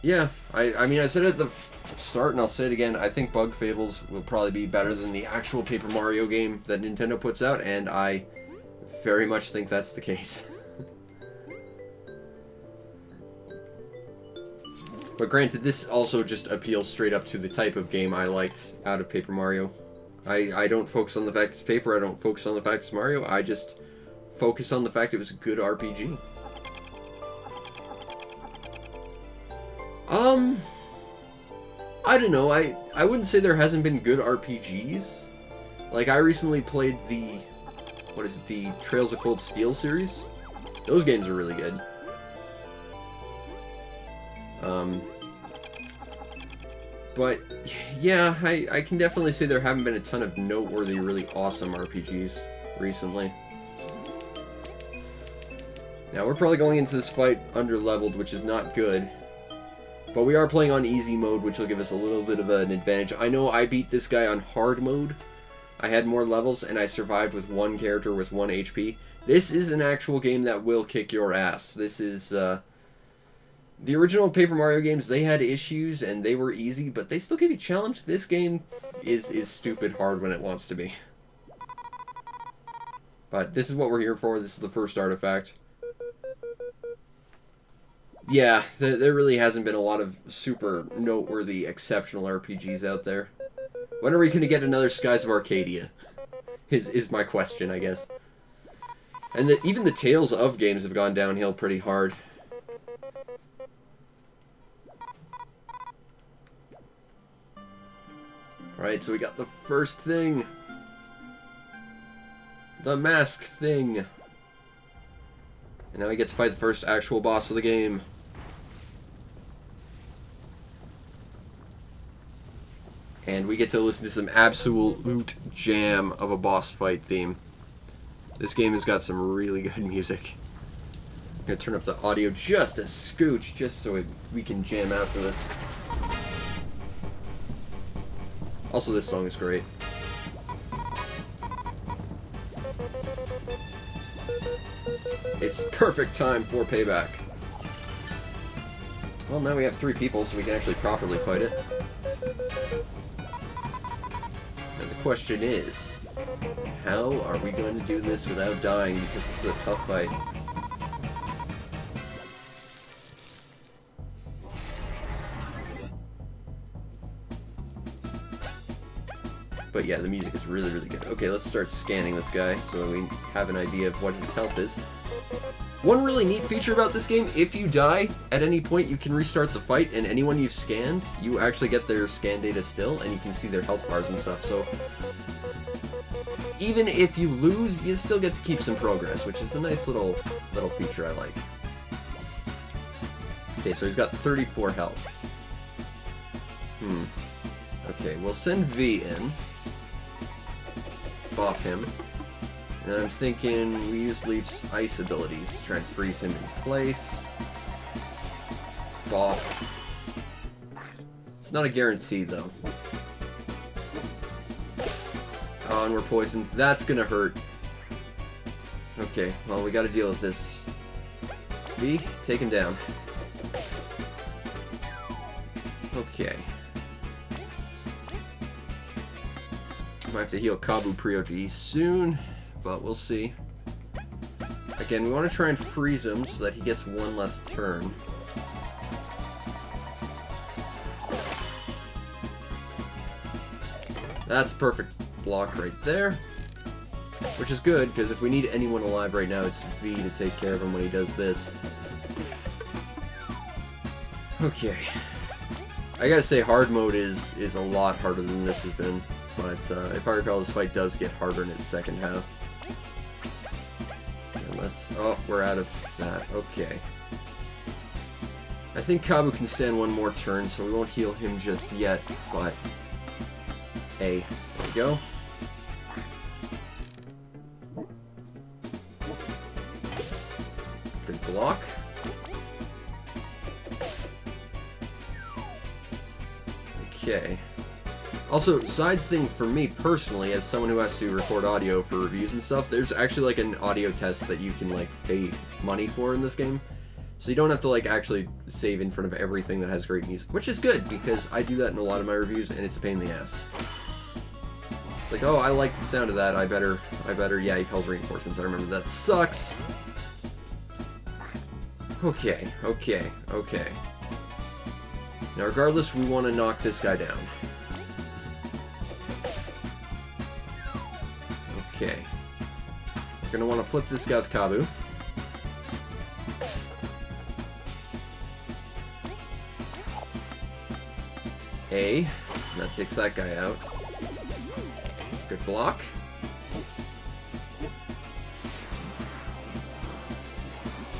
yeah, I mean, I said it at the start and I'll say it again, I think Bug Fables will probably be better than the actual Paper Mario game that Nintendo puts out, and I very much think that's the case. But granted, this also just appeals straight up to the type of game I liked out of Paper Mario. I don't focus on the fact it's paper, I don't focus on the fact it's Mario, I just focus on the fact it was a good RPG. I don't know, I wouldn't say there hasn't been good RPGs. Like, I recently played the, the Trails of Cold Steel series. Those games are really good. But, yeah, I can definitely say there haven't been a ton of noteworthy, really awesome RPGs recently. Now, we're probably going into this fight under-leveled, which is not good. But we are playing on easy mode, which will give us a little bit of an advantage. I know I beat this guy on hard mode. I had more levels, and I survived with one character with 1 HP. This is an actual game that will kick your ass. This is, the original Paper Mario games, they had issues, and they were easy, but they still give you a challenge. This game is stupid hard when it wants to be. But this is what we're here for. This is the first artifact. Yeah, there really hasn't been a lot of super noteworthy, exceptional RPGs out there. When are we going to get another Skies of Arcadia? Is my question, I guess. And even the Tales of games have gone downhill pretty hard. Alright, so we got the first thing. The mask thing. And now we get to fight the first actual boss of the game. And we get to listen to some absolute jam of a boss fight theme. This game has got some really good music. I'm going to turn up the audio just a scooch, just so we can jam out to this. Also, this song is great. It's perfect time for payback. Well, now we have 3 people, so we can actually properly fight it. And the question is, how are we going to do this without dying, because this is a tough fight? But yeah, the music is really, really good. Okay, let's start scanning this guy so we have an idea of what his health is. One really neat feature about this game, if you die at any point, you can restart the fight, and anyone you've scanned, you actually get their scan data still, and you can see their health bars and stuff, so even if you lose, you still get to keep some progress, which is a nice little feature I like. Okay, so he's got 34 health. Okay, we'll send V in. Bop him. And I'm thinking we use Leaf's ice abilities to try and freeze him in place. Bop. It's not a guarantee, though. Oh, and we're poisoned. That's gonna hurt. Okay, well, we gotta deal with this. V, take him down. Okay. Might have to heal Kabu pretty soon, but we'll see. Again, we want to try and freeze him so that he gets one less turn. That's a perfect block right there. Which is good, because if we need anyone alive right now, it's V to take care of him when he does this. Okay. I gotta say, hard mode is a lot harder than this has been. But if I recall, this fight does get harder in its second half. And let's... Oh, we're out of that. Okay. I think Kabu can stand one more turn, so we won't heal him just yet, but... Hey, there we go. Good block. Okay. Also, side thing for me personally, as someone who has to record audio for reviews and stuff, there's actually like an audio test that you can like pay money for in this game. So you don't have to like actually save in front of everything that has great music, which is good because I do that in a lot of my reviews and it's a pain in the ass. It's like, oh, I like the sound of that, I better, yeah, he calls reinforcements, I remember that sucks. Okay. Now regardless, we want to knock this guy down. Okay. We're going to want to flip this guy with Kabu. A. That takes that guy out. Good block.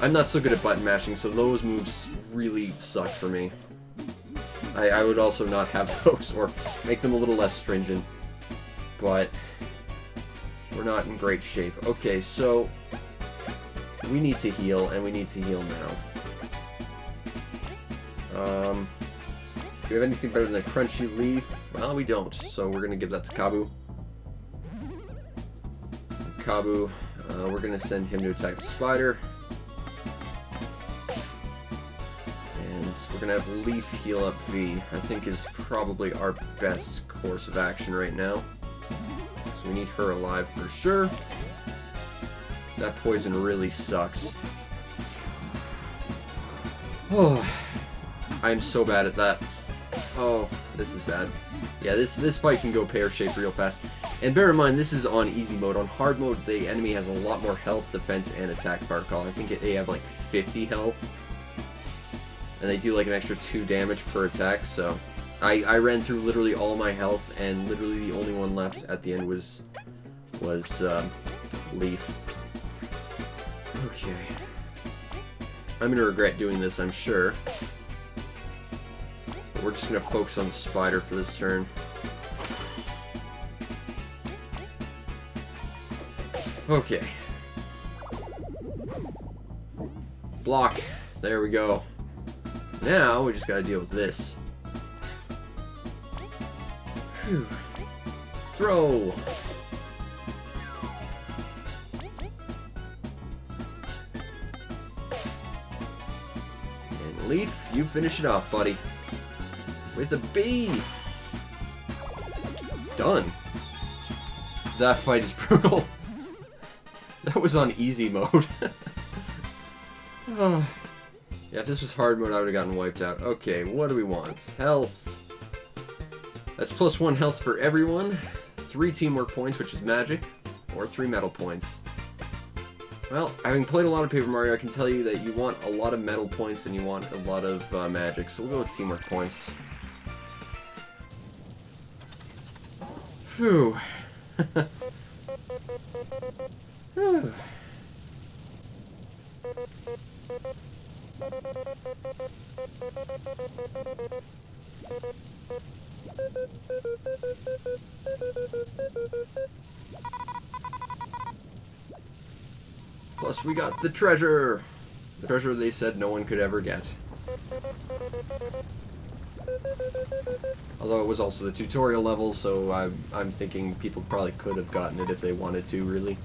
I'm not so good at button mashing, so those moves really suck for me. I would also not have those, or make them a little less stringent. But we're not in great shape. Okay, so we need to heal, and we need to heal now. Do we have anything better than a crunchy leaf? Well, we don't, so we're gonna give that to Kabu. Kabu, we're gonna send him to attack the spider. And we're gonna have Leaf heal up V, I think is probably our best course of action right now. So we need her alive for sure. That poison really sucks. Oh, I'm so bad at that. Oh, this is bad. Yeah, this fight can go pear-shaped real fast. And bear in mind, this is on easy mode. On hard mode, the enemy has a lot more health, defense, and attack, if I recall. I think they have like 50 health. And they do like an extra 2 damage per attack, so... I ran through literally all my health, and literally the only one left at the end was Leaf. Okay. I'm gonna regret doing this, I'm sure. But we're just gonna focus on the spider for this turn. Okay. Block. There we go. Now we just gotta deal with this. Whew. Throw. And Leaf, you finish it off, buddy. With a B. Done. That fight is brutal. That was on easy mode. Oh. Yeah, if this was hard mode, I would have gotten wiped out. Okay, what do we want? Health. That's +1 health for everyone. 3 teamwork points, which is magic. Or 3 metal points. Well, having played a lot of Paper Mario, I can tell you that you want a lot of metal points and you want a lot of magic. So we'll go with teamwork points. Phew. Whew. Plus we got the treasure! The treasure they said no one could ever get. Although it was also the tutorial level, so I'm thinking people probably could have gotten it if they wanted to, really.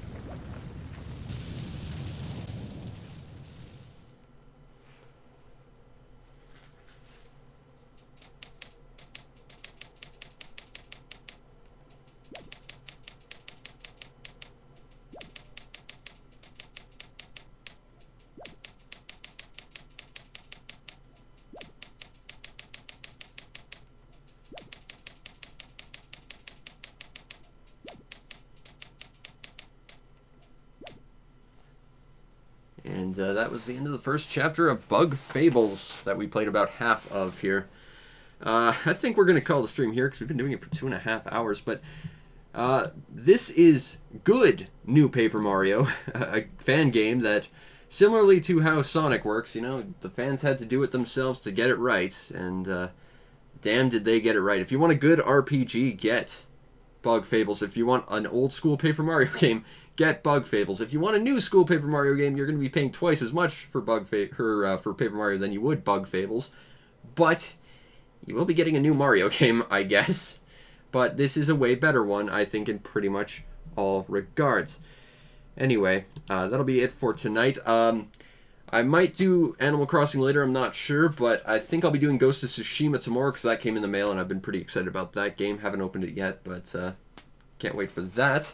And that was the end of the first chapter of Bug Fables that we played about half of here. I think we're going to call the stream here because we've been doing it for 2.5 hours. But this is good new Paper Mario, a fan game that, similarly to how Sonic works, you know, the fans had to do it themselves to get it right. And damn did they get it right. If you want a good RPG, get Bug Fables. If you want an old school Paper Mario game, get Bug Fables. If you want a new school Paper Mario game, you're going to be paying twice as much for for Paper Mario than you would Bug Fables. But you will be getting a new Mario game, I guess. But this is a way better one, I think, in pretty much all regards. Anyway, that'll be it for tonight. I might do Animal Crossing later, I'm not sure, but I think I'll be doing Ghost of Tsushima tomorrow because that came in the mail and I've been pretty excited about that game. Haven't opened it yet, but can't wait for that.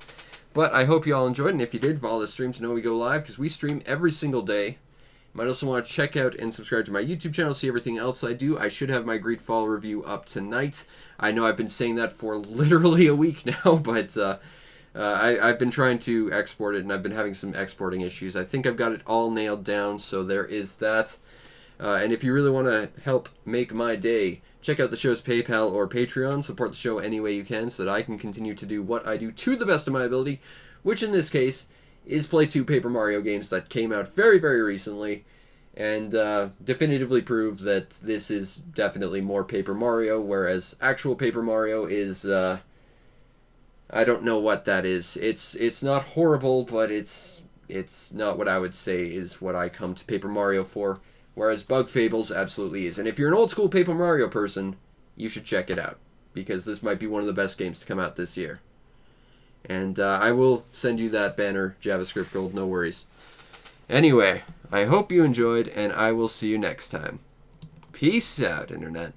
But I hope you all enjoyed, and if you did, follow the stream to know we go live because we stream every single day. You might also want to check out and subscribe to my YouTube channel, see everything else I do. I should have my Greedfall review up tonight. I know I've been saying that for literally a week now, but I've been trying to export it, and I've been having some exporting issues. I think I've got it all nailed down, so there is that. And if you really want to help make my day, check out the show's PayPal or Patreon. Support the show any way you can so that I can continue to do what I do to the best of my ability, which in this case is play 2 Paper Mario games that came out very, very recently and definitively prove that this is definitely more Paper Mario, whereas actual Paper Mario is... I don't know what that is. It's not horrible, but it's not what I would say is what I come to Paper Mario for, whereas Bug Fables absolutely is. And if you're an old school Paper Mario person, you should check it out, because this might be one of the best games to come out this year. And I will send you that banner, JavaScript Gold, no worries. Anyway, I hope you enjoyed, and I will see you next time. Peace out, Internet.